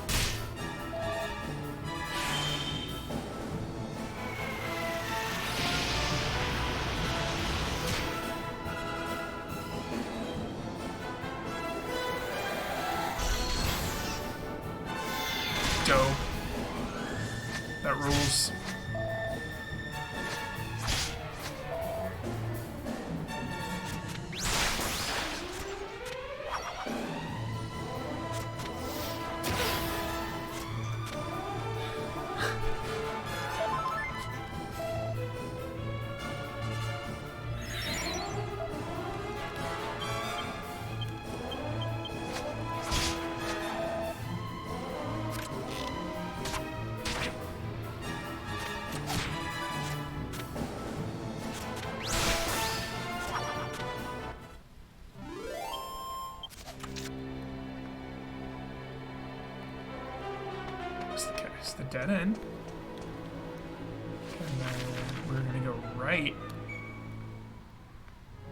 Dope. That rules. It's the dead end. And then we're gonna go right.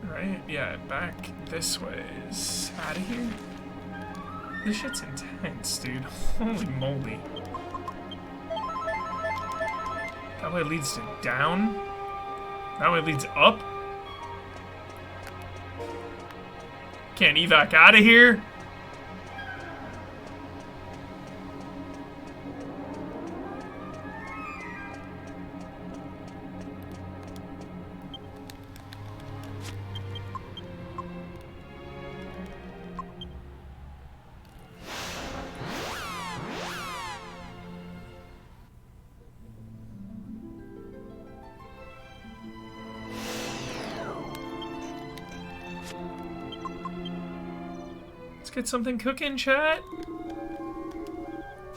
Right? Yeah, back this way is out of here. This shit's intense, dude. Holy moly. That way leads to down. That way leads up. Can't evac out of here. Get something cooking, chat.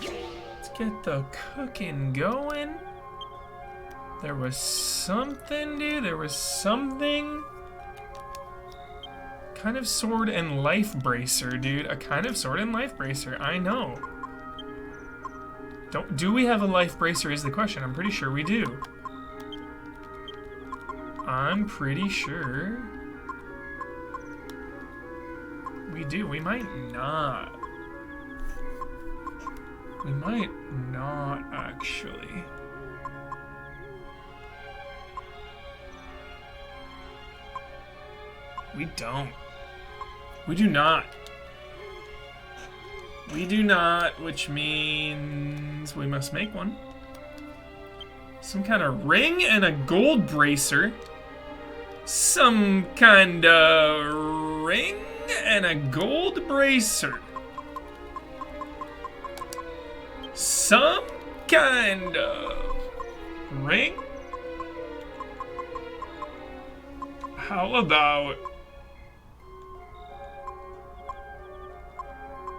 Let's get the cooking going. There was something, dude. There was something. Kind of sword and life bracer, dude. A kind of sword and life bracer. I know. Do we have a life bracer is the question. I'm pretty sure we do. I'm pretty sure we do. We might not. We might not, actually. We don't. We do not. We do not, which means we must make one. Some kind of ring and a gold bracer. Some kind of ring and a gold bracer. Some kind of ring. How about...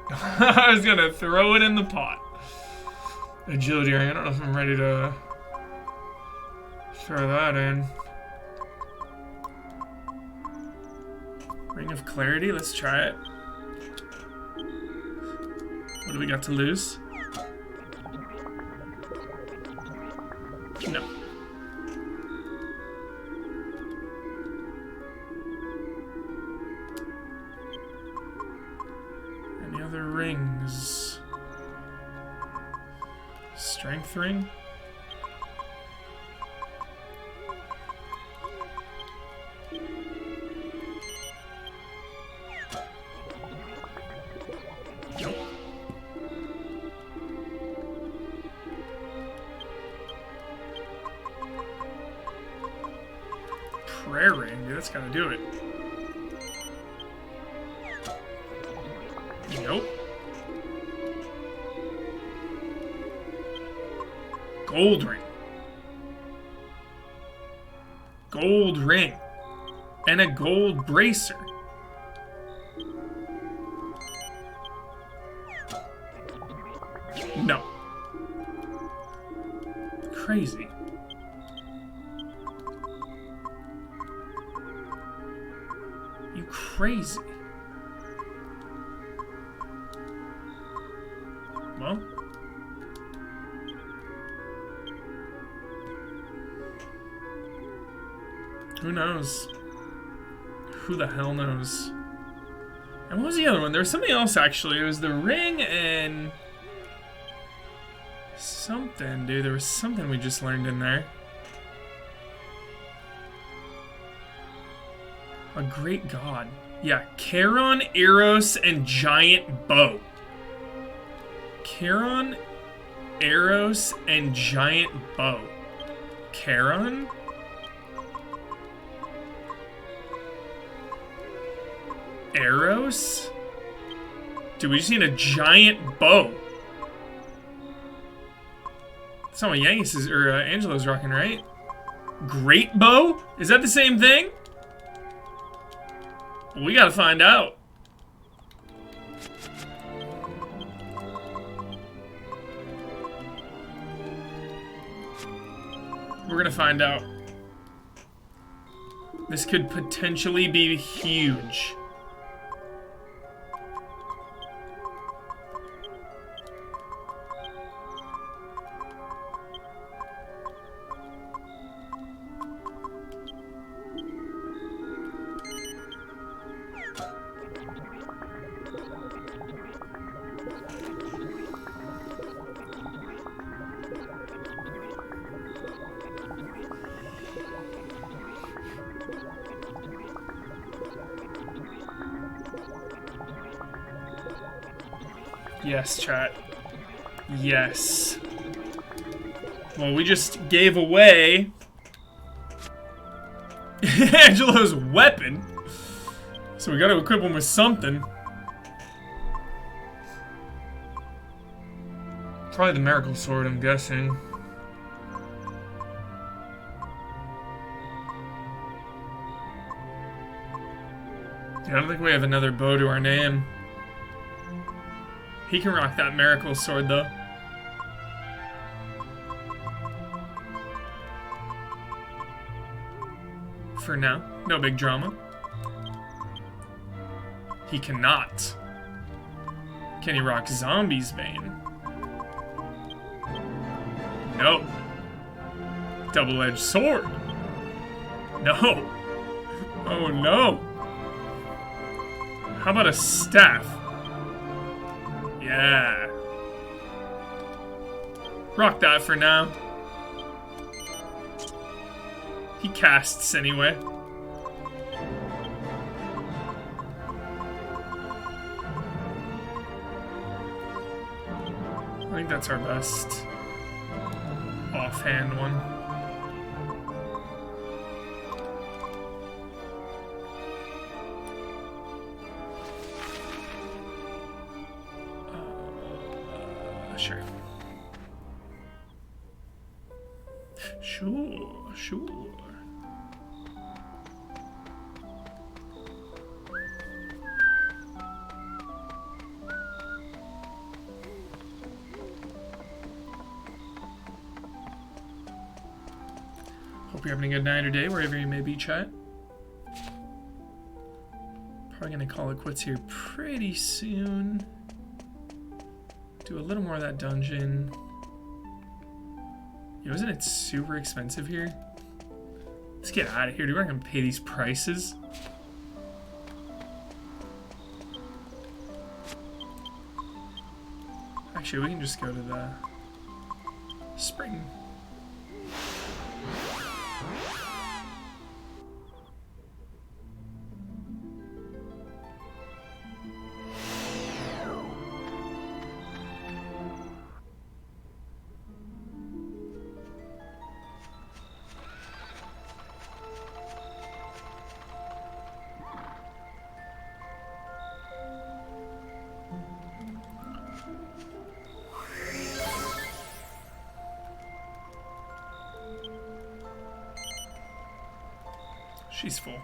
I was gonna throw it in the pot. Agility ring. I don't know if I'm ready to throw that in. Ring of Clarity, let's try it. What do we got to lose? No. Strength ring. Nope. Prayer ring, dude, that's gotta do it. Nope. Gold ring. Gold ring. And a gold bracer. No. Crazy. You crazy. Well. Who knows? Who the hell knows? And what was the other one? There was something else, actually. It was the ring and... something, dude. There was something we just learned in there. A great god. Yeah, Charon, Eros, and Giant Bow. Charon, Eros, and Giant Bow. Charon? Eros? Dude, we just need a giant bow. That's not what Yankees is, or Angelo's rocking, right? Great bow? Is that the same thing? Well, we gotta find out. We're gonna find out. This could potentially be huge. Yes, chat. Yes. Well, we just gave away Angelo's weapon. So we gotta equip him with something. Probably the miracle sword, I'm guessing. Yeah, I don't think we have another bow to our name. He can rock that miracle sword, though. For now, no big drama. He cannot. Can he rock Zombie's Bane? Nope. Double-edged sword. No. Oh no. How about a staff? Yeah. Rock that for now. He casts anyway. I think that's our best offhand one. Sure. Sure. Hope you're having a good night or day, wherever you may be, chat. Probably gonna call it quits here pretty soon. Do a little more of that dungeon. Yo, isn't it super expensive here? Let's get out of here. Do we gonna pay these prices? Actually, we can just go to the Spring. She's full.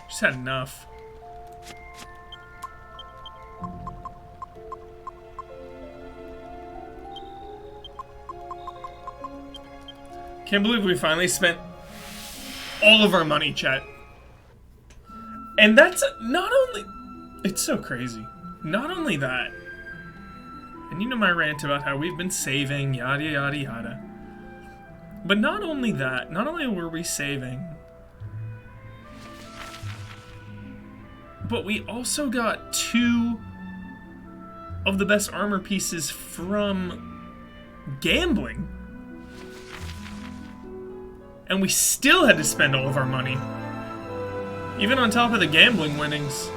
She's had enough. Can't believe we finally spent all of our money, chat. And that's not only... It's so crazy. Not only that. And you know my rant about how we've been saving, yada, yada, yada. But not only that. Not only were we saving... But we also got 2 of the best armor pieces from gambling. And we still had to spend all of our money. Even on top of the gambling winnings.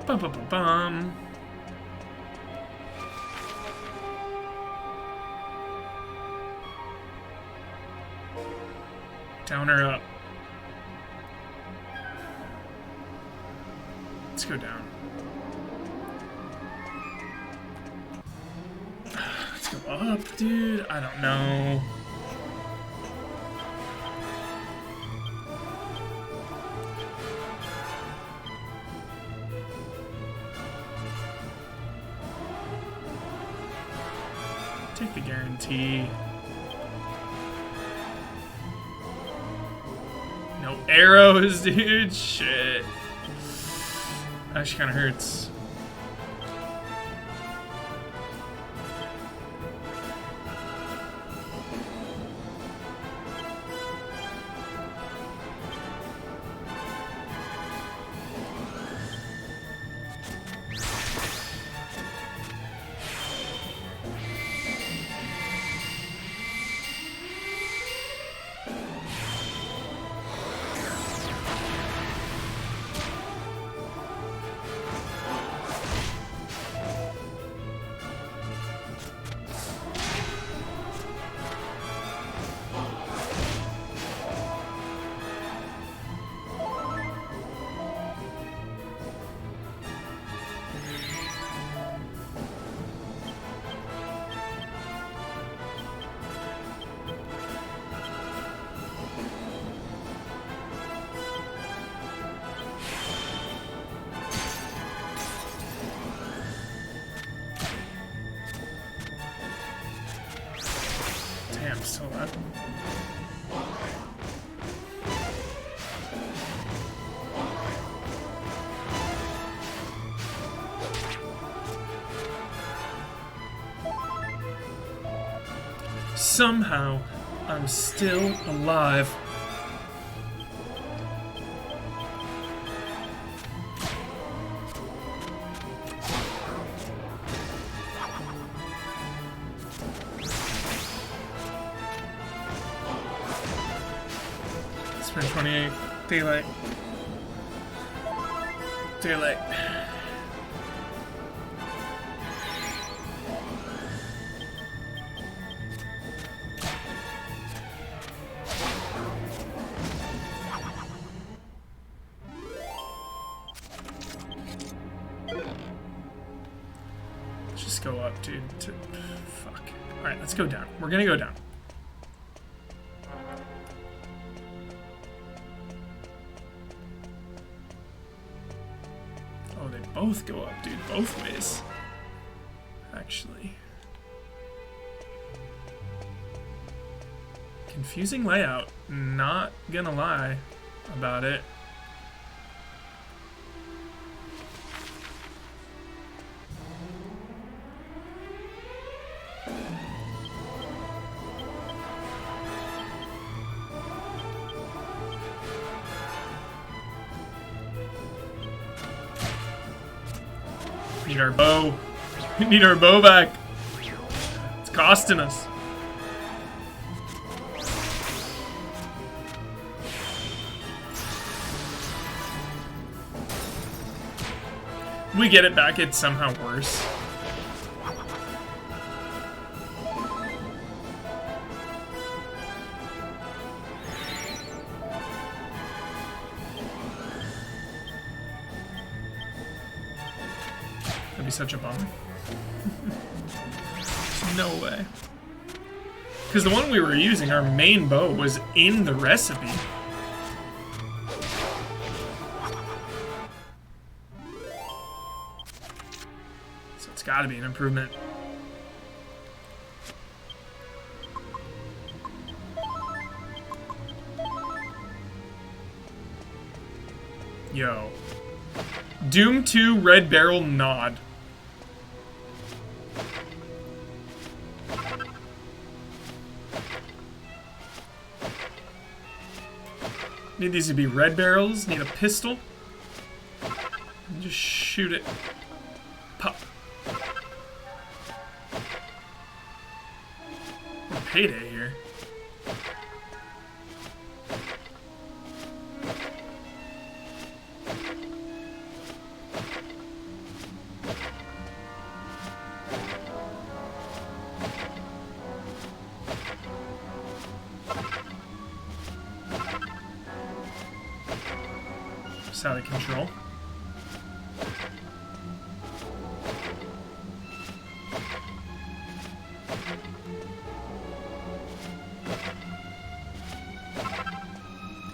Bum, bum, bum, bum. Down or up? Let's go down. Let's go up, dude. I don't know. Take the guarantee. No arrows, dude. Shit. Actually kind of hurts. Damn, still alive. Somehow, I'm still alive. Spend 28. Daylight. Daylight. Let's just go up, dude. Fuck. Alright, let's go down. We're gonna go down. Oh, they both go up, dude. Both ways. Actually. Confusing layout. Not gonna lie about it. Need our bow. We need our bow back. It's costing us. We get it back, it's somehow worse. That'd be such a bummer. No way. Because the one we were using, our main bow, was in the recipe. So it's gotta be an improvement. Yo. Doom 2 Red Barrel Nod. Need these to be red barrels. Need a pistol. And just shoot it. Pop. Payday here. It's out of control.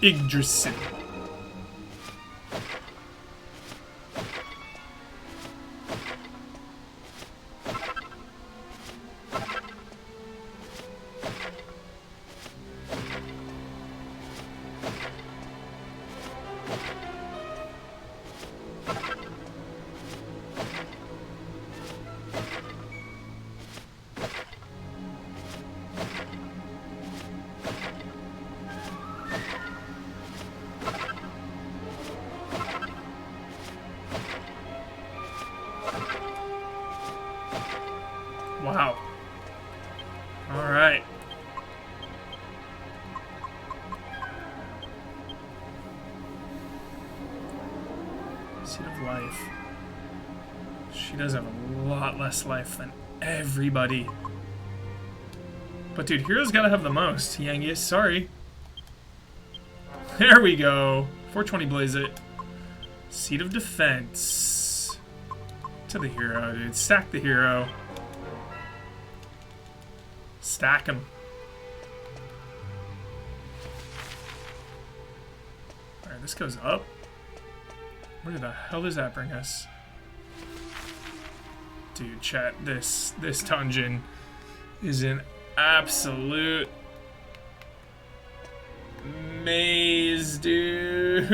Yggdrasil. Wow. All right. Seed of life. She does have a lot less life than everybody. But dude, hero's gotta have the most. Yangius, sorry. There we go. 420 blaze it. Seed of defense. To the hero, dude. Stack the hero. Stack him. Alright, this goes up. Where the hell does that bring us? Dude, chat, this dungeon is an absolute maze, dude.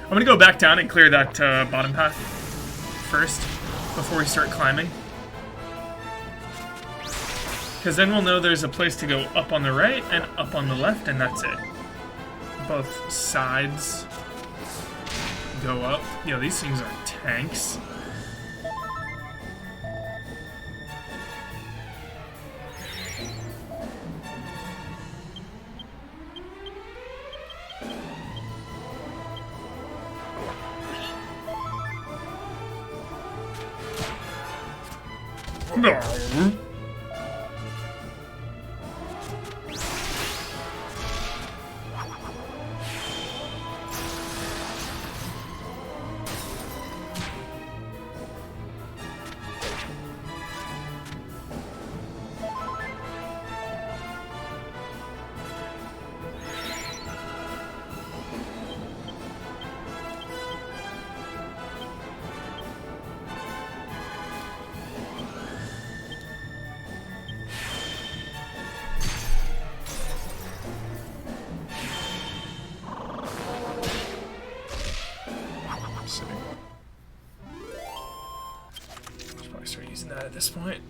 I'm gonna go back down and clear that bottom path first before we start climbing. Because then we'll know there's a place to go up on the right and up on the left, and that's it. Both sides go up. Yo, these things are tanks. No. using that at this point.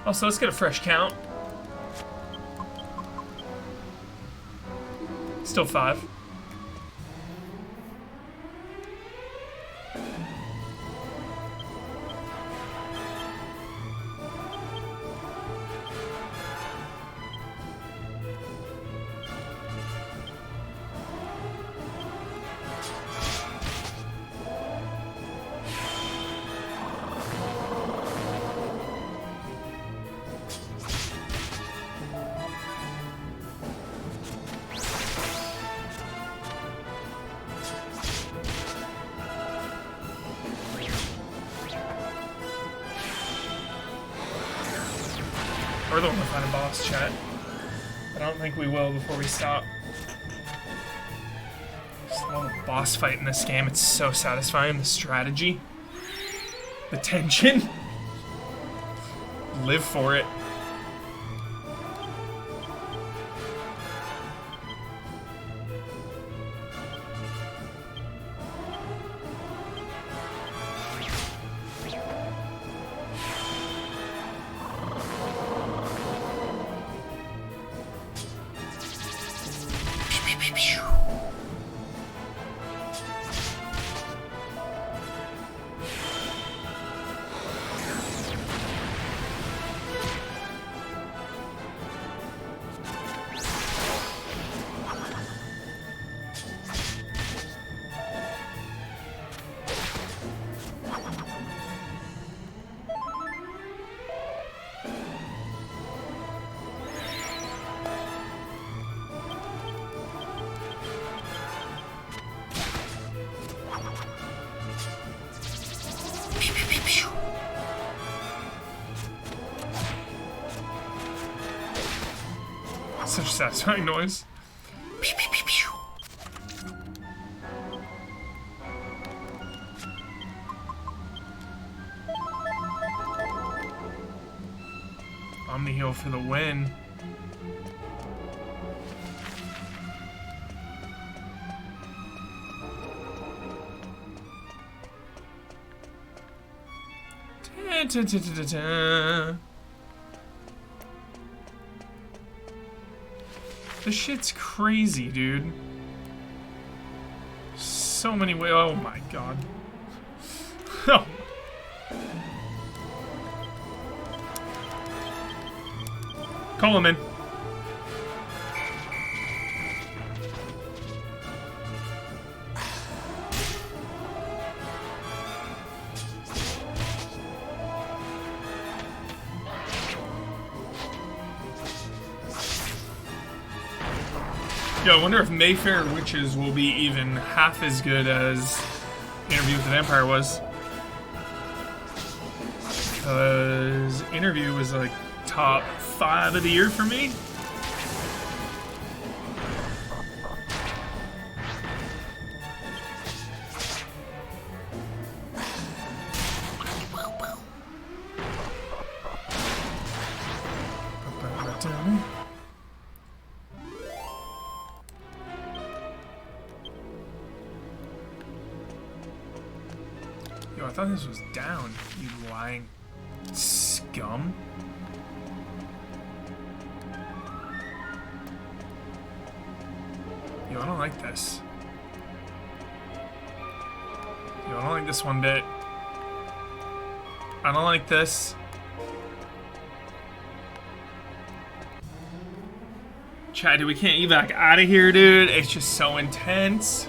Also, let's get a fresh count. Still 5. We're the one to find a boss, chat. I don't think we will before we stop. Just love a boss fight in this game. It's so satisfying. The strategy. The tension. Live for it. Such a satisfying noise. Omni heal for the win. This shit's crazy, dude. So many ways. Oh my god. Oh. Call him in. Yo, I wonder if Mayfair Witches will be even half as good as Interview with the Vampire was. Because Interview was like top 5 of the year for me. Yo, I thought this was down, you lying scum. Yo, I don't like this. Yo, I don't like this one bit. I don't like this. Chad, dude, we can't evac out of here, dude. It's just so intense.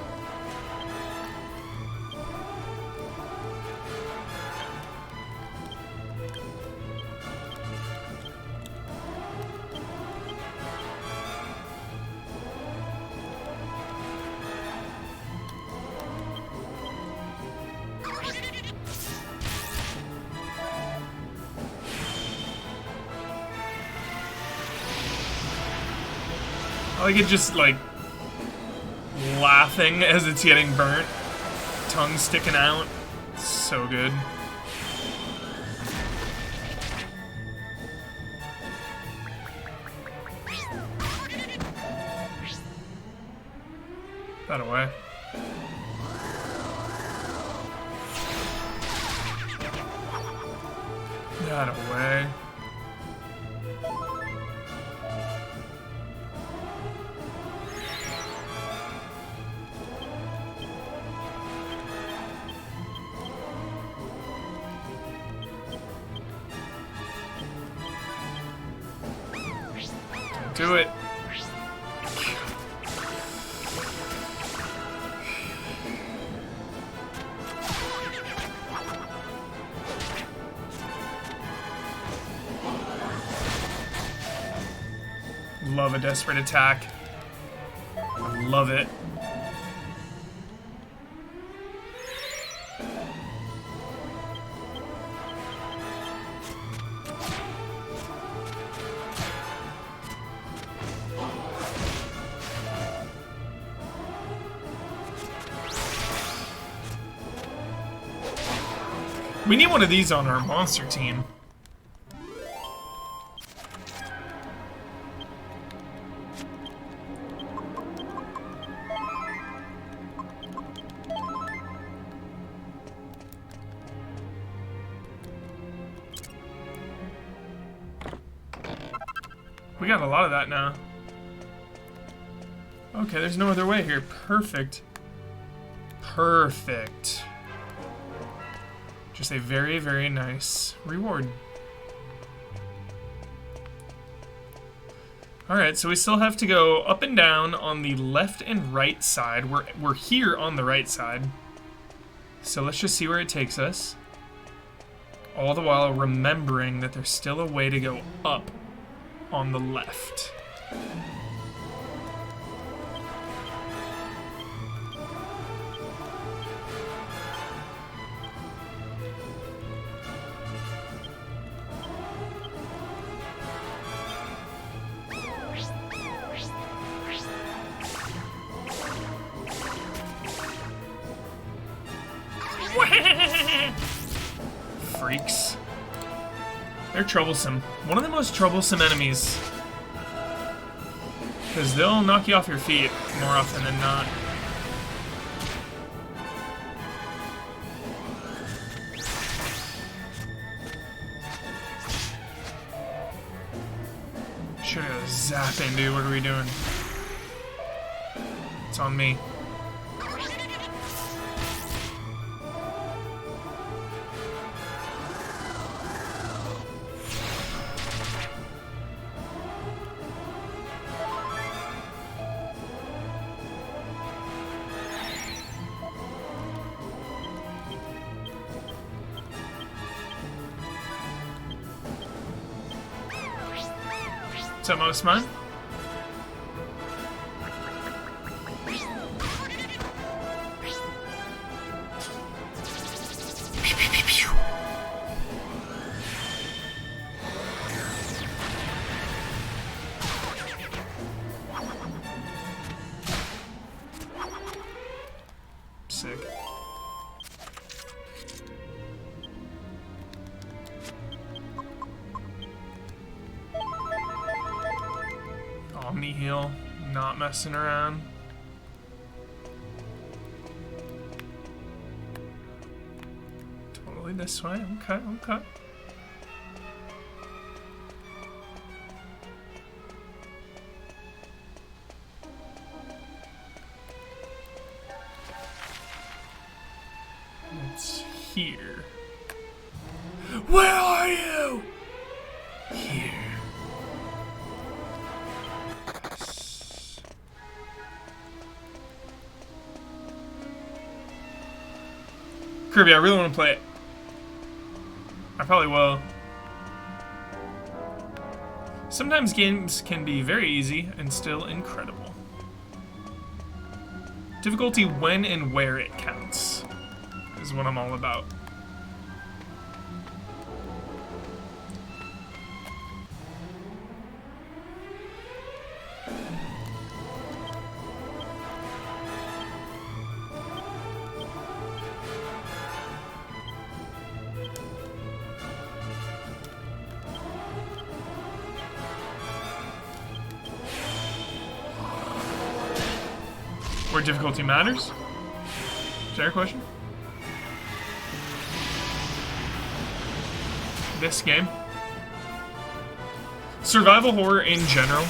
I like it just like laughing as it's getting burnt. Tongue sticking out. So good. That away. That away. Do it. Love a desperate attack. I love it. We need one of these on our monster team. We got a lot of that now. Okay, there's no other way here. Perfect. Perfect. Just a very, very nice reward. Alright, so we still have to go up and down on the left and right side. We're here on the right side. So let's just see where it takes us. All the while remembering that there's still a way to go up on the left. Freaks. They're troublesome. One of the most troublesome enemies. Because they'll knock you off your feet more often than not. Should have zapping, dude. What are we doing? It's on me. What's up, most man? Sick. Omni heal, not messing around. Totally this way. Okay, okay. It's here. Where are you? Here. Kirby, I really want to play it. I probably will. Sometimes games can be very easy and still incredible. Difficulty when and where it counts is what I'm all about. Where difficulty matters? Is that your question? This game. Survival horror in general.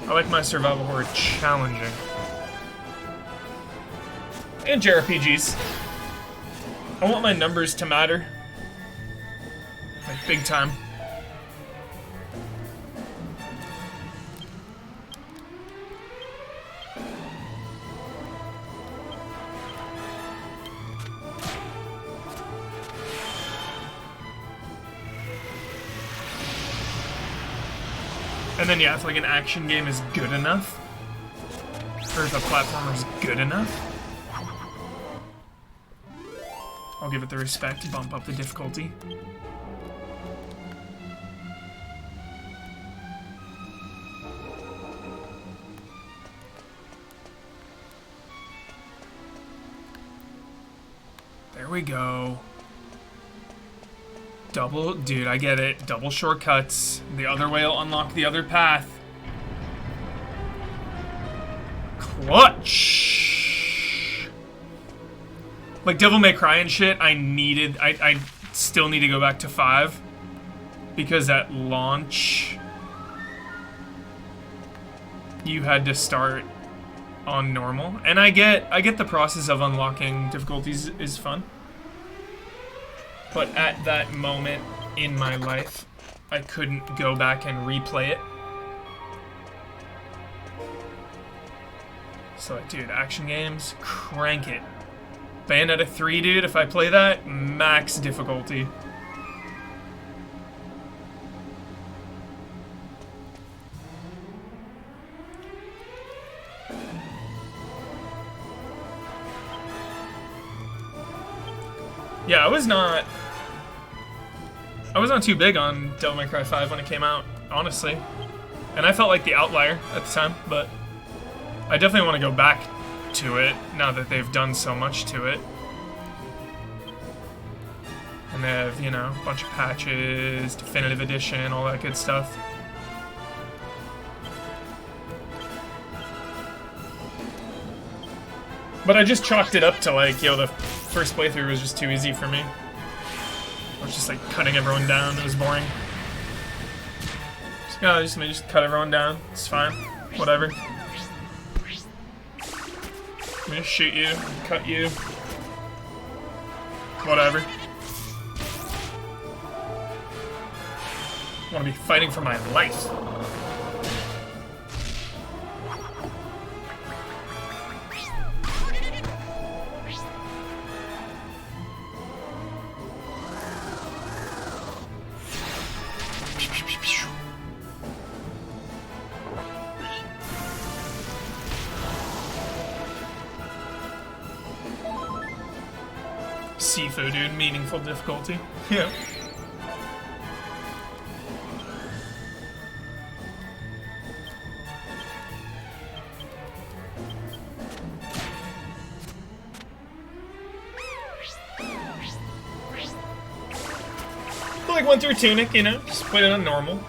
I like my survival horror challenging. And JRPGs. I want my numbers to matter. Like, big time. And then, yeah, if like an action game is good enough, or if a platformer is good enough, I'll give it the respect, bump up the difficulty. There we go. Double, dude, I get it. Double shortcuts. The other way will unlock the other path. Clutch! Like Devil May Cry and shit, I still need to go back to 5. Because at launch, you had to start on normal. And I get the process of unlocking difficulties is fun. But at that moment in my life, I couldn't go back and replay it. So, like, dude, action games, crank it. Bayonetta 3, dude, if I play that, max difficulty. Yeah, I was not too big on Devil May Cry 5 when it came out, honestly. And I felt like the outlier at the time, but I definitely want to go back to it now that they've done so much to it. And they have, you know, a bunch of patches, definitive edition, all that good stuff. But I just chalked it up to like, yo, the first playthrough was just too easy for me. I was just like cutting everyone down, it was boring. So, yeah, let me just cut everyone down, it's fine, whatever. I'm gonna shoot you, cut you, whatever. I wanna be fighting for my life. Sifu, dude, meaningful difficulty. Yeah. But like went through Tunic, you know, just played it on normal.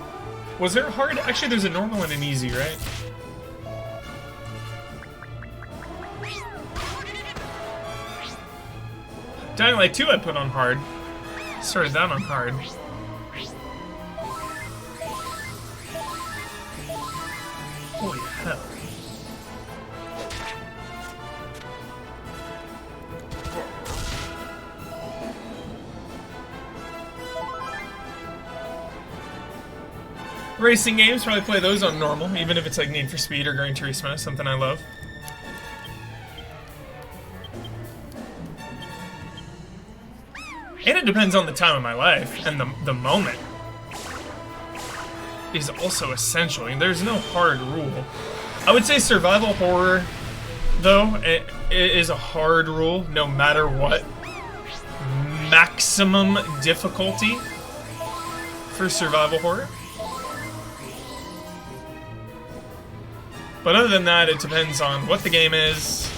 Was there a hard? Actually, there's a normal and an easy, right? Dying Light 2 I put on hard. Started that on hard. Holy hell. Racing games, probably play those on normal, even if it's like Need for Speed or Gran Turismo, something I love. And it depends on the time of my life, and the moment is also essential. I mean, there's no hard rule. I would say survival horror, though, it is a hard rule, no matter what. Maximum difficulty for survival horror. But other than that, it depends on what the game is,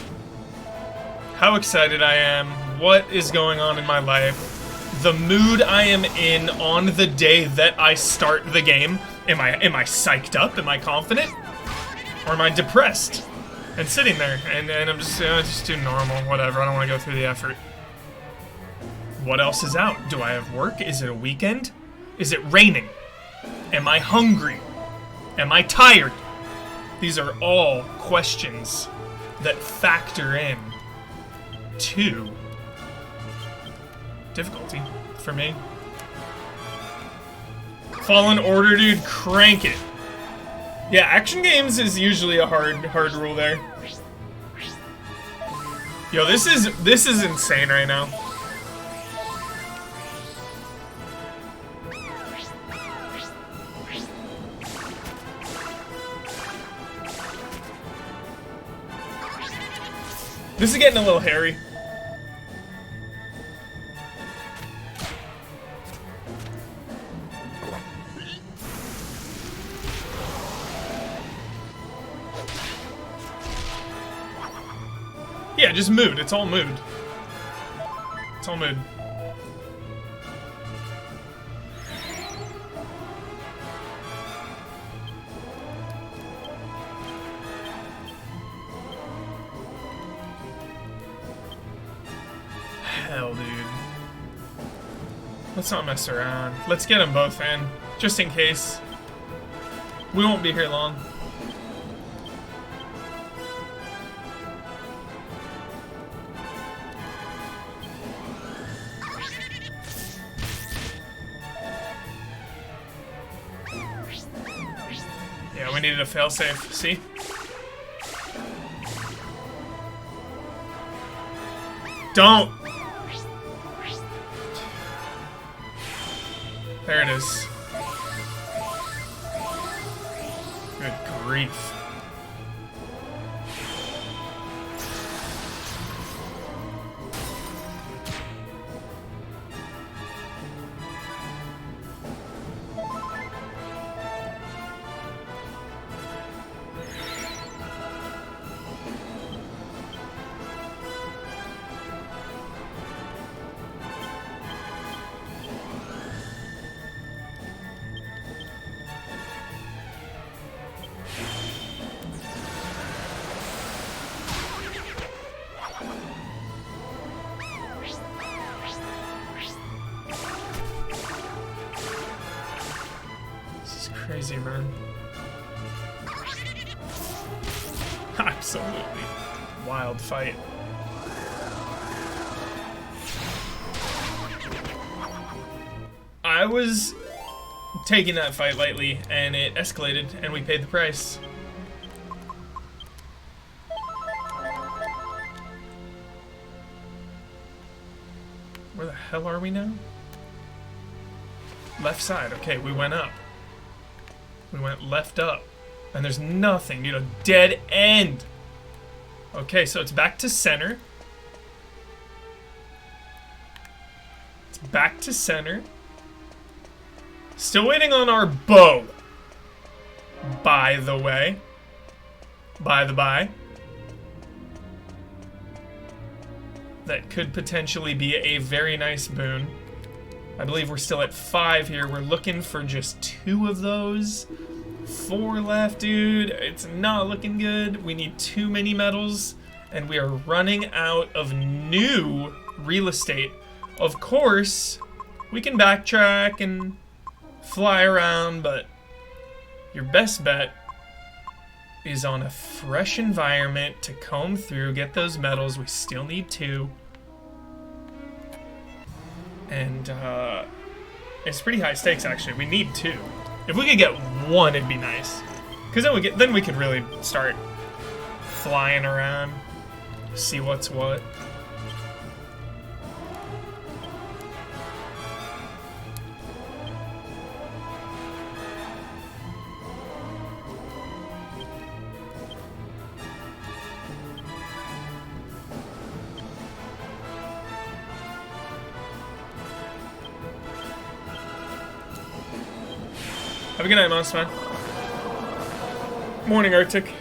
how excited I am, what is going on in my life, the mood I am in on the day that I start the game. Am I psyched up? Am I confident? Or am I depressed? and sitting there, and I'm just do normal, whatever. I don't want to go through the effort. What else is out? Do I have work? Is it a weekend? Is it raining? Am I hungry? Am I tired? These are all questions that factor in to difficulty for me. Fallen Order, dude, crank it. Yeah, action games is usually a hard rule there. Yo, this is insane right now. This is getting a little hairy. Yeah, just mood. It's all mood. It's all mood. Hell, dude. Let's not mess around. Let's get them both in, just in case. We won't be here long. Yeah, we needed a failsafe. See? Don't! There it is. Good grief. Crazy, man. Absolutely wild fight. I was taking that fight lightly, and it escalated, and we paid the price. Where the hell are we now? Left side. Okay, we went up. We went left up. And there's nothing, dude. A dead end. Okay, so it's back to center. It's back to center. Still waiting on our bow. By the way. By the by. That could potentially be a very nice boon. I believe we're still at 5 here. We're looking for just 2 of those. 4 left, dude. It's not looking good. We need too many medals, and we are running out of new real estate. Of course, we can backtrack and fly around, but your best bet is on a fresh environment to comb through, get those medals. We still need 2. And it's pretty high stakes, actually. We need 2. If we could get 1, it'd be nice. Because then we could really start flying around, see what's what. Have a good night, Monster Man. Morning, Arctic.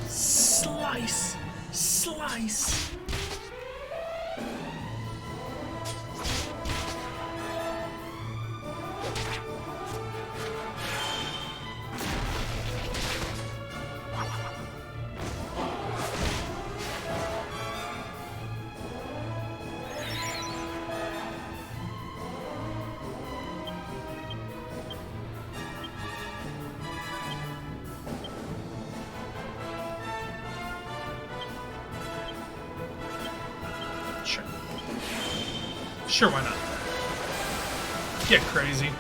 Slice! Slice! Sure, why not? Get crazy.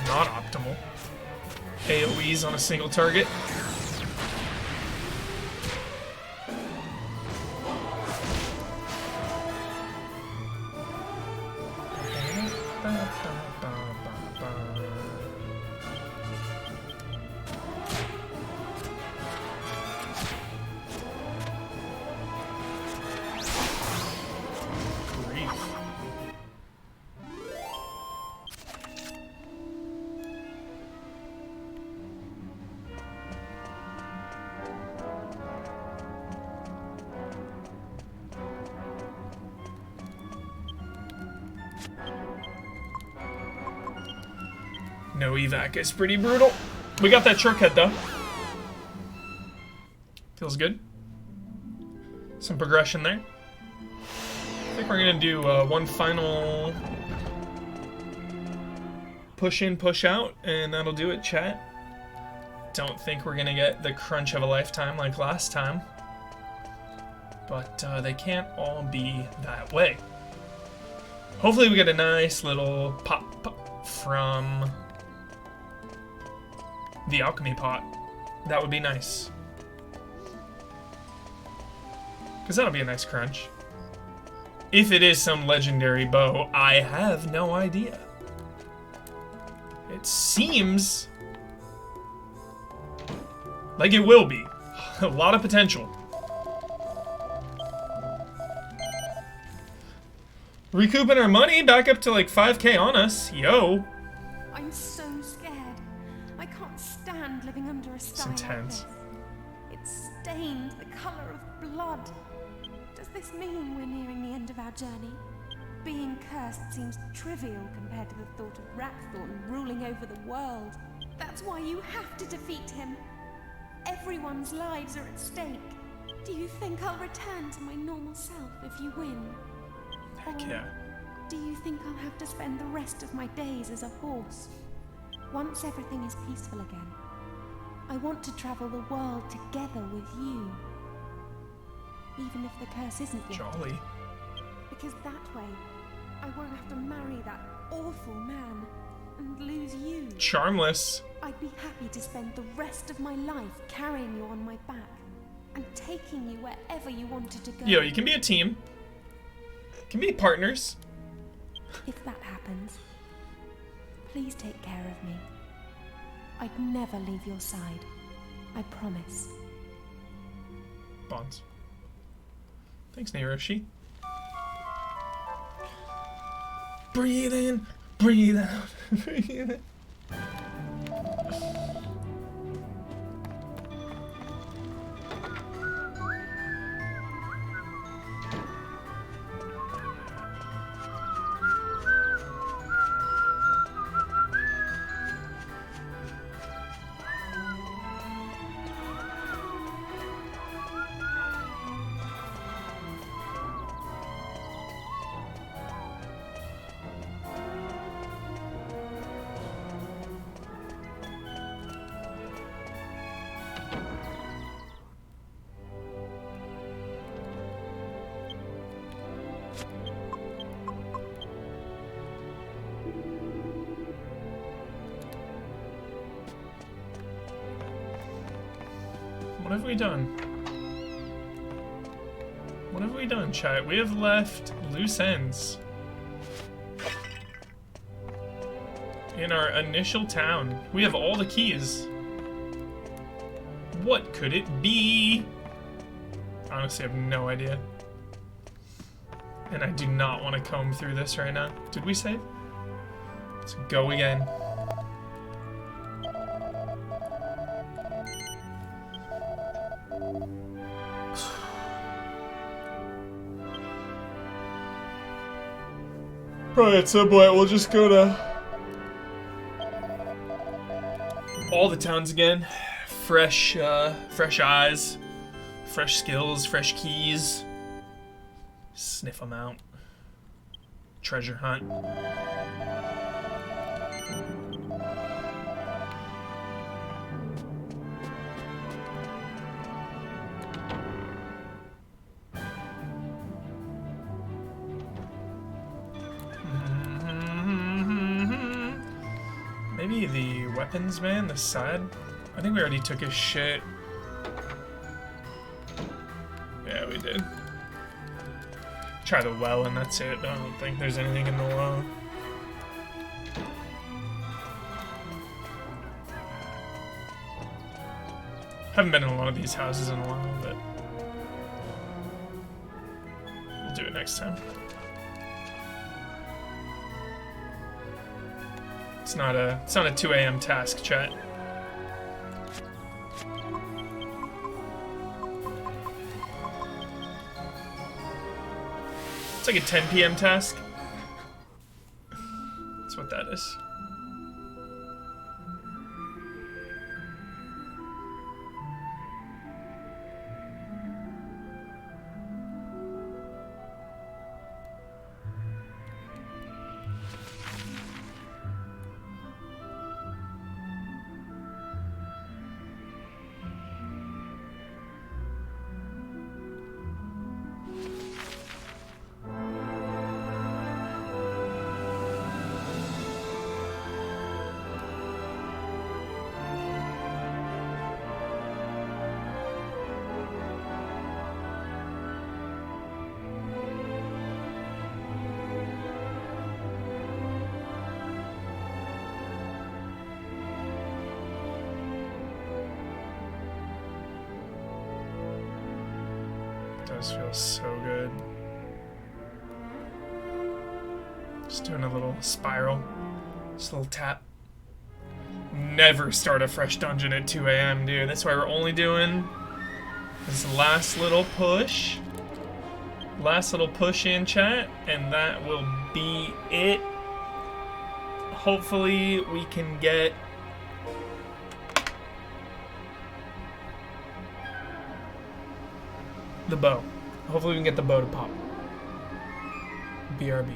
Not optimal. AoEs on a single target. No evac is pretty brutal. We got that shortcut though. Feels good. Some progression there. I think we're gonna do one final push in, push out, and that'll do it, chat. Don't think we're gonna get the crunch of a lifetime like last time, but they can't all be that way. Hopefully we get a nice little pop from the alchemy pot. That would be nice. Because that'll be a nice crunch. If it is some legendary bow, I have no idea. It seems like it will be. A lot of potential. Recouping our money, back up to like 5K on us. Yo. I'm so scared. I can't stand living under a sky like intense. this. It's stained the color of blood. Does this mean we're nearing the end of our journey? Being cursed seems trivial compared to the thought of Rapthorn ruling over the world. That's why you have to defeat him. Everyone's lives are at stake. Do you think I'll return to my normal self if you win? Heck yeah. Do you think I'll have to spend the rest of my days as a horse? Once everything is peaceful again, I want to travel the world together with you. Even if the curse isn't yet. Jolly. Because that way, I won't have to marry that awful man and lose you. Charmless. I'd be happy to spend the rest of my life carrying you on my back and taking you wherever you wanted to go. Yo, you can be a team. Can be partners. If that happens, please take care of me. I'd never leave your side. I promise. Bonds. Thanks, Nairoshi. Breathe in, breathe out, breathe in. What have we done? What have we done, chat? We have left loose ends in our initial town. We have all the keys. What could it be? Honestly, I have no idea. And I do not want to comb through this right now. Did we save? Let's go again. Probably at some point we'll just go to all the towns again. Fresh eyes, fresh skills, fresh keys. Sniff them out. Treasure hunt. weapons, man. The side. I think we already took his shit. Yeah, we did. Try the well and that's it. I don't think there's anything in the well. Haven't been in a lot of these houses in a while, but we'll do it next time. It's not a 2 a.m. task, chat. It's like a 10 p.m. task. That's what that is. Does feel so good. Just doing a little spiral. Just a little tap. Never start a fresh dungeon at 2 a.m., dude. That's why we're only doing this last little push. Last little push in, chat. And that will be it. Hopefully we can get... the bow. Hopefully we can get the bow to pop. BRB.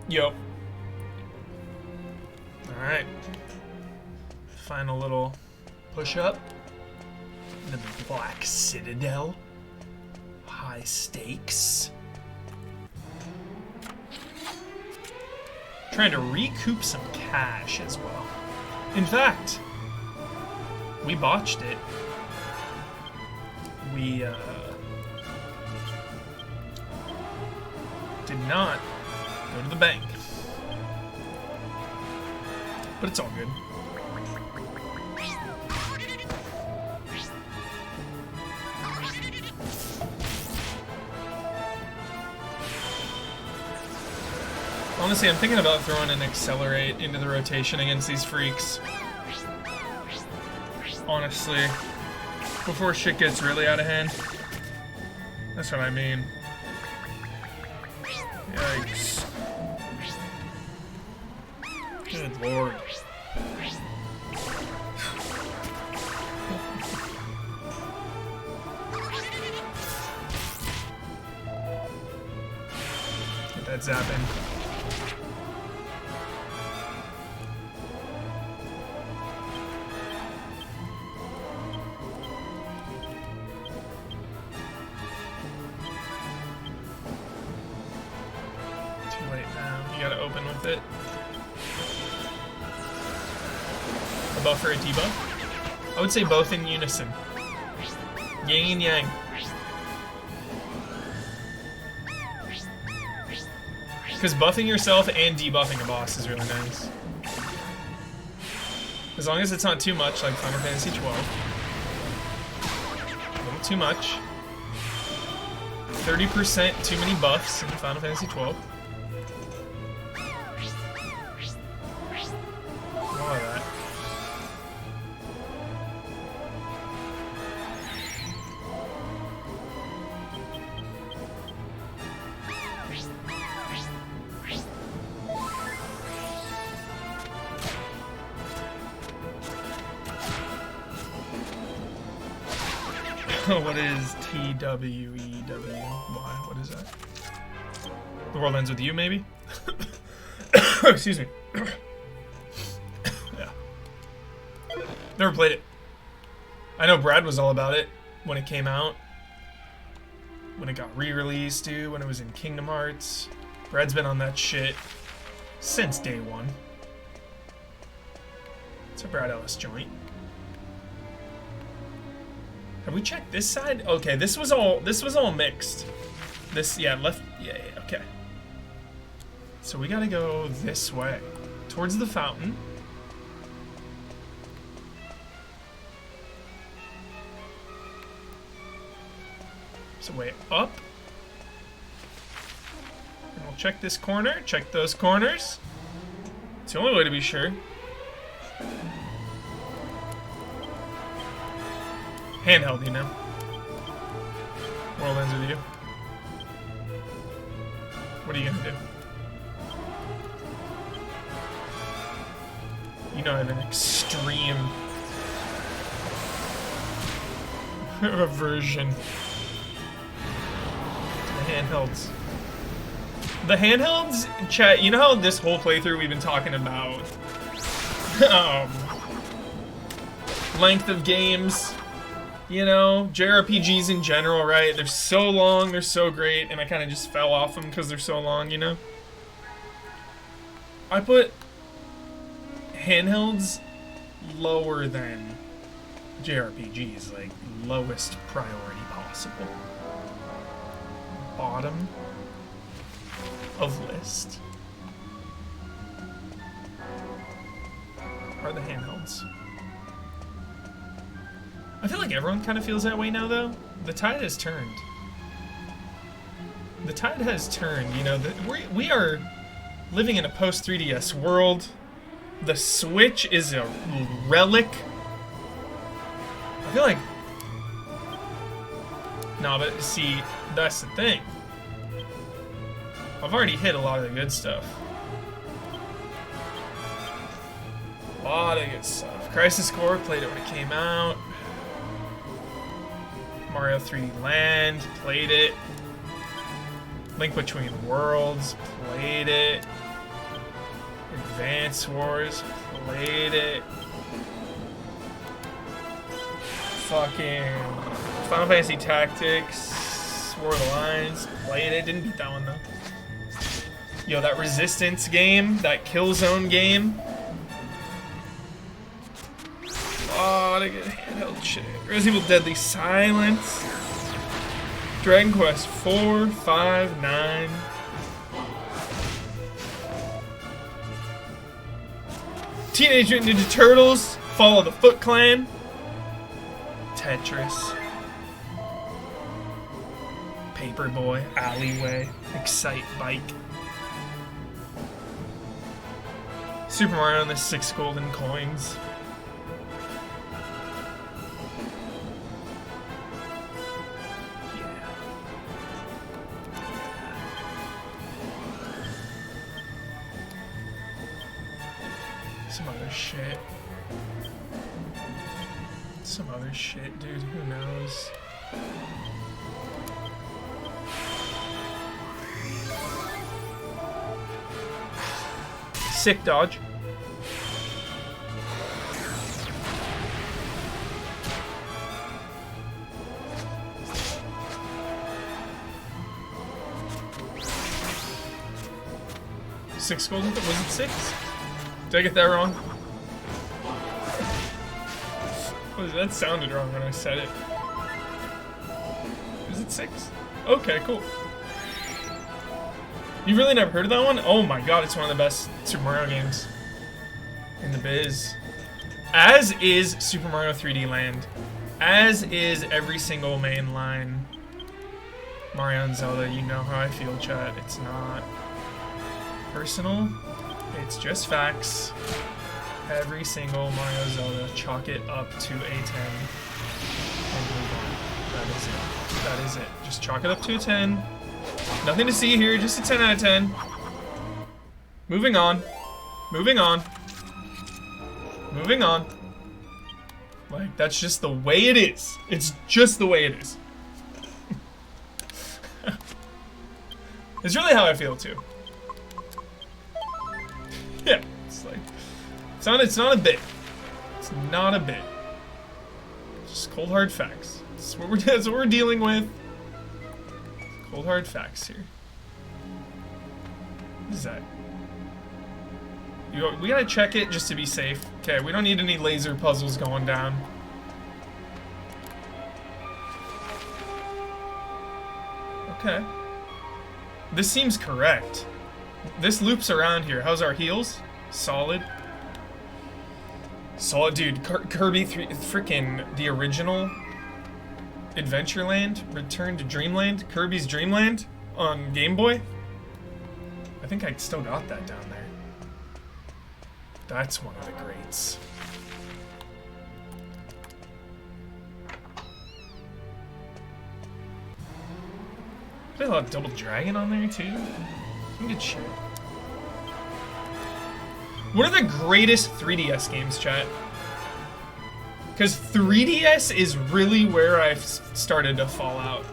Yo. Alright. Final little push up. The Black Citadel. High stakes. trying to recoup some cash as well. In fact, we botched it. We did not go to the bank. But it's all good. Honestly, I'm thinking about throwing an accelerate into the rotation against these freaks. Honestly. Before shit gets really out of hand. That's what I mean. Yikes. Good lord. Get that zap in. It. A buff or a debuff? I would say both in unison. Yin and yang. Because buffing yourself and debuffing a boss is really nice. As long as it's not too much, like Final Fantasy XII. A little too much. 30% too many buffs in Final Fantasy XII. What is TWEWY? What is that? The world ends with you, maybe? Excuse me. Yeah. Never played it. I know Brad was all about it when it came out. When it got re-released, dude. When it was in Kingdom Hearts. Brad's been on that shit since day one. It's a Brad Ellis joint. Have we checked this side? Okay, this was all mixed. This, yeah, left, yeah, okay. So we gotta go this way, towards the fountain. So way up. And we'll check this corner, check those corners. It's the only way to be sure. Handheld, you know. World ends with you. What are you gonna do? You know I have an extreme aversion to the handhelds. The handhelds, chat, you know how this whole playthrough we've been talking about length of games? You know, JRPGs in general, right? They're so long, they're so great, and I kind of just fell off them because they're so long, you know? I put handhelds lower than JRPGs, like lowest priority possible. Bottom of list are the handhelds. I feel like everyone kind of feels that way now, though. The tide has turned. The tide has turned, you know. We are living in a post-3DS world. The Switch is a relic. I feel like... No, but see, that's the thing. I've already hit a lot of the good stuff. A lot of good stuff. Crisis Core, played it when it came out. Mario 3D Land, played it. Link Between Worlds, played it. Advance Wars, played it. Fucking Final Fantasy Tactics, War of the Lions, played it. Didn't beat that one though. Yo, that resistance game, that kill zone game. Oh, to get handheld shit. Resident Evil Deadly Silence. Dragon Quest 4, 5, 9. Teenage Mutant Ninja Turtles. Follow the Foot Clan. Tetris. Paperboy. Alleyway. Excite Bike. Super Mario and the 6 golden coins. Yeah. Some other shit. Some other shit, dude. Who knows? Sick dodge. Six golden? Was it 6? Did I get that wrong? That sounded wrong when I said it. Is it 6? Okay, cool. You really never heard of that one? Oh my god, it's one of the best Super Mario games in the biz. As is Super Mario 3D Land. As is every single mainline Mario and Zelda. You know how I feel, chat. It's not personal. It's just facts. Every single Mario Zelda, chalk it up to a 10 and move on. That is it. That is it. Just chalk it up to a 10. Nothing to see here, just a 10 out of 10. Moving on. Moving on. Moving on. Like, that's just the way it is. It's just the way it is. It's really how I feel, too. Yeah, it's like... It's not a bit. It's not a bit. Just cold hard facts. That's what we're dealing with. Cold hard facts here. What is that? We gotta check it just to be safe. Okay, we don't need any laser puzzles going down. Okay. This seems correct. This loops around here. How's our heals? Solid. Solid, dude. Kirby 3, freaking the original Adventureland, Return to Dreamland, Kirby's Dreamland on Game Boy. I think I still got that down there. That's one of the greats. There's a lot of Double Dragon on there too. Some good shit. One of the greatest 3DS games, chat. Because 3DS is really where I've started to fall out.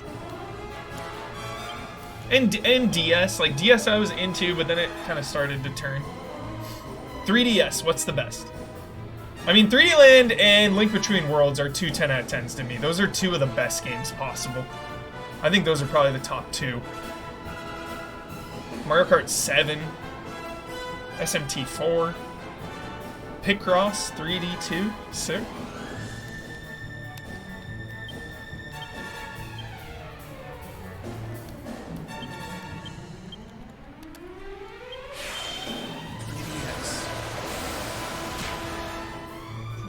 And DS, like DS I was into, but then it kind of started to turn. 3DS, what's the best? I mean, 3D Land and Link Between Worlds are two 10 out of 10s to me. Those are two of the best games possible. I think those are probably the top two. Mario Kart 7, SMT 4, Picross 3D 2, sick.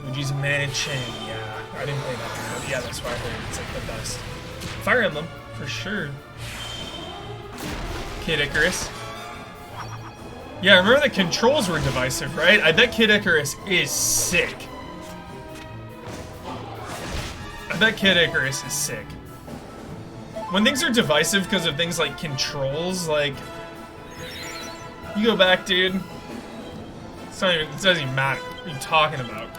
Luigi's Mansion, yeah. I didn't play that one, but yeah, that's why I heard it's like the best. Fire Emblem, for sure. Kid Icarus. Yeah, I remember the controls were divisive, right? I bet Kid Icarus is sick. I bet Kid Icarus is sick. When things are divisive because of things like controls, like... You go back, dude. It doesn't even matter. What are you talking about?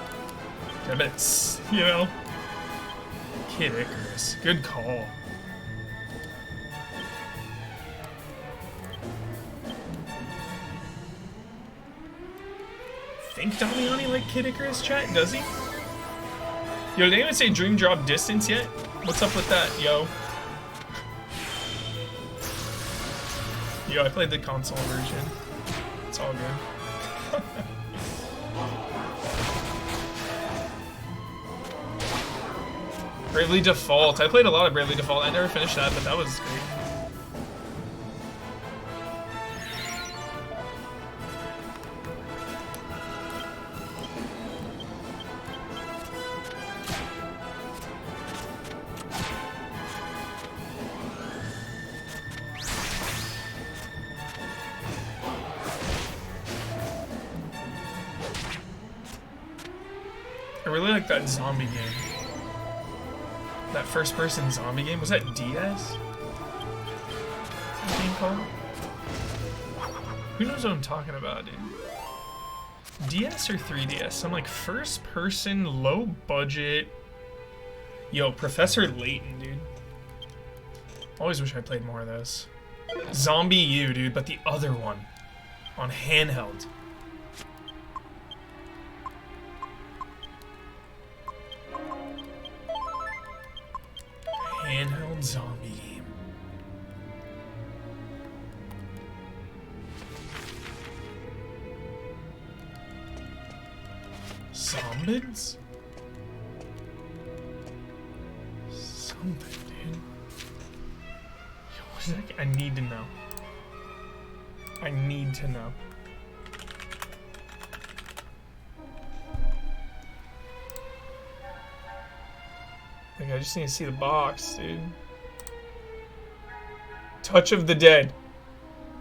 I bet it's, you know... Kid Icarus. Good call. Think Damiani like Kid Icarus, chat? Does he? Yo, did anyone say Dream Drop Distance yet? What's up with that, yo? Yo, I played the console version. It's all good. Bravely Default. I played a lot of Bravely Default. I never finished that, but that was great. I really like that zombie game. That first-person zombie game. Was that DS? What's that game called? Who knows what I'm talking about, dude? DS or 3DS? Some like first-person, low-budget. Yo, Professor Layton, dude. Always wish I played more of those. Zombie U, dude, but the other one on handheld. Handheld zombie game. Zombies? Something, dude. Yo, what is that? I need to know. I need to know. Like, I just need to see the box, dude. Touch of the Dead.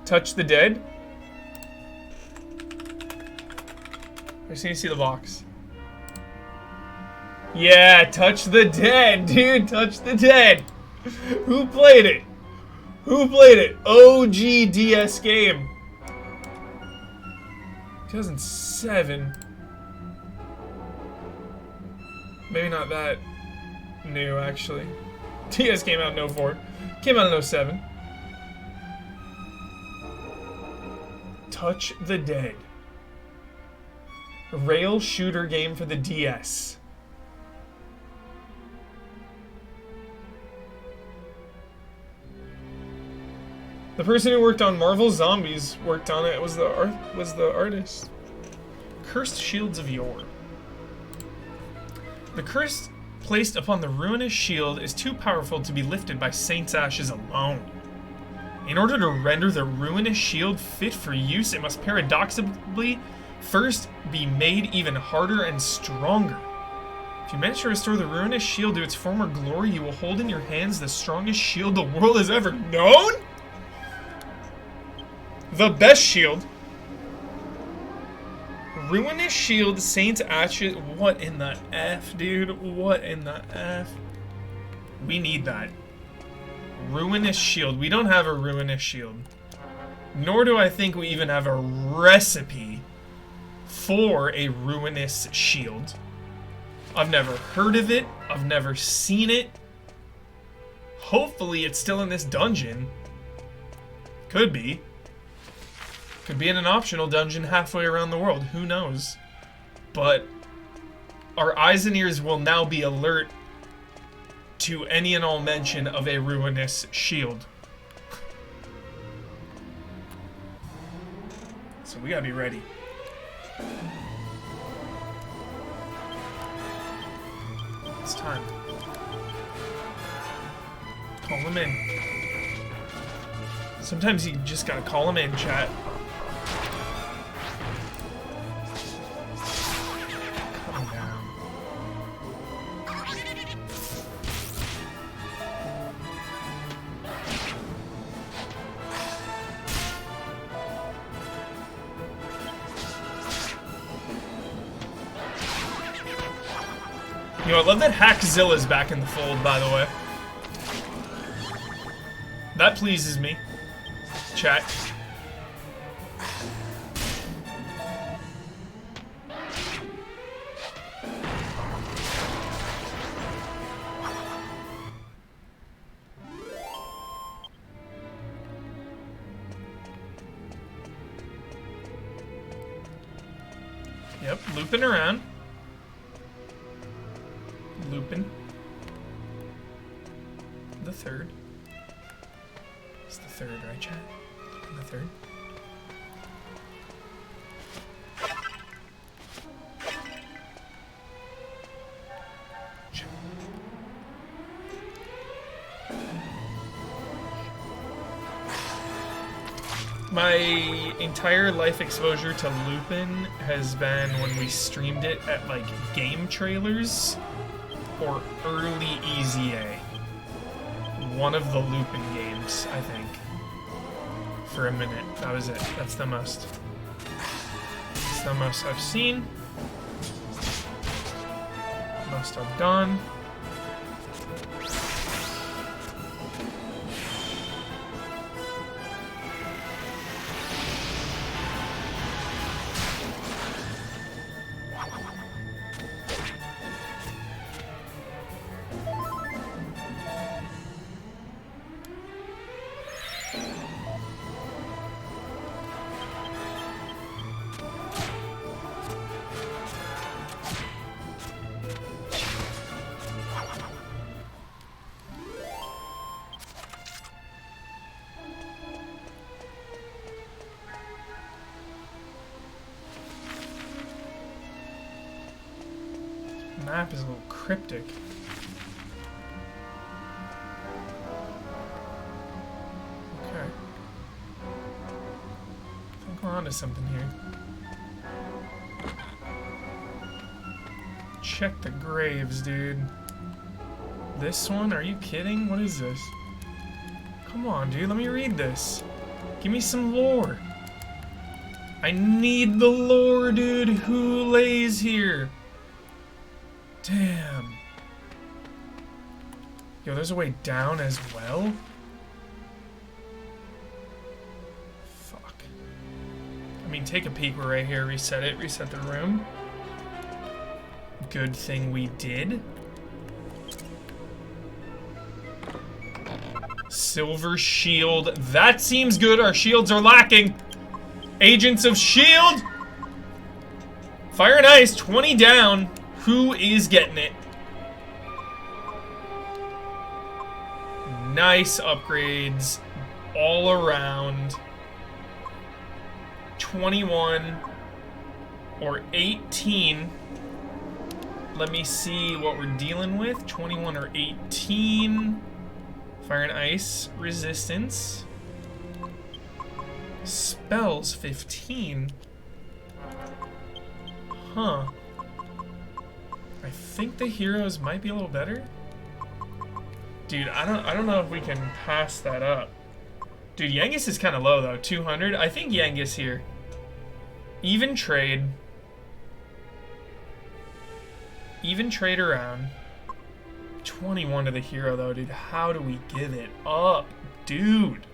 Touch the Dead? I just need to see the box. Yeah, Touch the Dead, dude. Touch the Dead. Who played it? Who played it? OG DS game. 2007. Maybe not that new, actually. DS came out in 04. Came out in 07. Touch the Dead. A rail shooter game for the DS. The person who worked on Marvel Zombies worked on it. Was the artist. Cursed Shields of Yore. The curse placed upon the ruinous shield is too powerful to be lifted by Saint's ashes alone. In order to render the ruinous shield fit for use, it must paradoxically first be made even harder and stronger. If you manage to restore the ruinous shield to its former glory, you will hold in your hands the strongest shield the world has ever known? The best shield. Ruinous shield, Saint's ashes. What in the F, dude? What in the F? We need that. Ruinous shield. We don't have a ruinous shield. Nor do I think we even have a recipe for a ruinous shield. I've never heard of it. I've never seen it. Hopefully it's still in this dungeon. Could be. Could be in an optional dungeon halfway around the world. Who knows? But our eyes and ears will now be alert to any and all mention of a ruinous shield. So we gotta be ready. It's time. Call him in. Sometimes you just gotta call him in, chat. Calm down. You know, I love that Hackzilla's back in the fold, by the way. That pleases me. Chat. Yep, looping around. Looping. The third. It's the third, right, chat? And the third. My entire life exposure to Lupin has been when we streamed it at like game trailers or early Easy A. One of the Lupin games, I think. For a minute. That was it. That's the most. That's the most I've seen. Most I've done. Map is a little cryptic. Okay. I think we're onto something here. Check the graves, dude. This one? Are you kidding? What is this? Come on, dude. Let me read this. Give me some lore. I need the lore, dude. Who lays here? Damn. Yo, there's a way down as well? Fuck. I mean, take a peek. We're right here. Reset it. Reset the room. Good thing we did. Silver shield. That seems good. Our shields are lacking. Agents of shield. Fire and ice. 20 down. Who is getting it? Nice upgrades all around. 21 or 18. Let me see what we're dealing with. 21 or 18. Fire and ice resistance. Spells 15. Huh. I think the heroes might be a little better. Dude, I don't know if we can pass that up. Dude, Yangus is kind of low though. 200. I think Yangus here. Even trade. Even trade around. 21 to the hero though, dude. How do we give it up, dude?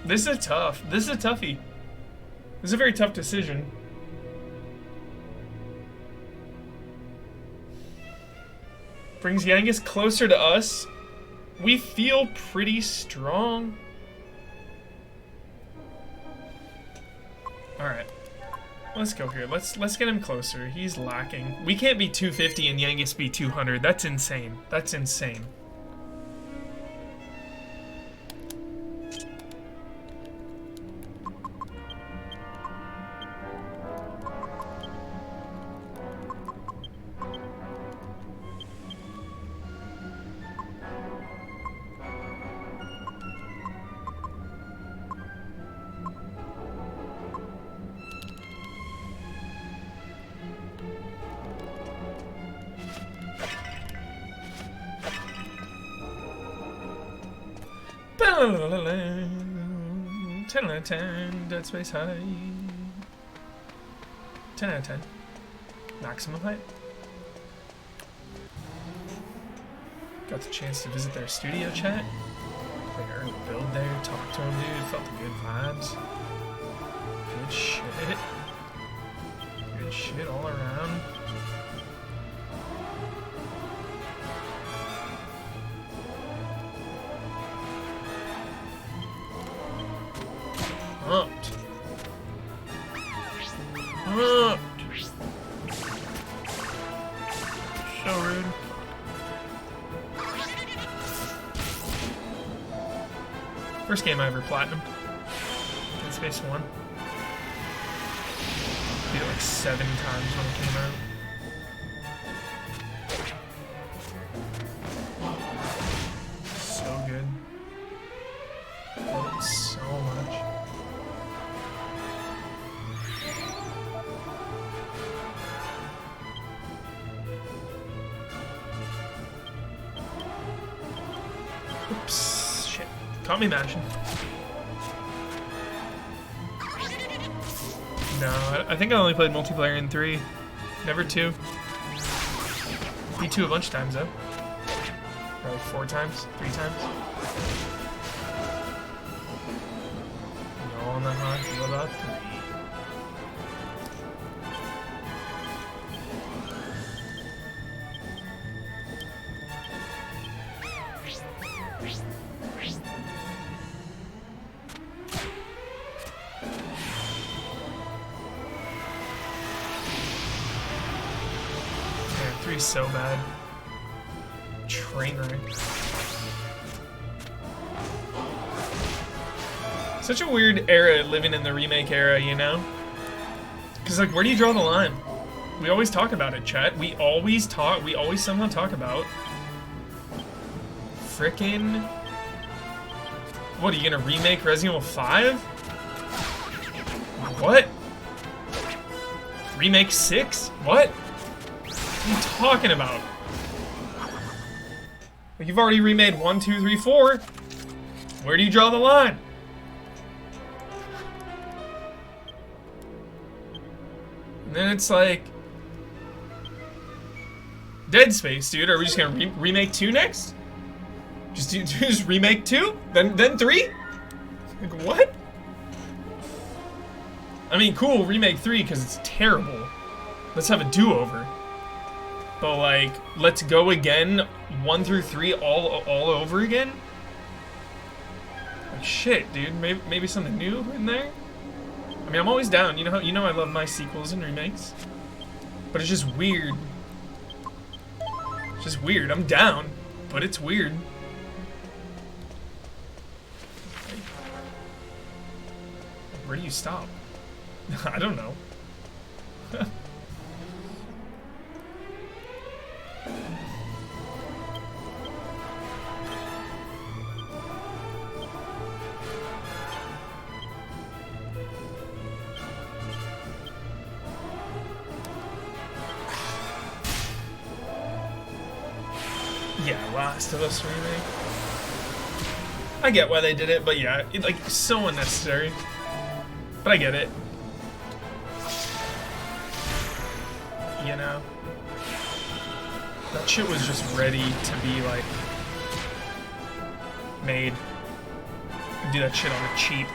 This is tough. This is a toughie. This is a very tough decision. Brings Yangus closer to us. We feel pretty strong. Alright. Let's go here. Let's get him closer. He's lacking. We can't be 250 and Yangus be 200. That's insane. That's insane. Ten out of 10, Dead Space High. 10 out of 10. Maximum height. Got the chance to visit their studio chat. Play early build there, talk to him, dude. Felt the good vibes. Good shit. Good shit all around. Pumped. First game I ever platinum. Dead Space 1. Beat it like 7 times when it came out. So good. Love it so much. Oops, shit. Caught me mashing. No, I think I only played multiplayer in 3. Never 2. Beat 2 a bunch of times though. Probably 4 times, 3 times. All in the hunt, what about 3? Man, 3's so bad. Train wreck. Such a weird era living in the remake era, you know? Because, like, where do you draw the line? We always talk about it, chat. We always somehow talk about frickin'... What, are you gonna remake Resident Evil 5? What? Remake 6? What? What are you talking about? Like, you've already remade 1, 2, 3, 4. Where do you draw the line? And then it's like... Dead Space, dude. Are we just gonna remake 2 next? Just remake 2? Then 3? Like, what? I mean, cool, remake 3 because it's terrible. Let's have a do-over. But, like, let's go again, 1 through 3 all over again? Like, shit, dude. Maybe something new in there? I mean, I'm always down. You know I love my sequels and remakes. But it's just weird. It's just weird. I'm down, but it's weird. Where do you stop? I don't know. Yeah, Last of Us remake. I get why they did it, but yeah, like, so unnecessary. But I get it. You know? That shit was just ready to be, like, made. Do that shit on the cheap.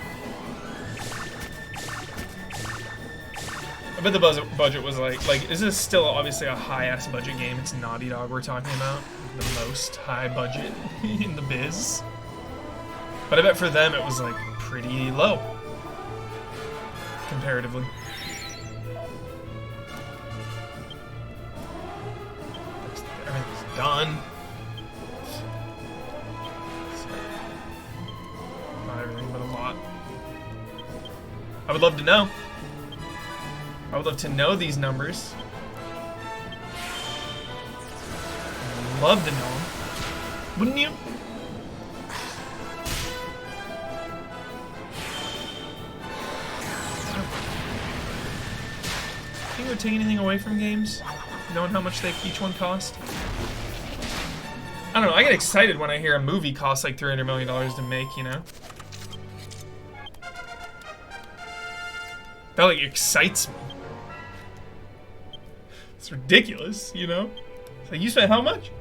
I bet the budget was like, this is still obviously a high-ass budget game. It's Naughty Dog we're talking about. The most high budget in the biz. But I bet for them it was, like, pretty low. Comparatively. Everything's done. Not everything, but a lot. I would love to know. I would love to know these numbers. I'd love to know them. Wouldn't you? Think it would take anything away from games? Knowing how much each one cost? I don't know, I get excited when I hear a movie costs like $300 million to make, you know? That, like, excites me. It's ridiculous, you know? It's like, you spent how much?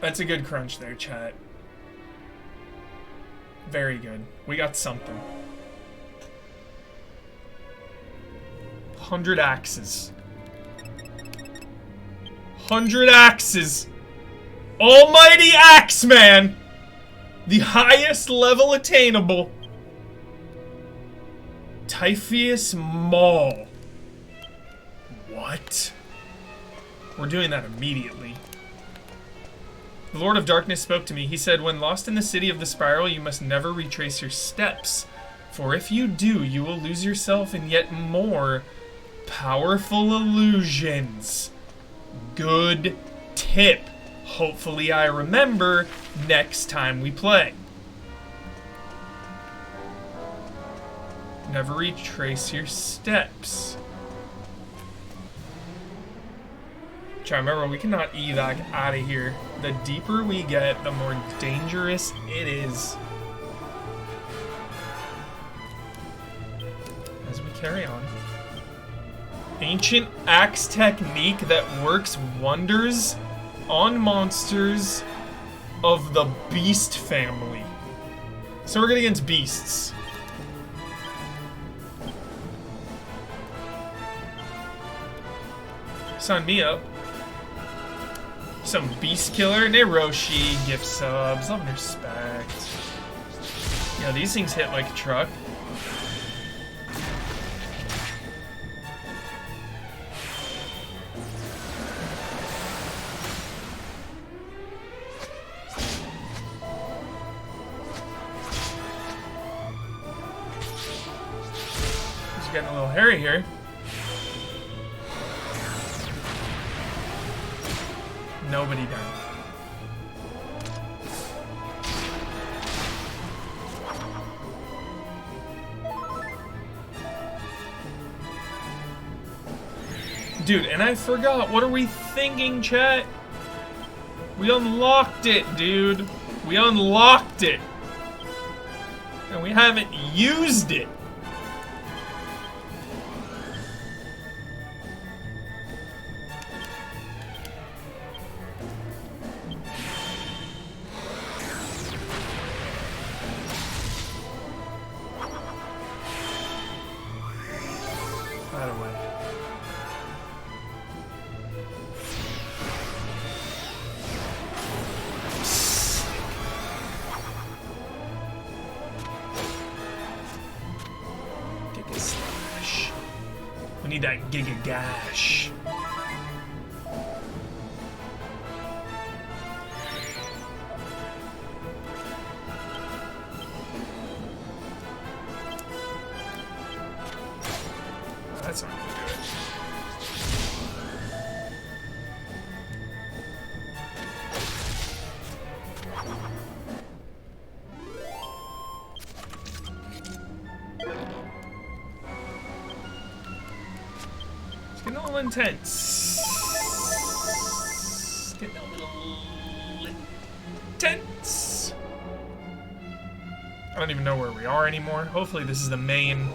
That's a good crunch there, chat. Very good. We got something. 100 axes. 100 axes! Almighty Axeman! The highest level attainable. Typheus Maul. What? We're doing that immediately. The Lord of Darkness spoke to me. He said, when lost in the city of the spiral, you must never retrace your steps. For if you do, you will lose yourself in yet more powerful illusions. Good tip. Hopefully I remember next time we play. Never retrace your steps. Try remember, we cannot evac out of here. The deeper we get, the more dangerous it is. As we carry on. Ancient axe technique that works wonders on monsters of the beast family. So we're going against beasts. Sign me up. Some beast killer, Neroshi, gift subs, love and respect. Yeah, these things hit like a truck. It's getting a little hairy here. Nobody done. Dude, and I forgot. What are we thinking, chat? We unlocked it, dude. We unlocked it. And we haven't used it. We need that Giga Gash. That's not gonna do it. It's getting a little intense. It's getting a little intense. I don't even know where we are anymore. Hopefully this is the main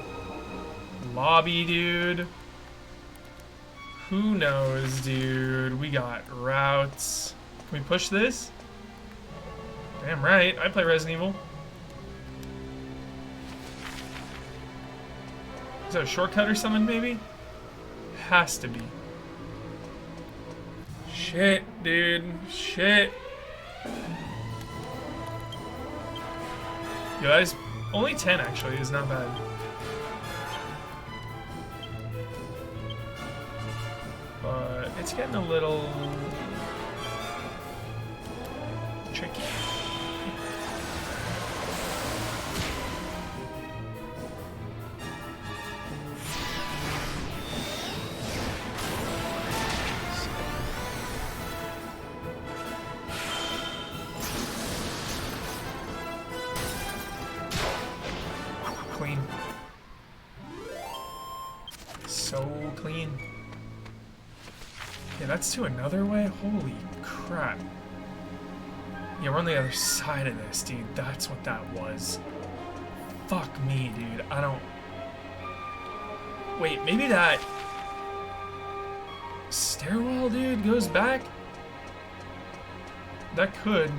lobby, dude. Who knows, dude? We got routes. Can we push this? Damn right. I play Resident Evil. Is that a shortcut or something, maybe? Has to be. Shit, dude. Shit. You guys, only 10 actually is not bad. But it's getting a little tricky. Clean. So clean. Yeah, that's to another way? Holy crap. Yeah, we're on the other side of this, dude. That's what that was. Fuck me, dude. I don't... Wait, maybe that... stairwell, dude, goes back? That could.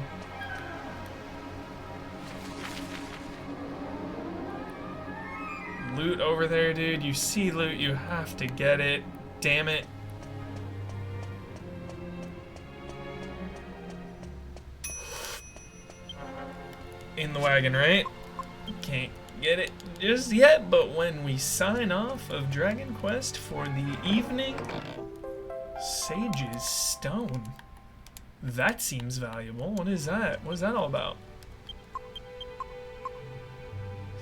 Loot over there, dude. You see loot, you have to get it. Damn it. In the wagon, right? Can't get it just yet, but when we sign off of Dragon Quest for the evening, Sage's stone. That seems valuable. What is that? What is that all about?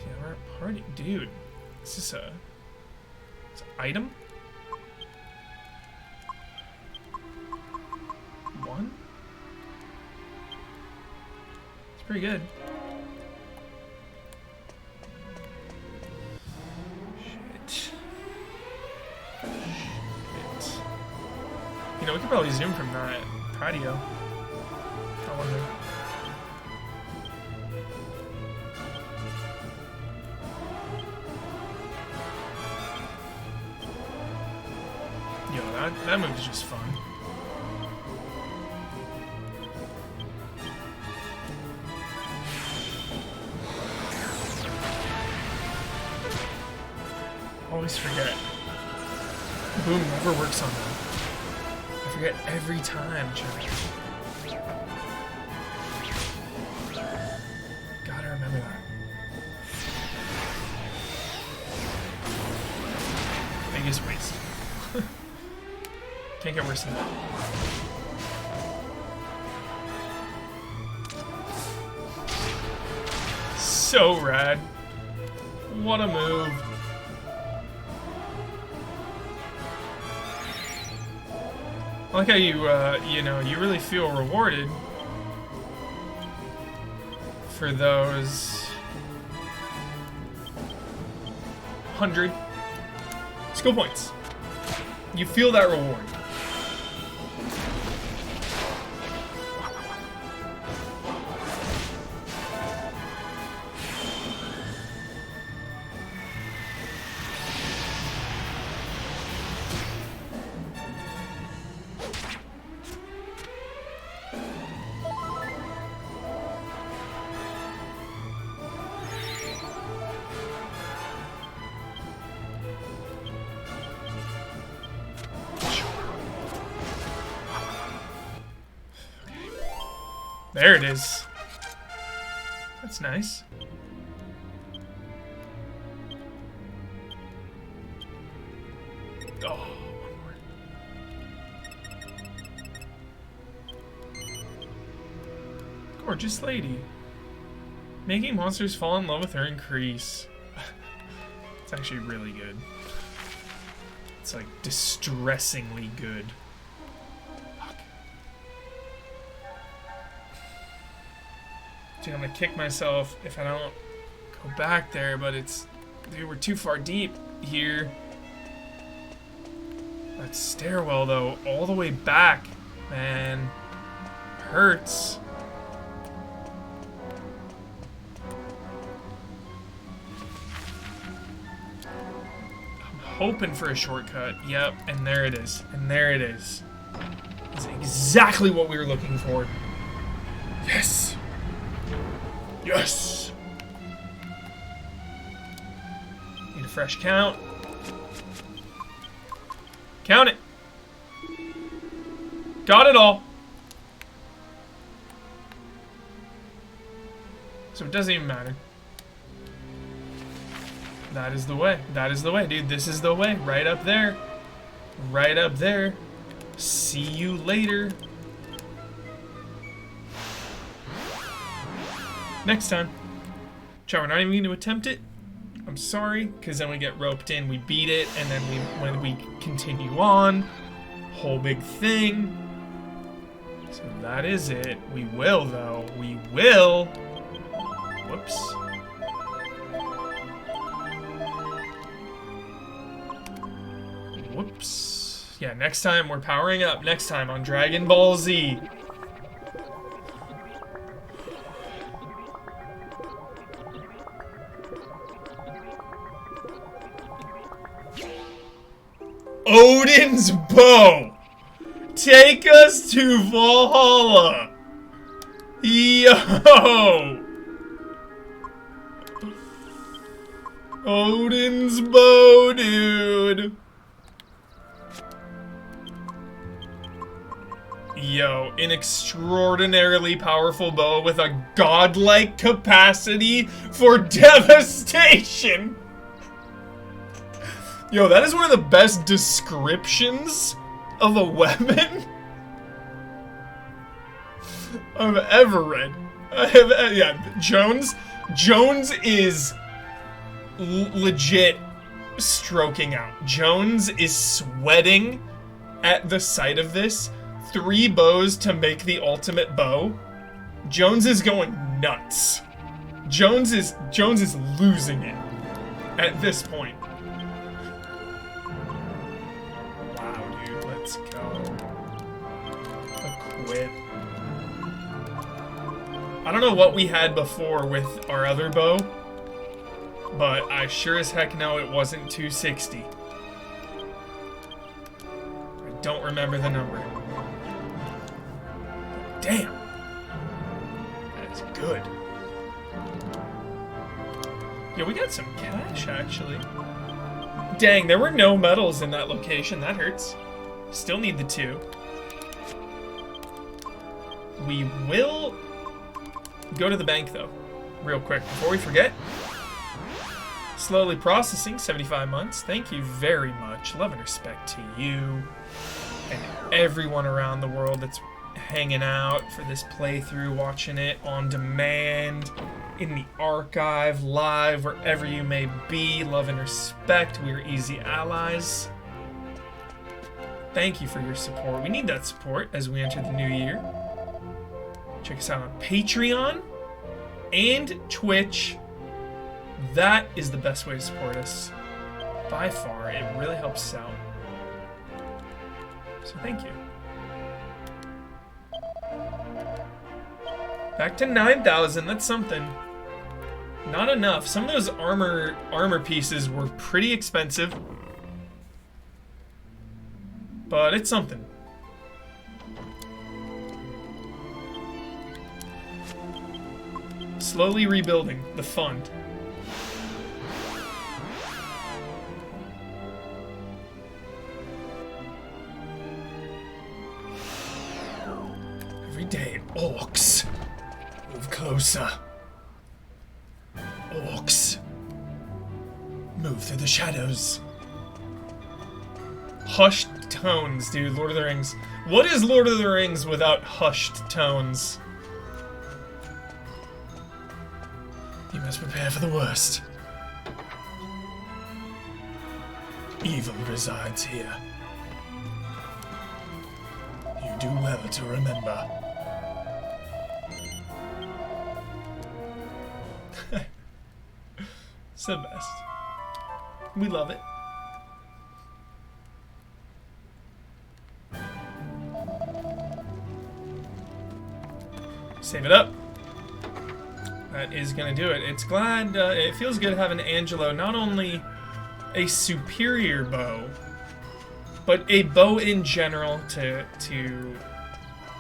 Yeah, we're at party. Dude, is this a... It's an item? One? It's pretty good. Shit. You know, we could probably zoom from that patio. I wonder. Yo, that move is just fun. Always forget. Boom never works on them. I forget every time, Chuck. Gotta remember that. Biggest waste. Can't get worse than that. So rad. What a move. I like how you, you know, you really feel rewarded for those 100 skill points. You feel that reward. There it is. That's nice. Oh, one more. Gorgeous lady. Making monsters fall in love with her increase. It's actually really good. It's like distressingly good. Dude, I'm gonna kick myself if I don't go back there, but it's... Dude, we're too far deep here. That stairwell, though, all the way back, man. Hurts. I'm hoping for a shortcut. Yep, and there it is. And there it is. That's exactly what we were looking for. Yes! Yes! Need a fresh count. Count it! Got it all! So it doesn't even matter. That is the way. That is the way, dude. This is the way. Right up there. Right up there. See you later. Next time. Chat, we're not even going to attempt it. I'm sorry, because then we get roped in, we beat it, and then when we continue on, whole big thing. So that is it. We will, though. We will. Whoops. Whoops. Yeah, next time we're powering up. Next time on Dragon Ball Z. Odin's bow! Take us to Valhalla! Yo! Odin's bow, dude! Yo, an extraordinarily powerful bow with a godlike capacity for devastation! Yo, that is one of the best descriptions of a weapon I've ever read. Yeah, Jones is legit stroking out. Jones is sweating at the sight of this. 3 bows to make the ultimate bow. Jones is going nuts. Jones is losing it at this point. Wow, dude, let's go. Equip. I don't know what we had before with our other bow, but I sure as heck know it wasn't 260. I don't remember the number. Damn. That's good. Yeah, we got some cash, actually. Dang, there were no medals in that location. That hurts. Still need the 2. We will go to the bank, though, real quick, before we forget. Slowly processing, 75 months. Thank you very much. Love and respect to you and everyone around the world that's hanging out for this playthrough, watching it on demand, in the archive, live, wherever you may be. Love and respect. We're easy allies. Thank you for your support. We need that support as we enter the new year. Check us out on Patreon and Twitch. That is the best way to support us. By far, it really helps us out. So thank you. Back to 9,000, that's something. Not enough. Some of those armor pieces were pretty expensive. But it's something. Slowly rebuilding the fund. Every day, orcs move closer. Orcs move through the shadows. Hushed tones, dude. Lord of the Rings. What is Lord of the Rings without hushed tones? You must prepare for the worst. Evil resides here. You do well to remember. It's the best. We love it. Save it up. That is gonna do it. It's glad, it feels good having Angelo not only a superior bow, but a bow in general to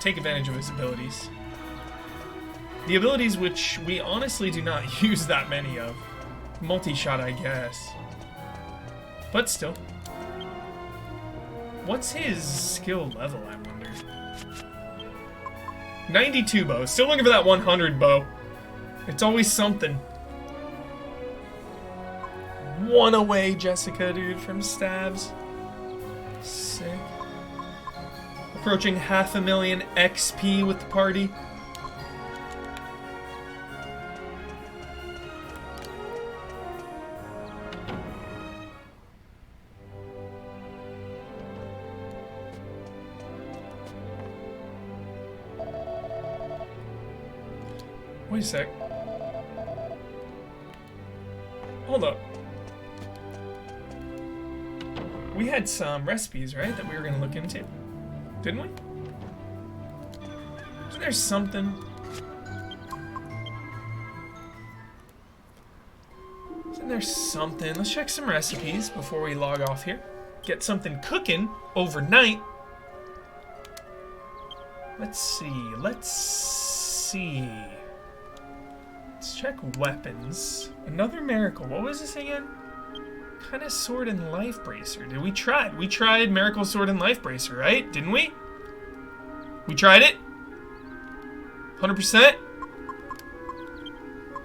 take advantage of his abilities. The abilities which we honestly do not use that many of. Multi-shot, I guess. But still. What's his skill level, I wonder? 92 bow. Still looking for that 100 bow. It's always something. 1 away, Jessica, dude, from stabs. Sick. Approaching 500,000 XP with the party. Wait a sec. Hold up. We had some recipes, right, that we were going to look into? Didn't we? Isn't there something? Isn't there something? Let's check some recipes before we log off here. Get something cooking overnight. Let's see. Let's check weapons. Another miracle. What was this again? Kind of sword and life bracer. Did we try? We tried miracle sword and life bracer, right? Didn't we? We tried it? 100%?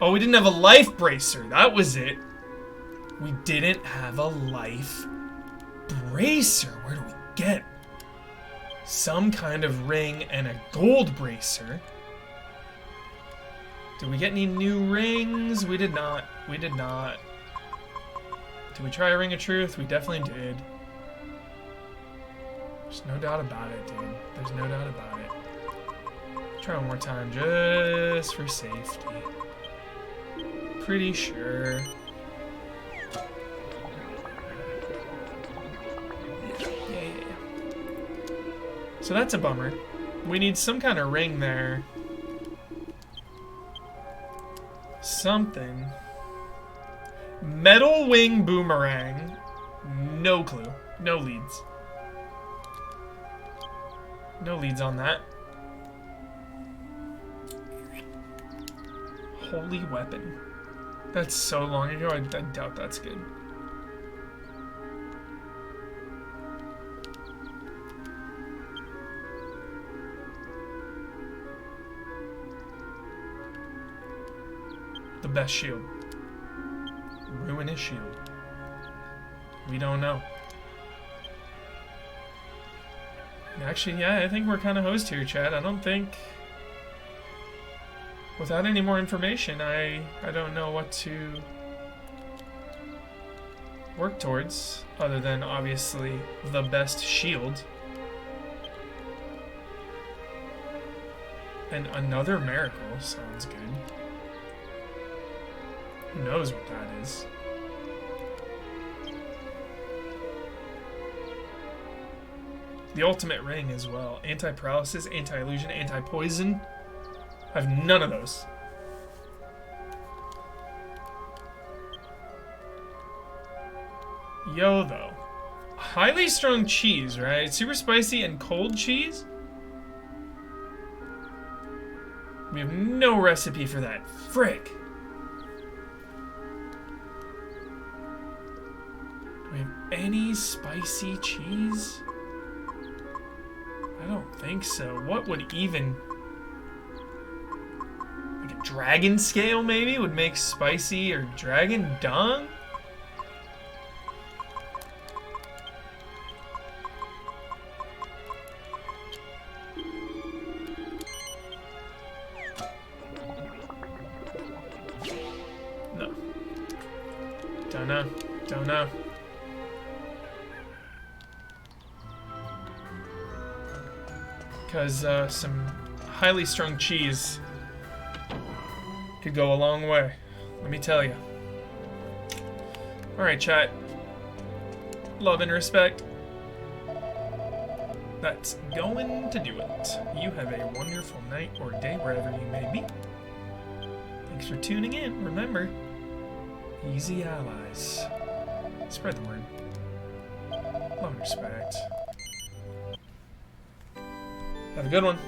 Oh, we didn't have a life bracer. That was it. We didn't have a life bracer. Where do we get some kind of ring and a gold bracer. Did we get any new rings? We did not. We did not. Did we try a ring of truth? We definitely did. There's no doubt about it, dude. There's no doubt about it. Try one more time, just for safety. Pretty sure. Yeah. So that's a bummer. We need some kind of ring there. Something. Metal wing boomerang. No clue. No leads. No leads on that. Holy weapon. That's so long ago, I doubt that's good. The best shield. Ruinous shield. We don't know. Actually, yeah, I think we're kind of hosed here, Chad. I don't think... Without any more information, I don't know what to work towards, other than, obviously, the best shield. And another miracle sounds good. Who knows what that is? The ultimate ring as well. Anti-paralysis, anti-illusion, anti-poison. I have none of those. Yo, though. Highly strung cheese, right? Super spicy and cold cheese? We have no recipe for that. Frick. Do we have any spicy cheese? I don't think so. What would even... Like a dragon scale, maybe? Would make spicy or dragon dung? No. Don't know. Don't know. Because some highly strung cheese could go a long way, let me tell you. Alright, chat. Love and respect. That's going to do it. You have a wonderful night or day wherever you may be. Thanks for tuning in. Remember, easy allies. Spread the word. Love and respect. Have a good one.